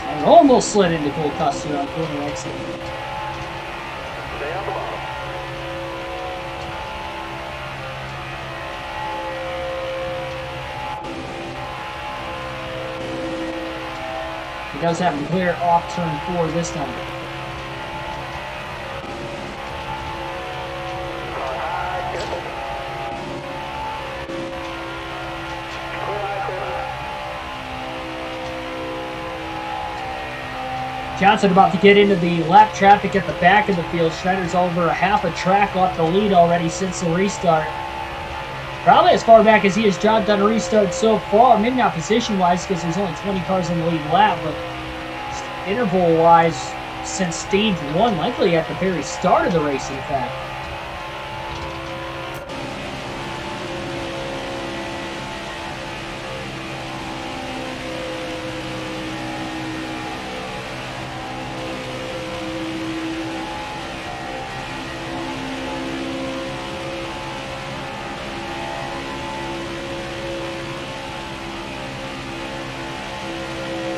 I almost slid into Cole Custer on corner exit. He does have to clear off turn 4 this time. Johnson about to get into the lap traffic at the back of the field. Schneider's over a half a track off the lead already since the restart. Probably as far back as he has dropped on a restart so far. Maybe not position-wise because there's only 20 cars in the lead lap, but interval-wise since stage 1, likely at the very start of the race, in fact.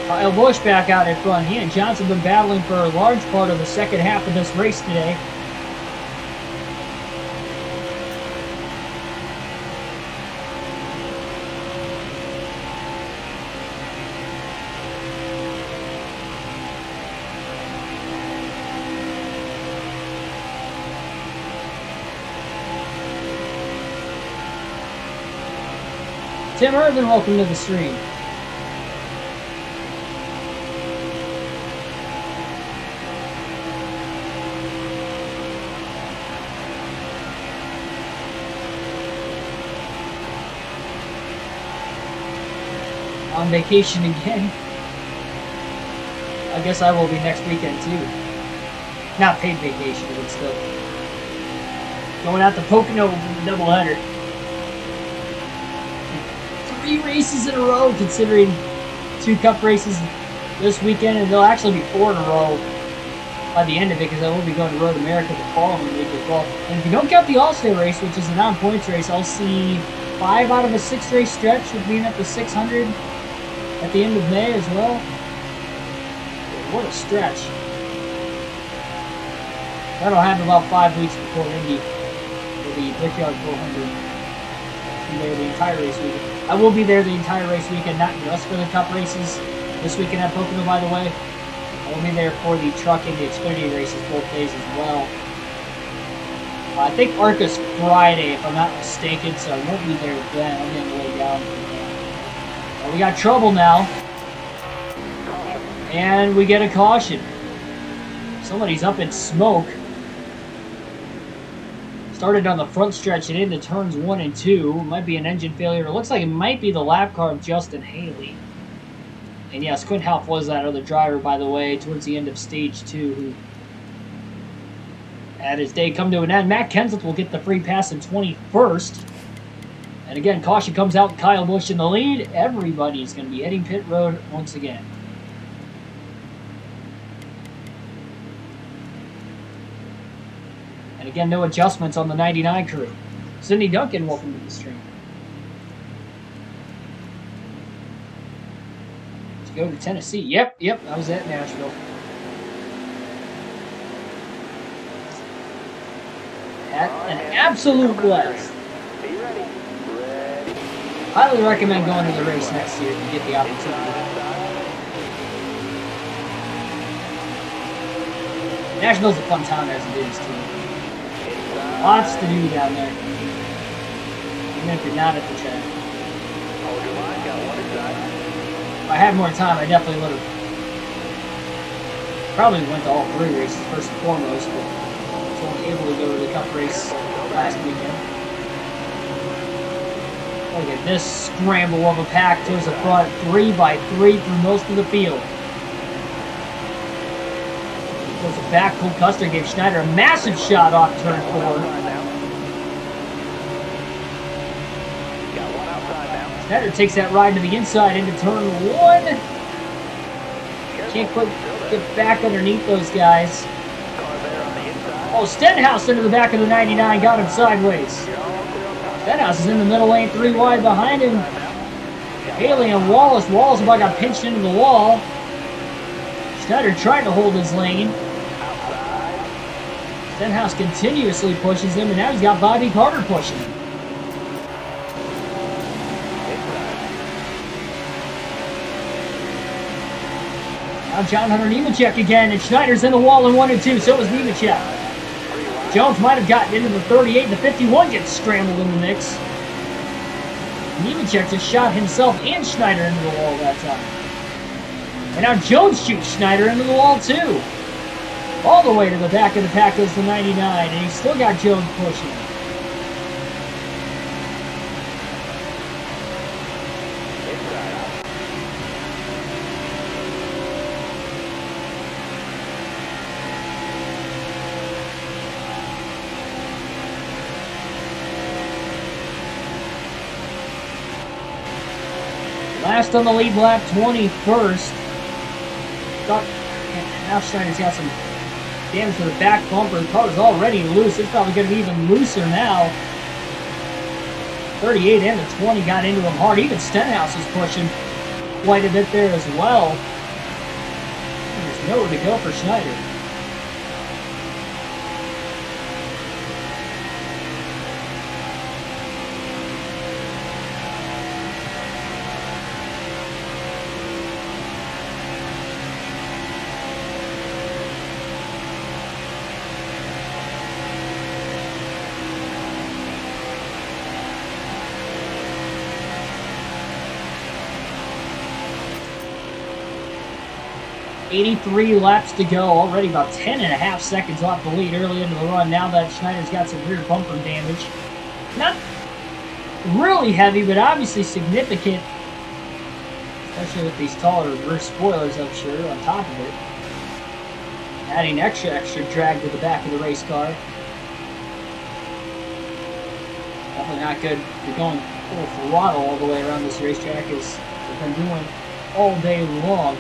Kyle Busch back out in front. He and Johnson have been battling for a large part of the second half of this race today. Tim Irvin, welcome to the stream. On vacation again. I guess I will be next weekend too. Not paid vacation, but still. Going out to Pocono doubleheader. 3 races in a row, considering 2 cup races this weekend, and there'll actually be 4 in a row by the end of it, because I will be going to Road America the following week as well. And if you don't count the All-Star race, which is a non-points race, I'll see 5 out of a 6-race stretch of being at the 600 at the end of May as well. What a stretch. That'll happen about 5 weeks before Indy for the Brickyard 400. Be there the entire race weekend. I will be there the entire race weekend, not just for the Cup races this weekend at Pocono, by the way. I will be there for the truck and the Xfinity races both days as well. I think ARCA's Friday, if I'm not mistaken, so I won't be there then. I'm getting way down. Well, we got trouble now. And we get a caution. Somebody's up in smoke. Started on the front stretch and into turns 1 and 2. Might be an engine failure. It looks like it might be the lap car of Justin Haley. And yes, Quinn Half was that other driver, by the way, towards the end of stage 2, who had his day come to an end. Matt Kenseth will get the free pass in 21st. And again, caution comes out, Kyle Busch in the lead. Everybody's going to be hitting pit road once again. And again, no adjustments on the 99 crew. Cindy Duncan, welcome to the stream. Let's go to Tennessee. Yep, I was at Nashville. At an absolute blast. Highly recommend going to the race next year if you get the opportunity. Nashville's a fun town as it is, too. Lots to do down there. Even if you're not at the track. If I had more time, I definitely would have probably went to all 3 races first and foremost, but I was only able to go to the Cup race last weekend. Look at this scramble of a pack towards the front, 3 by 3 through most of the field. Goes the back, Cole Custer gave Schneider a massive shot off turn 4. Schneider takes that ride to the inside into turn 1. Can't quite get back underneath those guys. Oh, Stenhouse into the back of the 99, got him sideways. Stenhouse is in the middle lane, 3 wide behind him. Haley and Wallace. Wallace about got pinched into the wall. Schneider trying to hold his lane. Stenhouse continuously pushes him, and now he's got Bobby Carter pushing him. Now John Hunter Nemechek again, and Schneider's in the wall in 1 and 2, so is Nemechek. Jones might have gotten into the 38, and the 51 gets scrambled in the mix. Nemechek just shot himself and Schneider into the wall that time. And now Jones shoots Schneider into the wall too. All the way to the back of the pack goes the 99, and he's still got Jones pushing. Last on the lead lap, 21st. Now Schneider's got some damage to the back bumper. The car's already loose. It's probably going to be even looser now. 38 and the 20 got into him hard. Even Stenhouse is pushing quite a bit there as well. And there's nowhere to go for Schneider. 83 laps to go, already about 10.5 seconds off the lead early into the run. Now that Schneider's got some rear bumper damage. Not really heavy, but obviously significant, especially with these taller rear spoilers, I'm sure, on top of it. Adding extra drag to the back of the race car. Definitely not good for going full throttle all the way around this racetrack, as we've been doing all day long.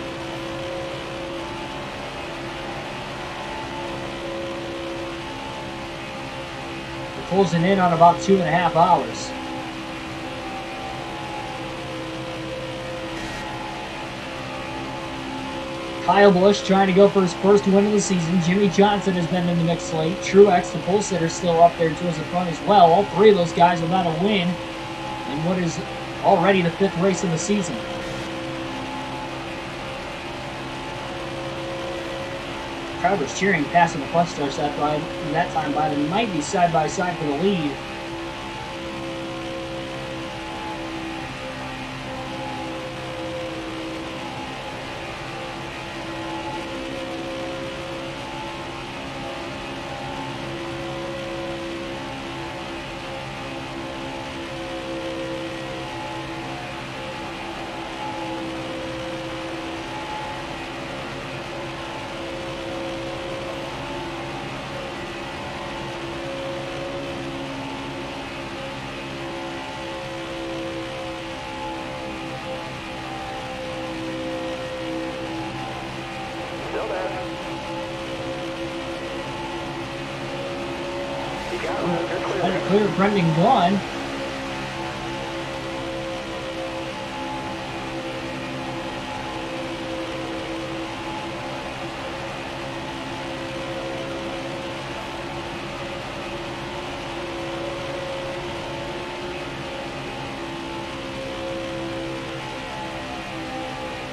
We're closing in on about 2.5 hours. Kyle Busch trying to go for his first win of the season. Jimmy Johnson has been in the mix late. Truex, the pole sitter, still up there towards the front as well. All three of those guys without a win in what is already the 5th race of the season. Crowd was cheering, passing the plus stars that time by them. Might be side by side for the lead. Better clear Brendan Gaughan.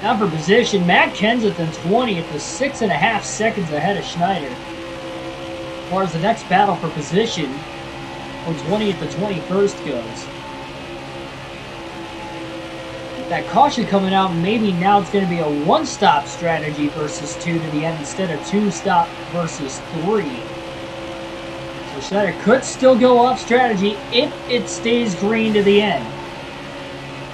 Now for position, Matt Kenseth in 20th is 6.5 seconds ahead of Schneider. As far as the next battle for position, from 20th to 21st goes. With that caution coming out, maybe now it's going to be a one-stop strategy versus 2 to the end instead of 2-stop versus 3. So Schneider could still go off strategy if it stays green to the end.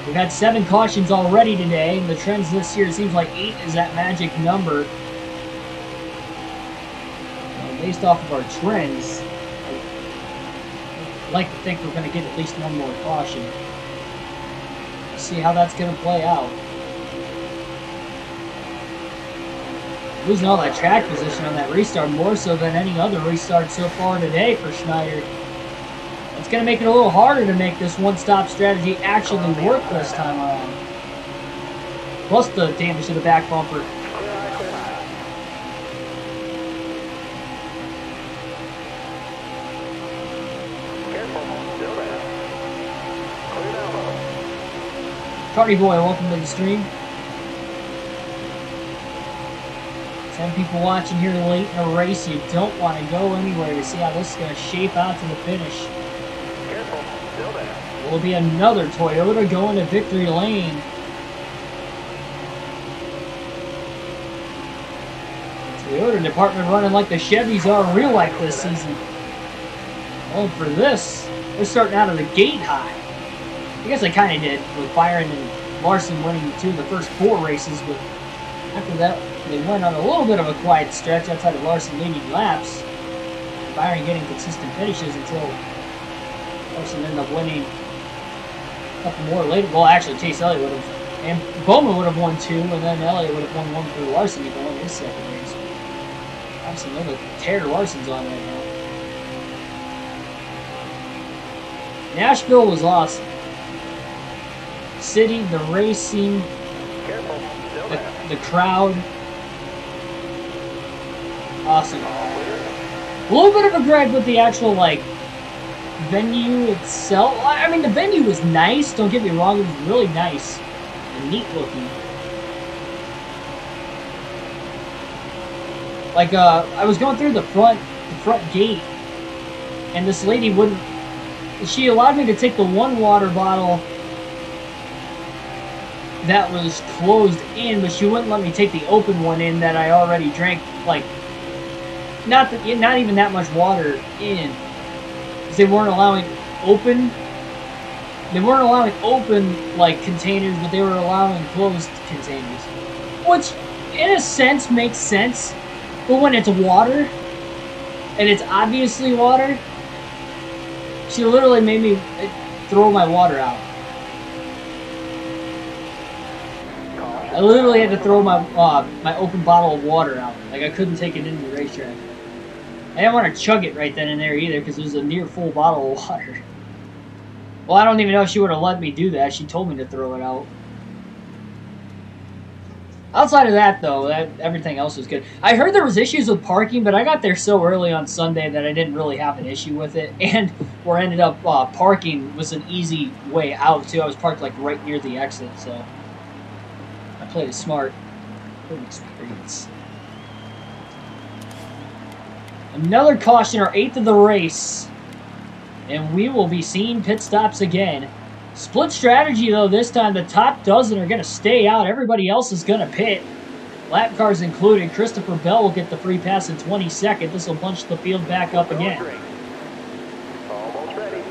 We've had 7 cautions already today, and the trends this year, it seems like 8 is that magic number. Based off of our trends, I'd like to think we're going to get at least one more caution. See how that's going to play out. Losing all that track position on that restart, more so than any other restart so far today for Schneider. It's going to make it a little harder to make this one-stop strategy actually work this time around. Plus the damage to the back bumper. Cardi Boy, welcome to the stream. 10 people watching here late in the race. You don't want to go anywhere to see how this is going to shape out to the finish. Careful, still there. Will be another Toyota going to victory lane. Toyota department running like the Chevys are real life this season. Well, for this, they're starting out of the gate high. I guess they kind of did with Byron and Larson winning 2 of the first 4 races, but after that they went on a little bit of a quiet stretch outside of Larson leading laps. Byron getting consistent finishes until Larson ended up winning a couple more later. Well, actually Chase Elliott would have, and Bowman would have won 2, and then Elliott would have won 1 for Larson if he won his second race. Obviously, another tear Larson's on right now. Nashville was awesome. City, the racing, the crowd, awesome. A little bit of a gripe with the actual, like, venue itself. I mean, the venue was nice, don't get me wrong, it was really nice and neat looking. Like, I was going through the front gate, and this lady wouldn't, she allowed me to take the 1 water bottle that was closed in, but she wouldn't let me take the open one in that I already drank, like, not even that much water in. Because they weren't allowing open, like, containers, but they were allowing closed containers. Which, in a sense, makes sense. But when it's water, and it's obviously water, she literally made me throw my water out. I literally had to throw my my open bottle of water out. Like, I couldn't take it into the racetrack. I didn't want to chug it right then and there either because it was a near full bottle of water. Well, I don't even know if she would have let me do that. She told me to throw it out. Outside of that, though, everything else was good. I heard there was issues with parking, but I got there so early on Sunday that I didn't really have an issue with it. And where I ended up parking was an easy way out, too. I was parked, like, right near the exit, so I played it smart. Good experience. Another caution, our 8th of the race. And we will be seeing pit stops again. Split strategy, though, this time. The top dozen are going to stay out. Everybody else is going to pit. Lap cars included. Christopher Bell will get the free pass in 22nd. This will bunch the field back up again. Almost ready.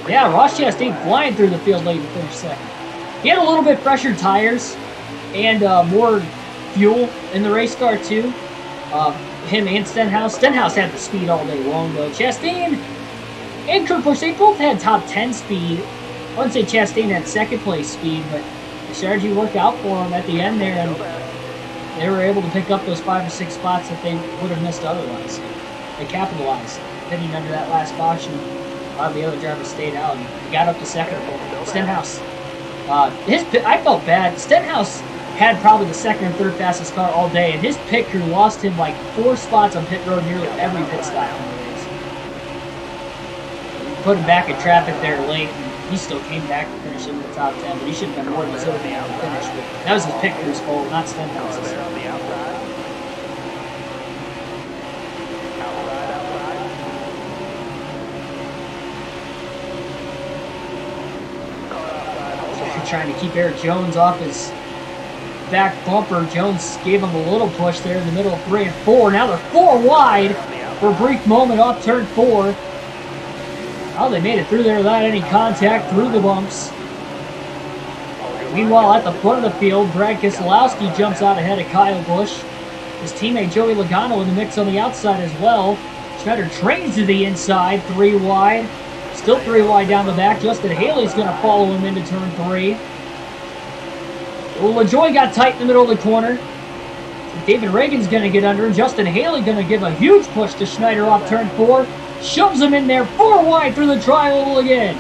Yeah, Ross Chastain flying through the field late to finish second. He had a little bit fresher tires and more fuel in the race car, too. Him and Stenhouse. Stenhouse had the speed all day long, though. Chastain and Kurt Busch, they both had top 10 speed. I wouldn't say Chastain had second place speed, but the strategy worked out for them at the end there, and they were able to pick up those 5 or 6 spots that they would have missed otherwise. They capitalized, hitting under that last caution. A lot of the other drivers stayed out and got up to second. Stenhouse, I felt bad. Stenhouse had probably the second or third fastest car all day, and his pit crew lost him like 4 spots on pit road nearly every pit stop. Put him back in traffic there late, and he still came back to finish in the top 10, but he should have been more deserving to finish. But that was his pit crew's fault, not Stenhouse's. On the outside. Outside. Trying to keep Eric Jones off his back bumper. Jones gave him a little push there in the middle of 3 and 4. Now they're 4 wide for a brief moment off turn 4. Oh, they made it through there without any contact through the bumps. Meanwhile, at the front of the field, Brad Keselowski jumps out ahead of Kyle Busch. His teammate Joey Logano in the mix on the outside as well. Schneider trains to the inside, 3 wide. Still 3 wide down the back. Justin Haley's going to follow him into turn 3. Well, LaJoie got tight in the middle of the corner. David Reagan's going to get under him. Justin Haley going to give a huge push to Schneider off turn 4. Shoves him in there, 4 wide through the tri-oval again.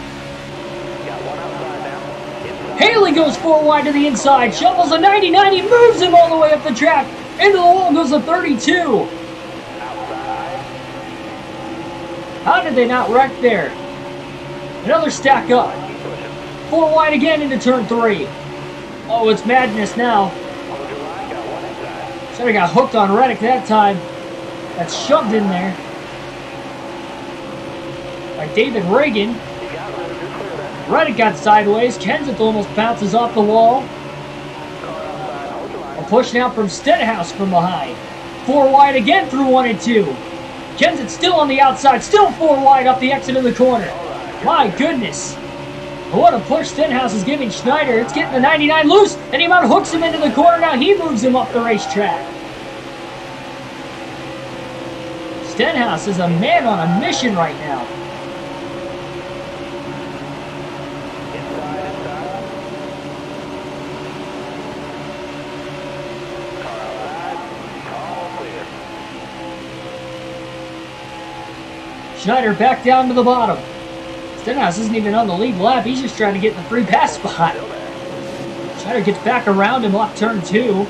Haley goes 4 wide to the inside, shovels a 90-90, moves him all the way up the track. Into the wall goes a 32. How did they not wreck there? Another stack up. 4 wide again into turn 3. Oh, it's madness now. Should have got hooked on Reddick that time. That's shoved in there by David Reagan. Reddick got sideways. Kenseth almost bounces off the wall. A push now from Stenhouse from behind. 4 wide again through 1 and 2. Kenseth still on the outside. Still 4 wide up the exit of the corner. My goodness. What a push Stenhouse is giving Schneider. It's getting the 99 loose, and he about hooks him into the corner. Now he moves him up the racetrack. Stenhouse is a man on a mission right now. Schneider back down to the bottom. Stenhouse isn't even on the lead lap. He's just trying to get in the free pass spot. Schneider gets back around him off turn 2.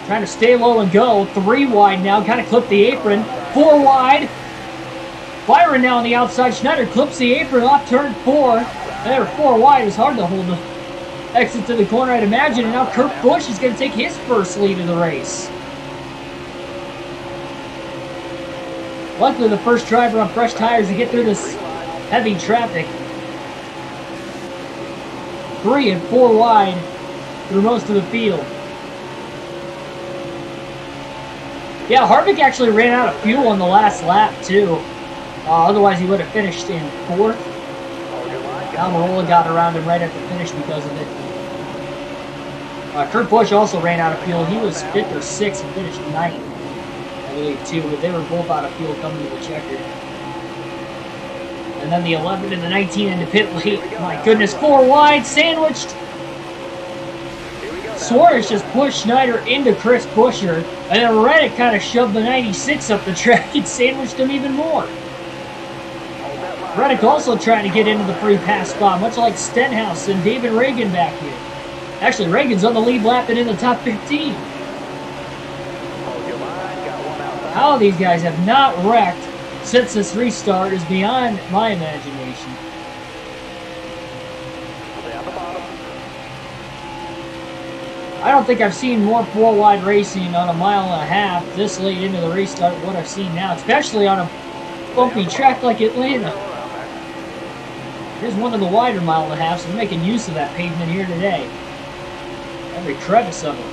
Trying to stay low and go. 3 wide now. Kind of clipped the apron. 4 wide. Byron now on the outside. Schneider clips the apron off turn 4. There, 4 wide. It's hard to hold the exit to the corner, I'd imagine. And now Kurt Busch is going to take his first lead of the race. Luckily, the first driver on fresh tires to get through this heavy traffic. 3 and 4 wide through most of the field. Yeah, Harvick actually ran out of fuel on the last lap, too. Otherwise, he would have finished in 4th. Almirola got around him right at the finish because of it. Kurt Busch also ran out of fuel. He was 5th or 6th and finished 9th, I believe, too. But they were both out of fuel coming to the checker. And then the 11 and the 19 into pit late. My goodness, 4 wide, sandwiched. Suarez just pushed Schneider into Chris Buescher, and then Reddick kind of shoved the 96 up the track and sandwiched him even more. Reddick also trying to get into the free pass spot, much like Stenhouse and David Reagan back here. Actually, Reagan's on the lead lap and in the top 15. How these guys have not wrecked since this restart is beyond my imagination. I don't think I've seen more 4-wide racing on a 1.5 miles this late into the restart than what I've seen now, especially on a bumpy track like Atlanta. Here's one of the wider 1.5 miles, so we're making use of that pavement here today. Every crevice of it.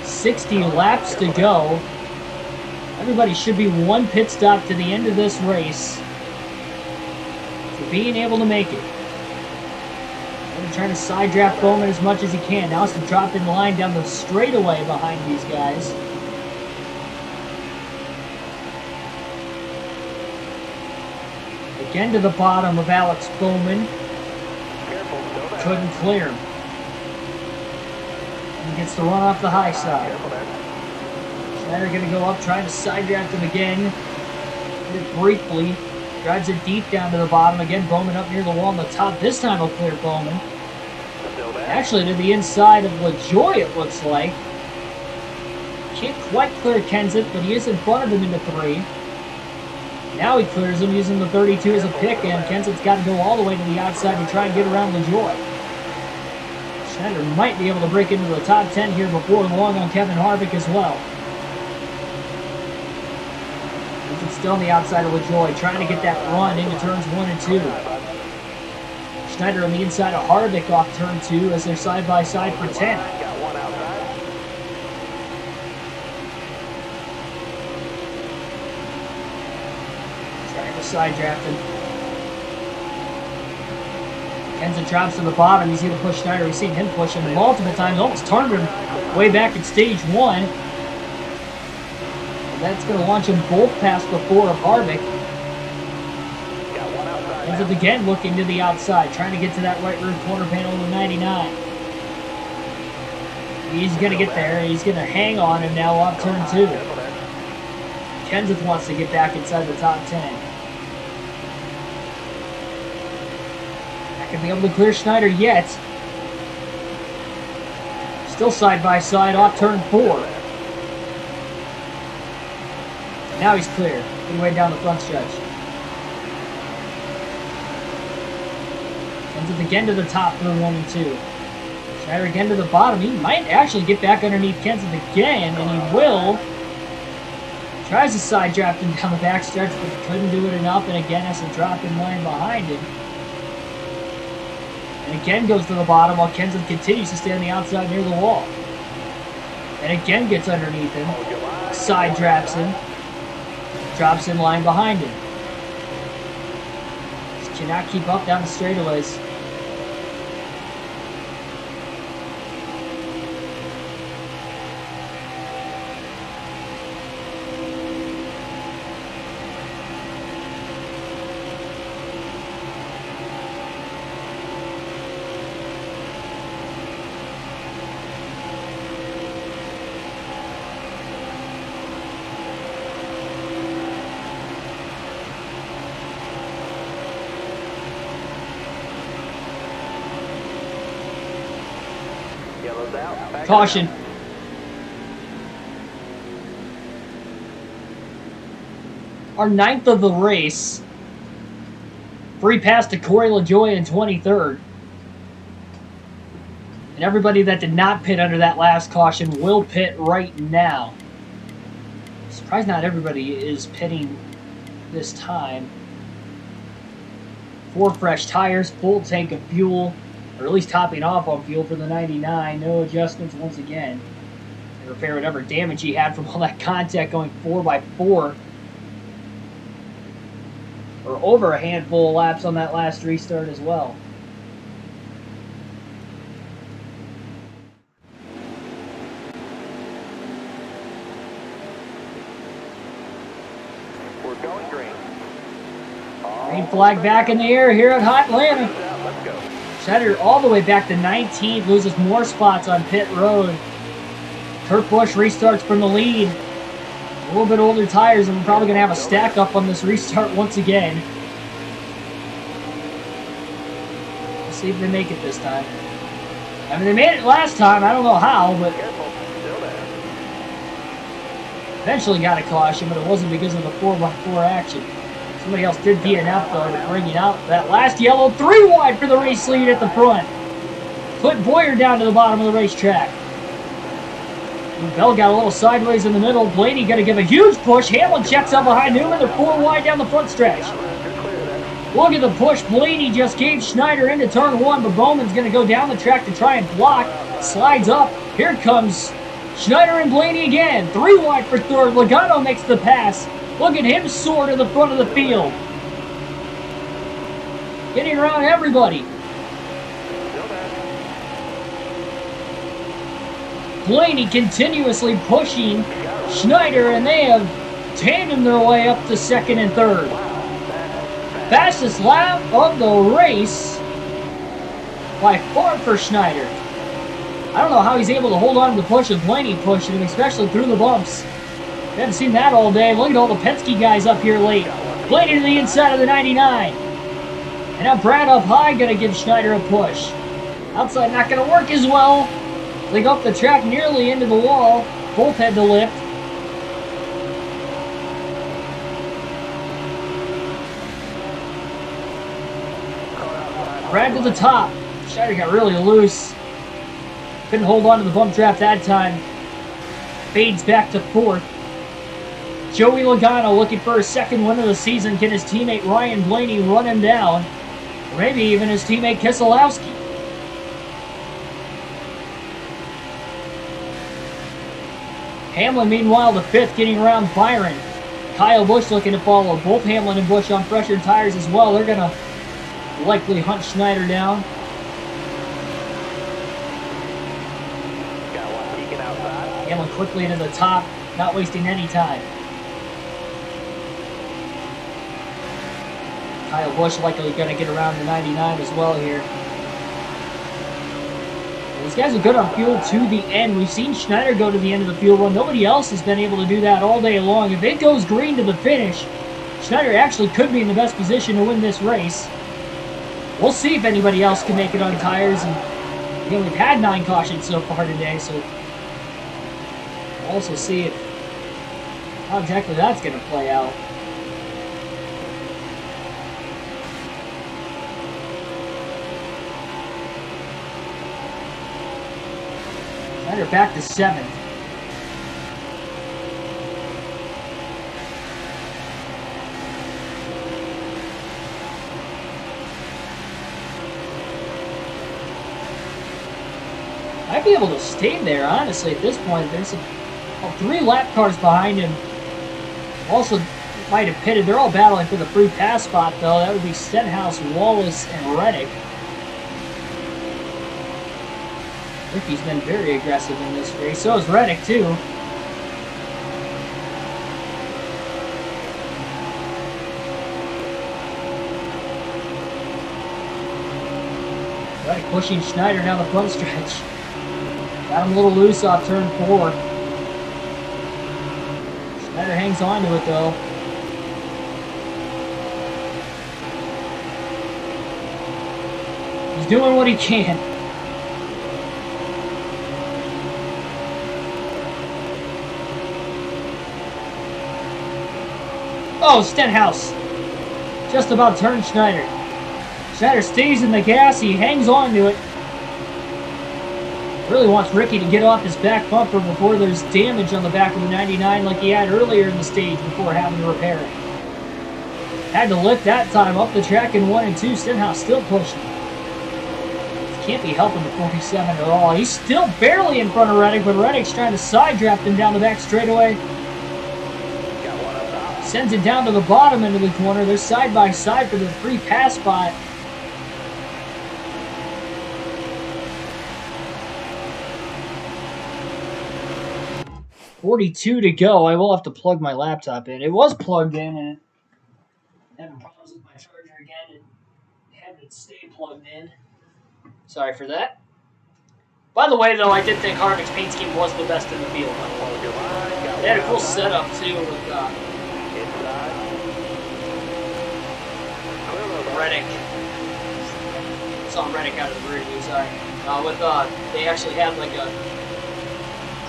60 laps to go. Everybody should be 1 pit stop to the end of this race for being able to make it. I'm trying to side draft Bowman as much as he can. Now it's to drop in line down the straightaway behind these guys. Again to the bottom of Alex Bowman. Couldn't clear him. He gets the run off the high side. Schneider going to go up, trying to side draft him again. Briefly. Drives it deep down to the bottom. Again, Bowman up near the wall on the top. This time he'll clear Bowman. Actually, to the inside of LaJoie, it looks like. Can't quite clear Kenseth, but he is in front of him into 3. Now he clears him using the 32 as a pick, and Kenseth's got to go all the way to the outside to try and get around LaJoie. Schneider might be able to break into the top 10 here before long on Kevin Harvick as well. He's still on the outside of LaJoie, trying to get that run into turns 1 and 2. Schneider on the inside of Harvick off turn 2 as they're side-by-side for 10. Trying to side draft him. Kenseth drops to the bottom. He's going to push Schneider. We've seen him push him multiple times. Almost turned him way back in stage 1. And that's going to launch them both past the 4 of Harvick. Kenseth again looking to the outside, trying to get to that right rear quarter panel of the 99. He's going to get there. He's going to hang on him now off turn 2. Kenseth wants to get back inside the top 10. Not going to be able to clear Schneider yet. Still side by side off turn 4. Now he's clear. Good way down the front stretch. Kenseth again to the top through 1 and 2. Schneider again to the bottom. He might actually get back underneath Kenseth again, and he will. Tries to side draft him down the back stretch, but couldn't do it enough, and again has to drop in line behind him. And again goes to the bottom while Kenseth continues to stay on the outside near the wall. And again gets underneath him. Side drafts him. Drops in line behind him. Just cannot keep up down the straightaways. Caution. Our 9th of the race. Free pass to Corey LaJoie in 23rd. And everybody that did not pit under that last caution will pit right now. Surprised not everybody is pitting this time. 4 fresh tires, full tank of fuel, or at least topping off on fuel for the 99. No adjustments once again. And repair whatever damage he had from all that contact going 4x4. Or over a handful of laps on that last restart as well. We're going green. Green flag back in the air here at Hot Atlanta. Let's go. Schneider all the way back to 19th, loses more spots on pit road. Kurt Busch restarts from the lead. A little bit older tires, and we're probably going to have a stack up on this restart once again. Let's see if they make it this time. I mean, they made it last time. I don't know how, but eventually got a caution, but it wasn't because of the 4x4 action. Somebody else did DNF, though, bringing out that last yellow 3 wide for the race lead at the front. Put Boyer down to the bottom of the racetrack. Bell got a little sideways in the middle. Blaney going to give a huge push. Hamlin checks out behind Newman. They're 4 wide down the front stretch. Look at the push Blaney just gave Schneider into turn 1, but Bowman's going to go down the track to try and block. Slides up. Here comes Schneider and Blaney again. 3 wide for third. Logano makes the pass. Look at him soar to the front of the field. Getting around everybody. Blaney continuously pushing Schneider, and they have tandemed their way up to second and third. Fastest lap of the race by far for Schneider. I don't know how he's able to hold on to the push of Blaney pushing him, especially through the bumps. We haven't seen that all day. Look at all the Penske guys up here late. Blaney to the inside of the 99. And now Brad up high going to give Schneider a push. Outside not going to work as well. They go up the track nearly into the wall. Both had to lift. Brad to the top. Schneider got really loose. Couldn't hold on to the bump trap that time. Fades back to fourth. Joey Logano looking for his second win of the season. Can his teammate Ryan Blaney run him down? Or maybe even his teammate Keselowski. Hamlin, meanwhile, the fifth, getting around Byron. Kyle Busch looking to follow. Both Hamlin and Busch on pressured tires as well. They're going to likely hunt Schneider down. Hamlin quickly into the top, not wasting any time. Kyle Busch likely going to get around the 99 as well here. These guys are good on fuel to the end. We've seen Schneider go to the end of the fuel run. Nobody else has been able to do that all day long. If it goes green to the finish, Schneider actually could be in the best position to win this race. We'll see if anybody else can make it on tires. And again, we've had 9 cautions so far today, so we'll also see how exactly that's going to play out. Schneider back to 7th. Might be able to stay there, honestly, at this point. There's 3 lap cars behind him. Also might have pitted. They're all battling for the free pass spot, though. That would be Stenhouse, Wallace, and Reddick. Ricky's been very aggressive in this race. So is Reddick, too. Reddick pushing Schneider down the front stretch. Got him a little loose off turn 4. Schneider hangs on to it, though. He's doing what he can. Oh, Stenhouse. Just about turned Schneider. Schneider stays in the gas. He hangs on to it. Really wants Ricky to get off his back bumper before there's damage on the back of the 99 like he had earlier in the stage before having to repair it. Had to lift that time up the track in 1 and 2. Stenhouse still pushing. Can't be helping the 47 at all. He's still barely in front of Reddick, but Reddick's trying to side draft him down the back straightaway. Sends it down to the bottom end of the corner. They're side by side for the free pass spot. .42 to go. I will have to plug my laptop in. It was plugged in and having problems with my charger again and having it stay plugged in. Sorry for that. By the way, though, I did think Harvick's paint scheme was the best in the field. They had a cool setup, too, with Reddick. Saw Reddick out of the rear view, sorry. They actually had like a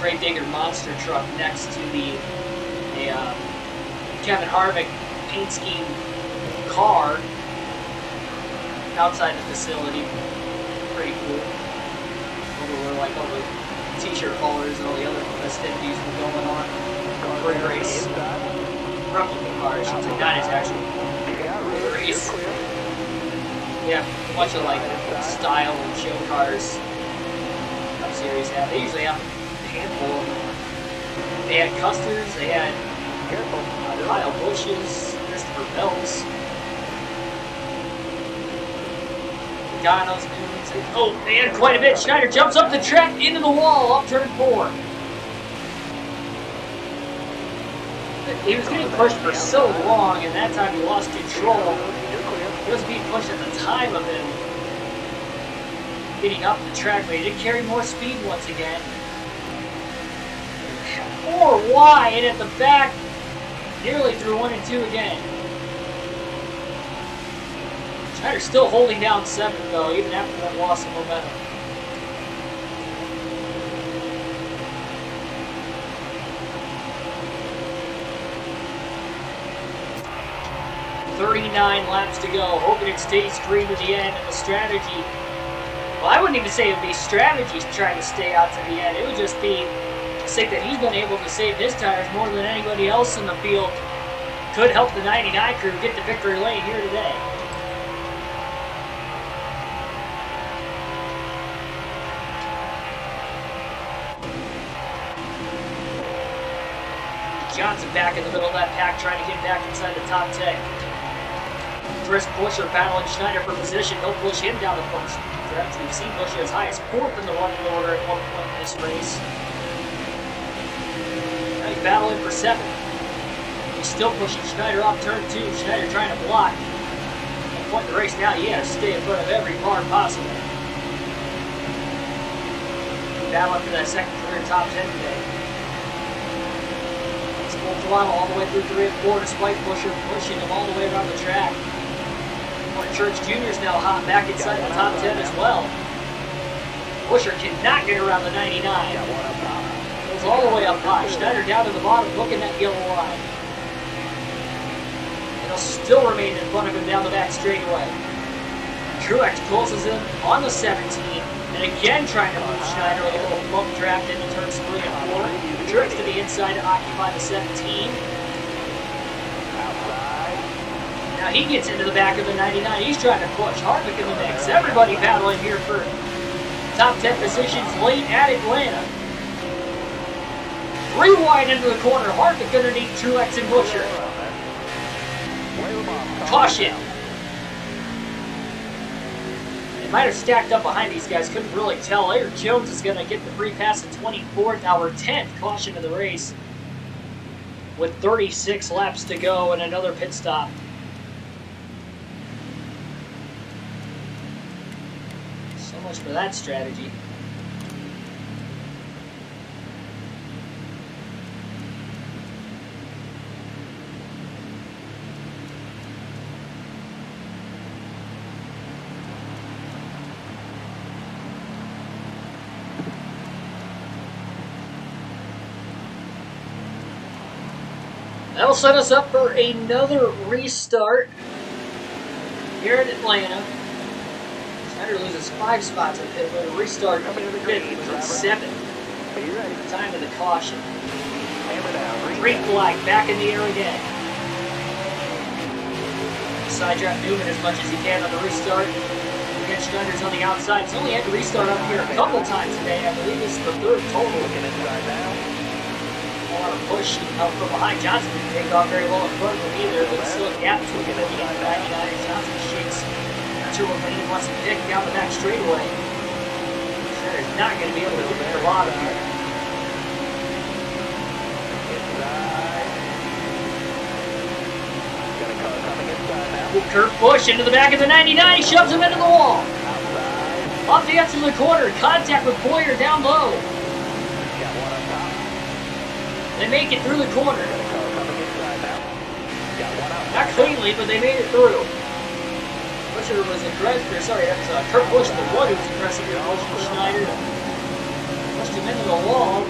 Grave Digger monster truck next to the Kevin Harvick paint scheme car outside the facility. Pretty cool. Where like all the t-shirt colors and all the other festivities were going on. Rig race. Replica cars. It's like that is actually rig race. Yeah, a bunch of like style and show cars. Cup Series have. They usually have a handful of them. They had Custers. They had Kyle Busch's, Christopher Bell's. Gano's new. Oh, they had quite a bit. Schneider jumps up the track into the wall off turn 4. He was getting pushed for so long, and that time he lost control. He was being pushed at the time of him getting up the track, but he did carry more speed once again. More wide at the back, nearly through 1 and 2 again. Schneider's still holding down 7th, though, even after that loss of momentum. .39 laps to go, hoping it stays green to the end, and the strategy... Well, I wouldn't even say it would be strategy trying to stay out to the end. It would just be sick that he's been able to save his tires more than anybody else in the field. Could help the 99 crew get to victory lane here today. Johnson back in the middle of that pack, trying to get back inside the top 10. Chris Buescher battling Schneider for position. He'll push him down the front stretch. We've seen Buescher as high as 4th in the running order at one point in this race. Now he's battling for 7th. He's still pushing Schneider off turn 2. Schneider trying to block. At one point in the race now, he has to stay in front of every car possible. Battling for that second career top 10 today. Full throttle all the way through 3 and 4 despite Buescher pushing him all the way around the track. Church Jr. is now hot back inside the top 10 as well. Buescher cannot get around the 99. Goes all the way up high. Schneider down to the bottom, looking that yellow line. And he'll still remain in front of him down the back straightaway. Truex closes in on the 17, and again trying to move Schneider with a little bump draft into turns 3 and 4. Truex to the inside to occupy the 17. Now he gets into the back of the 99. He's trying to push. Harvick in the mix. Everybody battling here for top 10 positions late at Atlanta. 3 wide into the corner. Harvick underneath Truex and Buescher. Caution. They might have stacked up behind these guys. Couldn't really tell. Eric Jones is going to get the free pass at 24th. Our 10th caution of the race. With 36 laps to go and another pit stop. So much for that strategy. That'll set us up for another restart here in Atlanta. Schneider loses 5 spots in pit, but a restart up in 5th, was at 7th. Time of the caution. Green flag back in the air again. side-draft Newman as much as he can on the restart. Again, Schneider's on the outside. He's only had to restart up here a couple times today. I believe this is the third total. Looking inside now. A lot of push out from behind. Johnson didn't take off very well in front of him either, but still a gap between him and 99. Johnson shakes. Not sure what lane he wants to pick down the back straightaway. Schneider's not going to be able to get the bottom here. Kurt Busch into the back of the 99, he shoves him into the wall. Off the outside of the corner, contact with Boyer down low. They make it through the corner. Not cleanly, but they made it through. Busher was aggressive, sorry, that was Kurt Busch, the one who was aggressive with Busch and Schneider. Pushed him into the wall.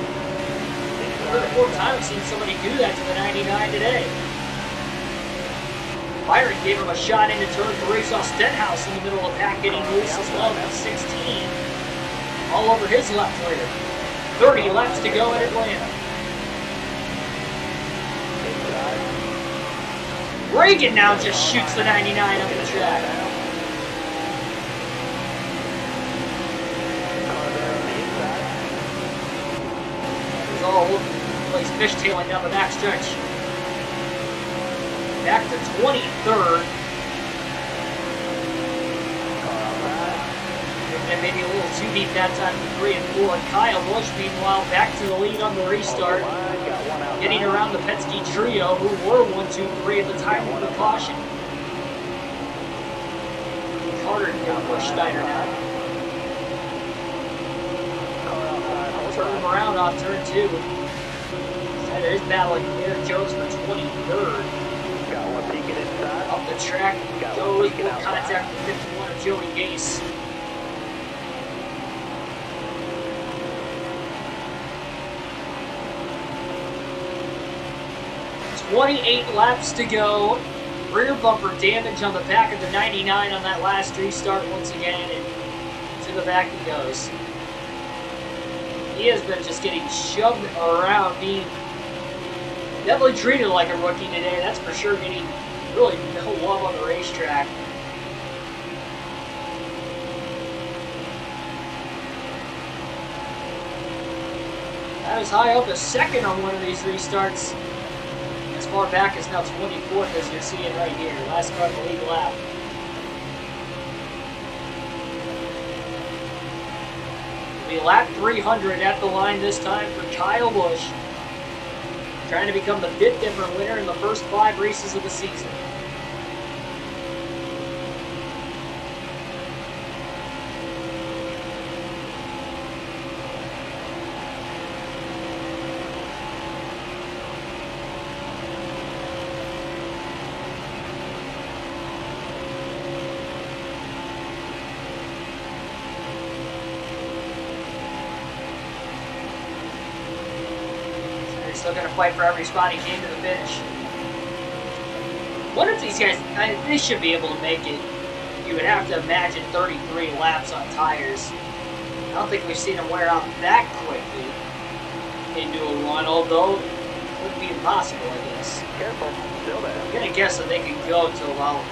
For the fourth time we've seen somebody do that to the 99 today. Byron gave him a shot into turn 3. Saw Stenhouse in the middle of the pack getting loose as well at 16. All over his left rear. 30 laps to go in Atlanta. Reagan now just shoots the 99 up the track. There's all over the place fishtailing down the back stretch. Back to 23rd. And maybe a little too deep that time for 3 and 4. Kyle Busch, meanwhile, back to the lead on the restart. Getting around the Penske trio, who were 1, 2, 3 at the time of the caution. Carter and Busch Steiner now. Turn him around off turn 2. Steiner is battling Eric Jones for 23rd. Up the track goes with contact with 51 of Joey Gase. "28 laps to go. Rear bumper damage on the back of the 99 on that last restart once again, and to the back he goes. He has been just getting shoved around, being definitely treated like a rookie today, that's for sure, getting really no love on the racetrack. That was high up as second on one of these restarts. As far back as now 24th, as you're seeing right here. Last car in the lead lap. It'll be lap 300 at the line this time for Kyle Busch. Trying to become the 5th ever winner in the first 5 races of the season. Still going to fight for every spot he came to the finish. What if these guys, they should be able to make it. You would have to imagine 33 laps on tires. I don't think we've seen them wear out that quickly into a run, although it wouldn't be impossible, I guess. Careful, still there. I'm going to guess that they could go to about...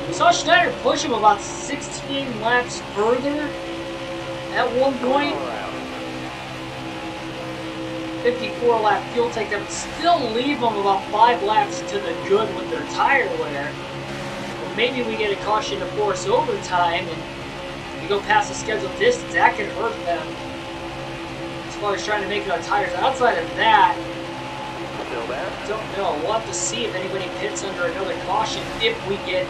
We saw Schneider push him about 16 laps further at one point. 54 lap fuel take, that would still leave them about 5 laps to the good with their tire wear. But maybe we get a caution to force overtime and we go past the scheduled distance. That could hurt them as far as trying to make it on tires. Outside of that, Still there? don't know. We'll have to see if anybody pits under another caution if we get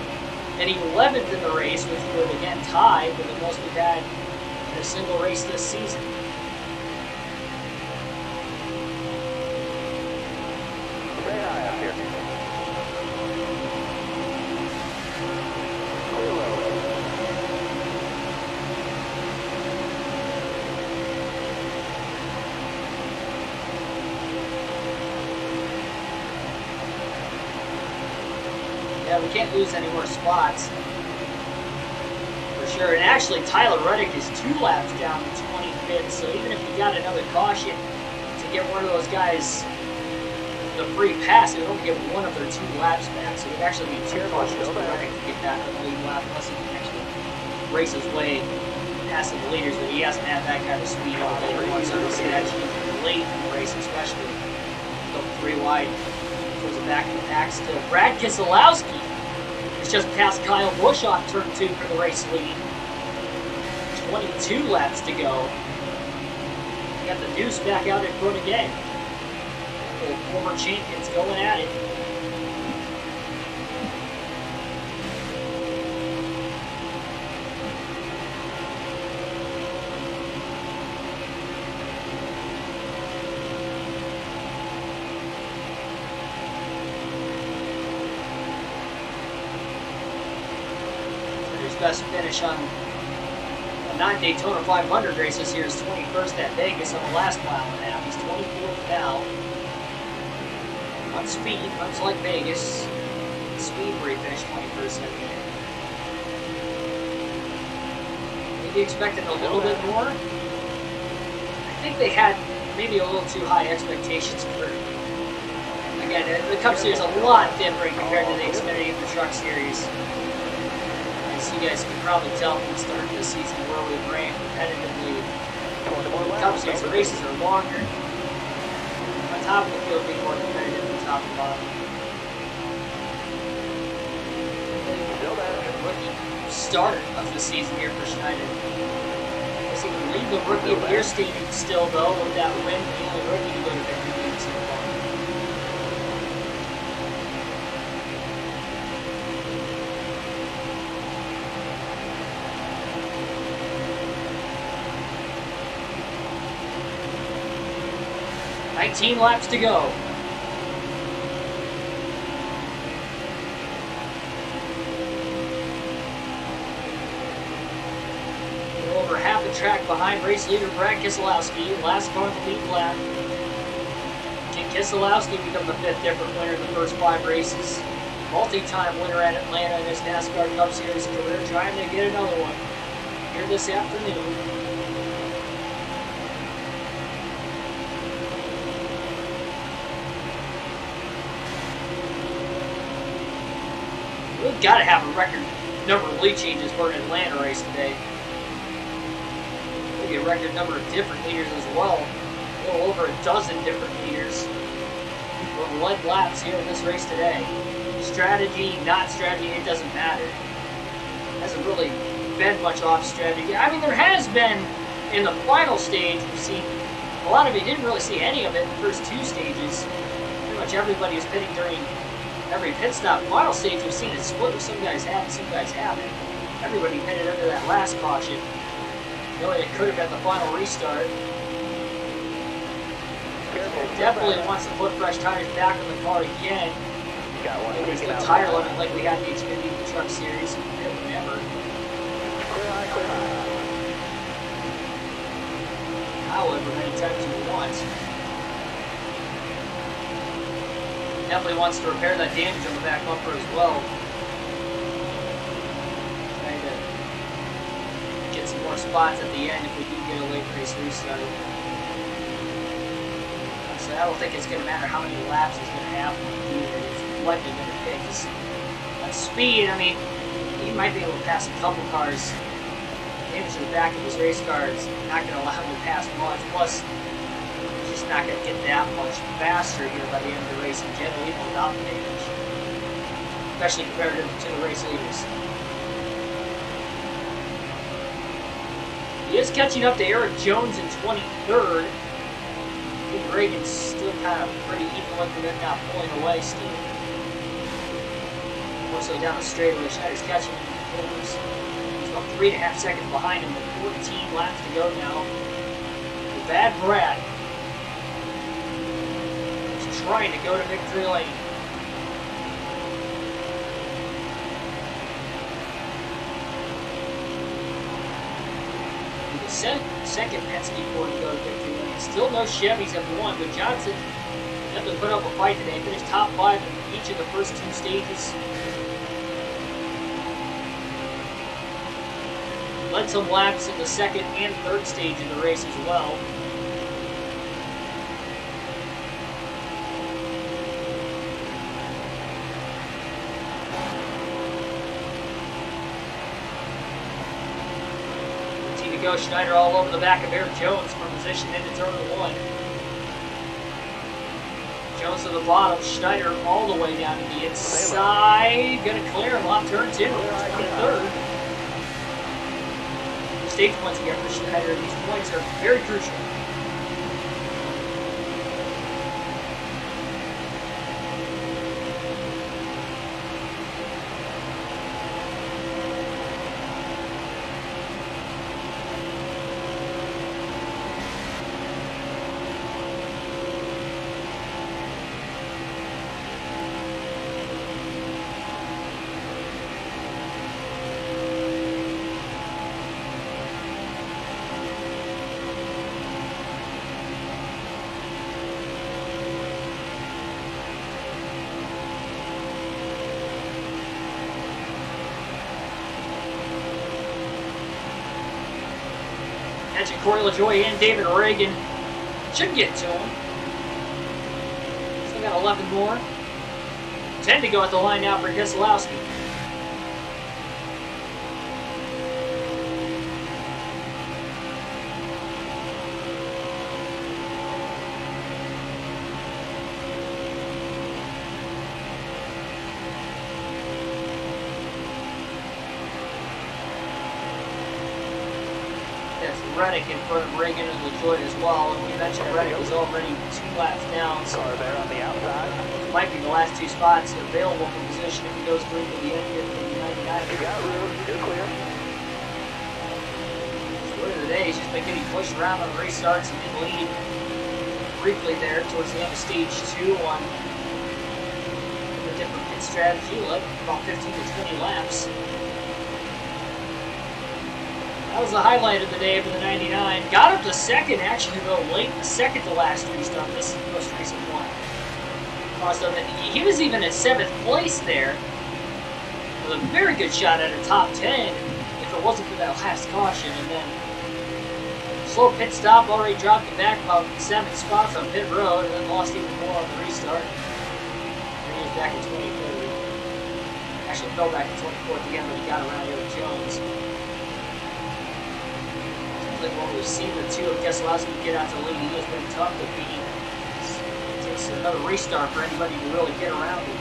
an 11th in the race, which would again tie for the most we've had in a single race this season. Yeah, we can't lose any more spots. For sure. And actually, Tyler Reddick is 2 laps down to 25th, so even if we got another caution to get one of those guys the free pass, it would only get one of their 2 laps back. So it would actually be 2 cautions for Reddick to get back on the lead lap unless he can actually race his way passing the leaders, but he hasn't had that kind of speed all day long, so we'll see that late in the race, especially. Go 3 wide towards the back of the packs to Brad Keselowski. It's just past Kyle Busch on turn 2 for the race lead. 22 laps to go. We got the Deuce back out in front again. The former champions going at it. His best finish on a non-Daytona 500 race this year is 21st at Vegas on the last mile and a half. He's 24th now. On speed, much like Vegas. Speed where he finished 21st at the end. Maybe expected a little bit more. I think they had maybe a little too high expectations for. Again, the Cup Series is a lot different compared to the Xfinity and the Truck Series. As you guys can probably tell from the start of this season where we've ran competitively. The Cup Series races are longer. On top of the field being more competitive than top and bottom. Rookie start of the season here for Schneider. He can lead the Rookie of the Year standing still though with that win. The only rookie to go to victory so far. $19 laps to go. Over half the track behind race leader Brad Keselowski. Last car on the lead lap. Can Keselowski become the 5th different winner in the first 5 races? Multi-time winner at Atlanta in his NASCAR Cup Series career, trying to get another one here this afternoon. We've got to have a record number of lead changes for an Atlanta race today. Maybe a record number of different leaders as well. A little over a dozen different leaders. We've led laps here in this race today. Strategy, not strategy, it doesn't matter. Hasn't really been much off strategy. I mean, there has been in the final stage. We've seen a lot of it. Didn't really see any of it in the first 2 stages. Pretty much everybody is pitting during every pit stop. Final stage, we've seen it split. Some guys have, some guys haven't. Everybody pitted under that last caution. Really, it could have been the final restart. Definitely wants to put fresh tires back on the car again. Maybe it's the tire limit like we had in the Xfinity Truck Series. Never. However, many times he wants. Definitely wants to repair that damage on the back bumper as well. Trying to get some more spots at the end if we do get a late race restart. So I don't think it's going to matter how many laps he's going to have to do it. It's likely going to pick. At speed, I mean, he might be able to pass a couple cars. Damage to the back of his race car is not going to allow him to pass much. Plus, he's just not going to get that much faster here by the end of the race in general, even without the damage. Especially compared to the race leaders. He is catching up to Eric Jones in 23rd. Reagan's still kind of pretty even with them, not pulling away still. More so down the straightaway. Schneider's catching him in the corners. He's about 3.5 seconds behind him with 14 laps to go now. The bad Brad is trying to go to victory lane. Second Penske Ford to go to victory lane. Still no Chevys have won, but Johnson definitely put up a fight today. Finished top 5 in each of the first 2 stages. Led some laps in the second and third stage of the race as well. go. Schneider all over the back of Eric Jones from position into turn 1. Jones to the bottom. Schneider all the way down to the inside. Going to clear him on turn 2. 23rd. Stage points again for Schneider. These points are very crucial. Catching Corey LaJoie and David Reagan. Should get to him. Still got 11 more. 10 to go at the line now for Keselowski. Reddick in front of Reagan and LaJoie as well, and we mentioned Reddick was already 2 laps down, so Car there on the outside. might be the last 2 spots available for position if he goes through to the end here for the 99. You got room. You're clear. Story of the day, he's just been getting pushed around on the restarts. He did lead briefly there towards the end of stage 2 on a different pit strategy, like about 15 to 20 laps. That was the highlight of the day for the 99. Got up to second, actually, though, late in the second to last restart. This is the most recent one. So he was even at 7th place there with a very good shot at a top 10 if it wasn't for that last caution. And then slow pit stop, already dropped it back about 7 spots on pit road, and then lost even more on the restart. And he was back in 23rd. Actually fell back to 24th again, but he got around Eric Jones. What we've seen the two of Keselowski get out to the lead, he has been tough to beat. It takes another restart for anybody to really get around him.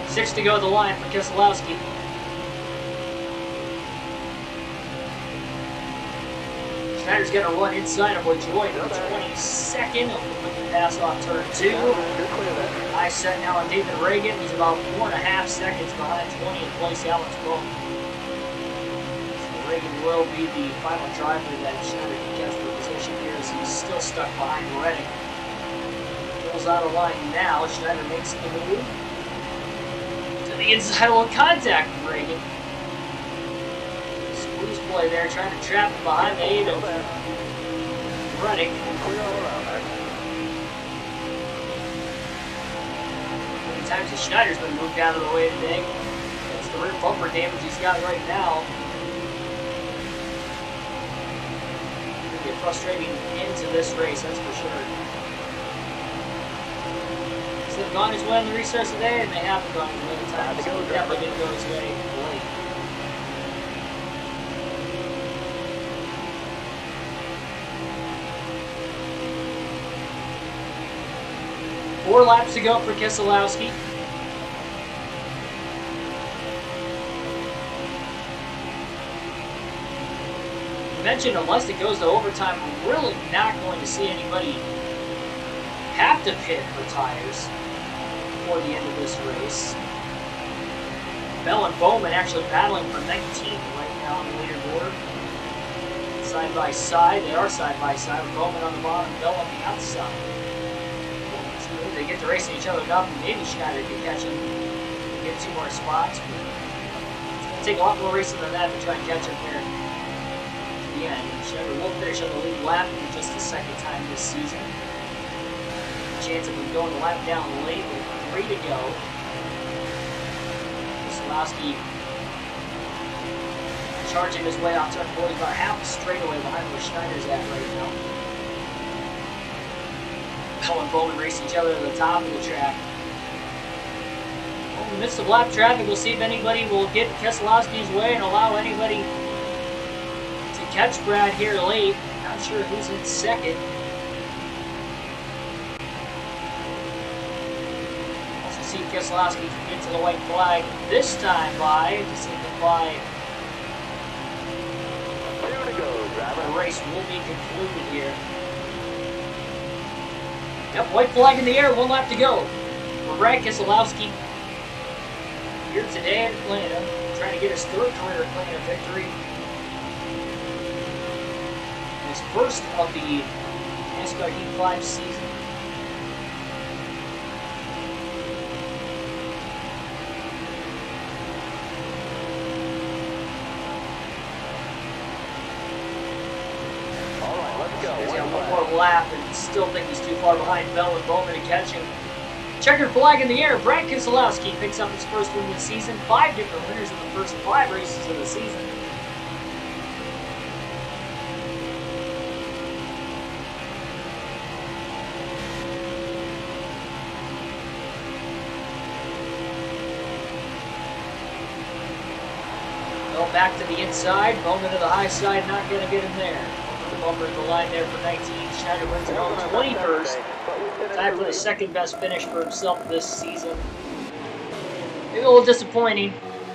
Six to go at the line for Keselowski. Schneider's going to run inside of LaJoie for 22nd. With the pass off turn 2. Nice set now on David Reagan. He's about 4.5 seconds behind 20th place Alex Bowman. So Reagan will be the final driver that Schneider can catch for position here as he's still stuck behind Reddick. Pulls out of line now. Schneider makes the move. The inside little contact with Reagan. Squeeze play there, trying to trap him behind the 8 of Reddick. Many times the Schneider's been moved out of the way today. That's the rear bumper damage he's got right now. It'll get frustrating into this race, that's for sure. They've gone his way on the restarts today, and they haven't gone his way at times. So he definitely didn't go his way late. Four laps to go for Keselowski. You mentioned unless it goes to overtime, we're really not going to see anybody have to pit for tires before the end of this race. Bell and Bowman actually battling for 19th right now on the leaderboard. Side by side, they are side by side with Bowman on the bottom, Bell on the outside. So they get to racing each other up, and maybe Schneider can catch him and get 2 more spots. But it's going to take a lot more racing than that to try and catch him here to the end. Schneider will finish on the lead lap for just the second time this season. Chance of him going a lap down late with 3 to go. Keselowski charging his way off turn 40, about half a straightaway behind where Schneider's at right now. Bell and Bowman race each other to the top of the track. Well, in the midst of lap traffic, we'll see if anybody will get Keselowski's way and allow anybody to catch Brad here late. Not sure who's in second. Also see if Keselowski can get to the white flag this time by to see the flag. The race will be concluded here. Yep, white flag in the air, 1 lap to go. For Brad Keselowski here today at Atlanta, trying to get his 3rd career Atlanta victory. His first of the NASCAR Heat 5 season. He's got 1 more lap and still think he's too far behind Bell and Bowman to catch him. Checkered flag in the air. Brad Keselowski picks up his first win this season. 5 different winners in the first 5 races of the season. Bell back to the inside. Bowman to the high side. Not going to get him there. Bumper the line there for 19. Schneider wins it on 21st. Tied for the 2nd best finish for himself this season. Maybe a little disappointing.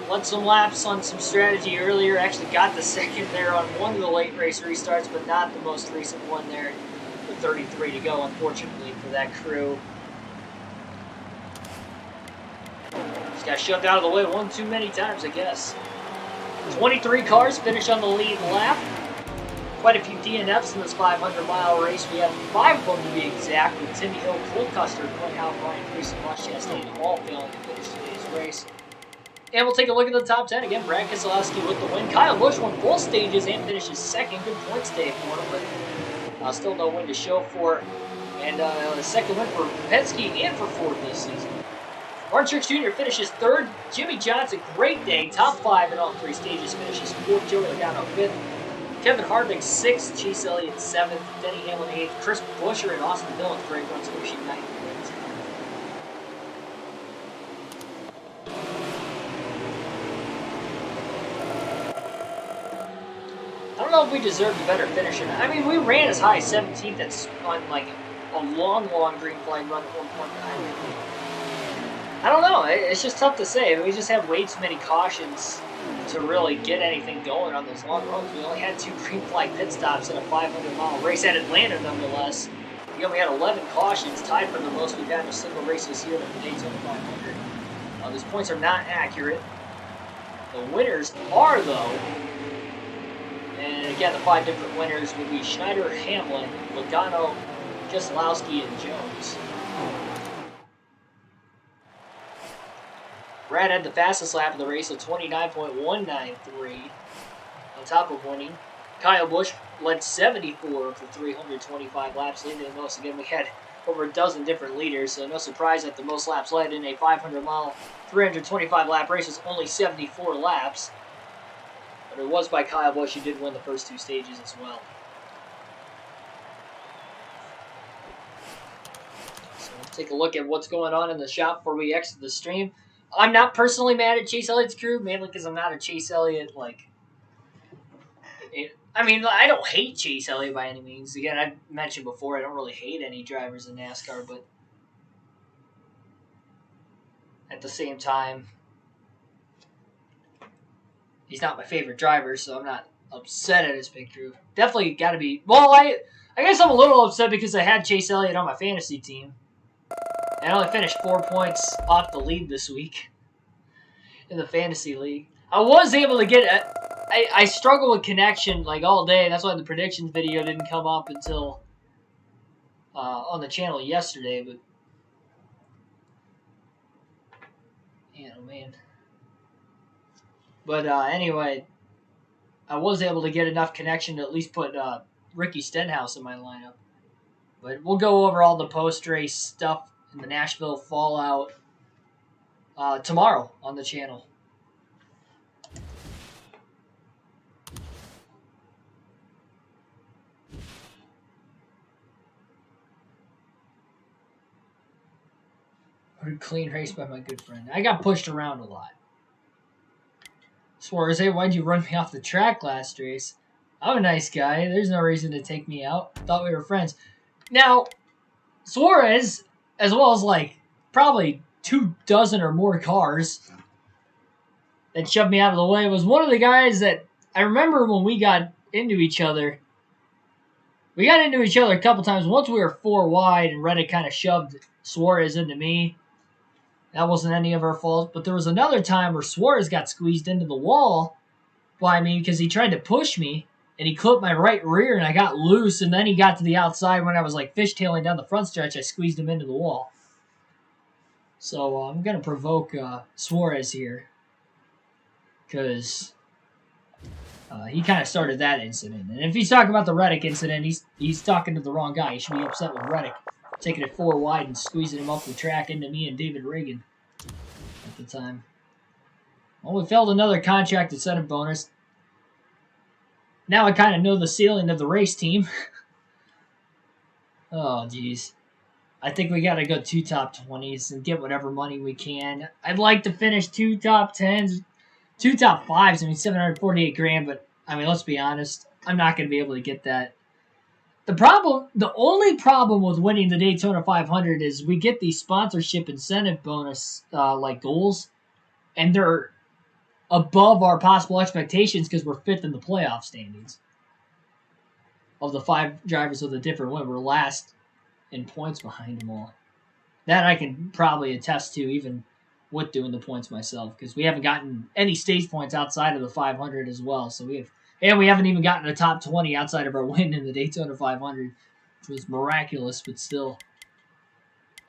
Won some laps on some strategy earlier. Actually got the 2nd there on one of the late race restarts, but not the most recent one there. With 33 to go, unfortunately, for that crew. Just got shoved out of the way one too many times, I guess. 23 cars finish on the lead lap. Quite a few DNFs in this 500-mile race. We have 5 of them to be exact, with Timmy Hill, Cole Custer, Clint Howe, Brian Priest, and Ross Chastain all failing to finish today's race. And we'll take a look at the top 10 again. Brad Keselowski with the win. Kyle Busch won both stages and finishes 2nd. Good points day for him, but still no win to show for it. And the 2nd win for Penske and for Ford this season. Martin Truex Jr. finishes 3rd. Jimmy Johnson, great day. Top 5 in all 3 stages. Finishes 4th. Joey Logano 5th. Kevin Harvick 6th, Chase Elliott 7th, Denny Hamlin 8th, Chris Buescher and Austin Dillon great runs, finishing 9th wins. I don't know if we deserved a better finish. I mean, we ran as high as 17th on like a long green flag run at one point behind. I don't know. It's just tough to say. We just have way too many cautions to really get anything going on those long runs. We only had 2 green flag pit stops in a 500-mile race at Atlanta, nonetheless. We only had 11 cautions, tied for the most we've had in a single race this year at the Daytona 500. These points are not accurate. The winners are, though. And again, the 5 different winners would be Schneider, Hamlin, Logano, Keselowski, and Jones. Brad had the fastest lap of the race at 29.193, on top of winning. Kyle Busch led 74 of the 325 laps leading the most. Again, we had over a dozen different leaders, so no surprise that the most laps led in a 500-mile, 325-lap race was only 74 laps. But it was by Kyle Busch, who did win the first 2 stages as well. So let's take a look at what's going on in the shop before we exit the stream. I'm not personally mad at Chase Elliott's crew, mainly because I'm not a Chase Elliott, I mean, I don't hate Chase Elliott by any means. Again, I've mentioned before, I don't really hate any drivers in NASCAR, but at the same time, he's not my favorite driver, so I'm not upset at his pit crew. Definitely got to be, well, I guess I'm a little upset because I had Chase Elliott on my fantasy team. I only finished 4 points off the lead this week in the fantasy league. I was able to get I struggle with connection like all day. That's why the predictions video didn't come up until on the channel yesterday. But man, oh man, But anyway, I was able to get enough connection to at least put Ricky Stenhouse in my lineup. But we'll go over all the post-race stuff in the Nashville Fallout tomorrow on the channel. A clean race by my good friend. I got pushed around a lot. Suarez, hey, why'd you run me off the track last race? I'm a nice guy. There's no reason to take me out. Thought we were friends. Now, Suarez, as well as like probably 24 or more cars that shoved me out of the way, was one of the guys that I remember when we got into each other. We got into each other a couple times. Once we were 4 wide and Reddick kind of shoved Suarez into me. That wasn't any of our fault. But there was another time where Suarez got squeezed into the wall by me because he tried to push me, and he clipped my right rear, and I got loose, and then he got to the outside when I was like fishtailing down the front stretch. I squeezed him into the wall. So I'm going to provoke Suarez here because he kind of started that incident. And if he's talking about the Reddick incident, he's talking to the wrong guy. He should be upset with Reddick taking it 4 wide and squeezing him off the track into me and David Reagan at the time. Well, we failed another contract incentive bonus. Now I kind of know the ceiling of the race team. Oh, geez. I think we got to go 2 top 20s and get whatever money we can. I'd like to finish 2 top 10s, 2 top 5s. I mean, $748,000, but I mean, let's be honest. I'm not going to be able to get that. The only problem with winning the Daytona 500 is we get these sponsorship incentive bonus like goals, and they're above our possible expectations because we're 5th in the playoff standings. Of the 5 drivers of the different win, we're last in points behind them all. That I can probably attest to even with doing the points myself because we haven't gotten any stage points outside of the 500 as well. So we haven't even gotten a top 20 outside of our win in the Daytona 500, which was miraculous, but still.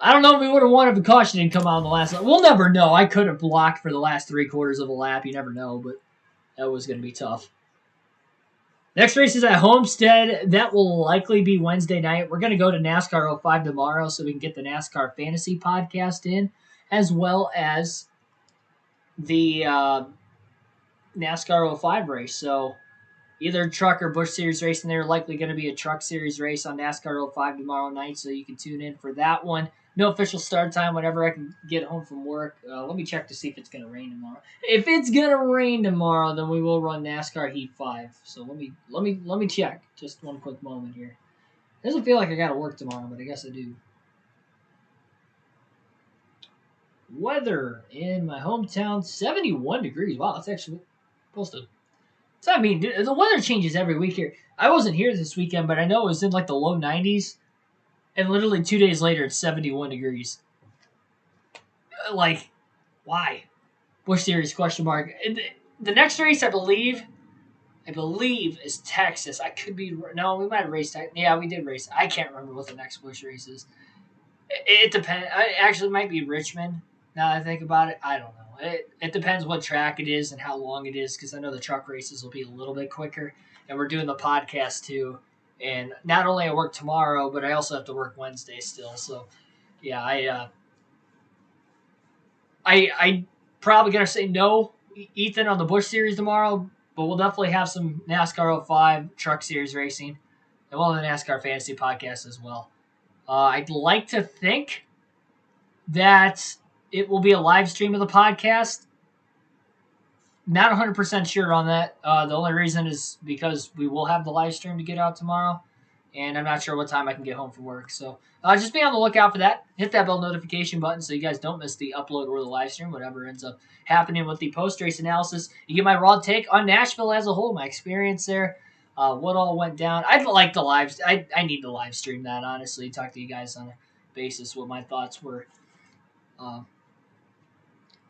I don't know if we would have won if the caution didn't come out in the last lap. We'll never know. I could have blocked for the last 3/4 of a lap. You never know, but that was going to be tough. Next race is at Homestead. That will likely be Wednesday night. We're going to go to NASCAR 05 tomorrow so we can get the NASCAR Fantasy podcast in, as well as the NASCAR 05 race. So either truck or Busch Series race, and they're likely going to be a truck series race on NASCAR 05 tomorrow night, so you can tune in for that one. No official start time whenever I can get home from work. Let me check to see if it's going to rain tomorrow. If it's going to rain tomorrow, then we will run NASCAR Heat 5. So let me check. Just one quick moment here. It doesn't feel like I got to work tomorrow, but I guess I do. Weather in my hometown, 71 degrees. Wow, that's actually supposed to... So, I mean, the weather changes every week here. I wasn't here this weekend, but I know it was in like the low 90s. And literally 2 days later, it's 71 degrees. Like, why? Busch Series, question mark. The next race, I believe, is Texas. I could be... No, we might have raced... Yeah, we did race. I can't remember what the next Busch race is. It depends. Actually, it might be Richmond, now that I think about it. I don't know. It depends what track it is and how long it is, because I know the truck races will be a little bit quicker. And we're doing the podcast, too. And not only I work tomorrow, but I also have to work Wednesday still. So, yeah, I probably going to say no, Ethan, on the Busch Series tomorrow, but we'll definitely have some NASCAR 05 Truck Series racing, and we'll have the NASCAR Fantasy podcast as well. I'd like to think that it will be a live stream of the podcast. Not 100% sure on that. The only reason is because we will have the live stream to get out tomorrow, and I'm not sure what time I can get home from work. So just be on the lookout for that. Hit that bell notification button so you guys don't miss the upload or the live stream, whatever ends up happening with the post-race analysis. You get my raw take on Nashville as a whole, my experience there, what all went down. I'd like the live. I need to live stream that, honestly, talk to you guys on a basis what my thoughts were.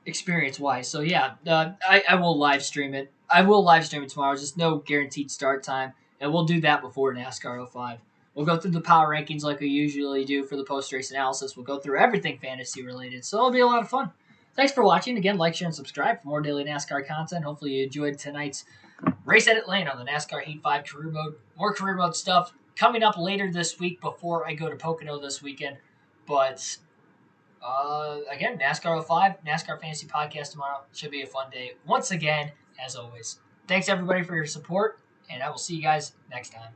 Experience-wise. So, yeah, I will live stream it. I will live stream it tomorrow. Just no guaranteed start time. And we'll do that before NASCAR 05. We'll go through the power rankings like we usually do for the post-race analysis. We'll go through everything fantasy-related. So it'll be a lot of fun. Thanks for watching. Again, like, share, and subscribe for more daily NASCAR content. Hopefully you enjoyed tonight's race at Atlanta on the NASCAR Heat 5 career mode. More career mode stuff coming up later this week before I go to Pocono this weekend. But again, NASCAR 05, NASCAR Fantasy Podcast tomorrow. Should be a fun day. Once again, as always, thanks everybody for your support, and I will see you guys next time.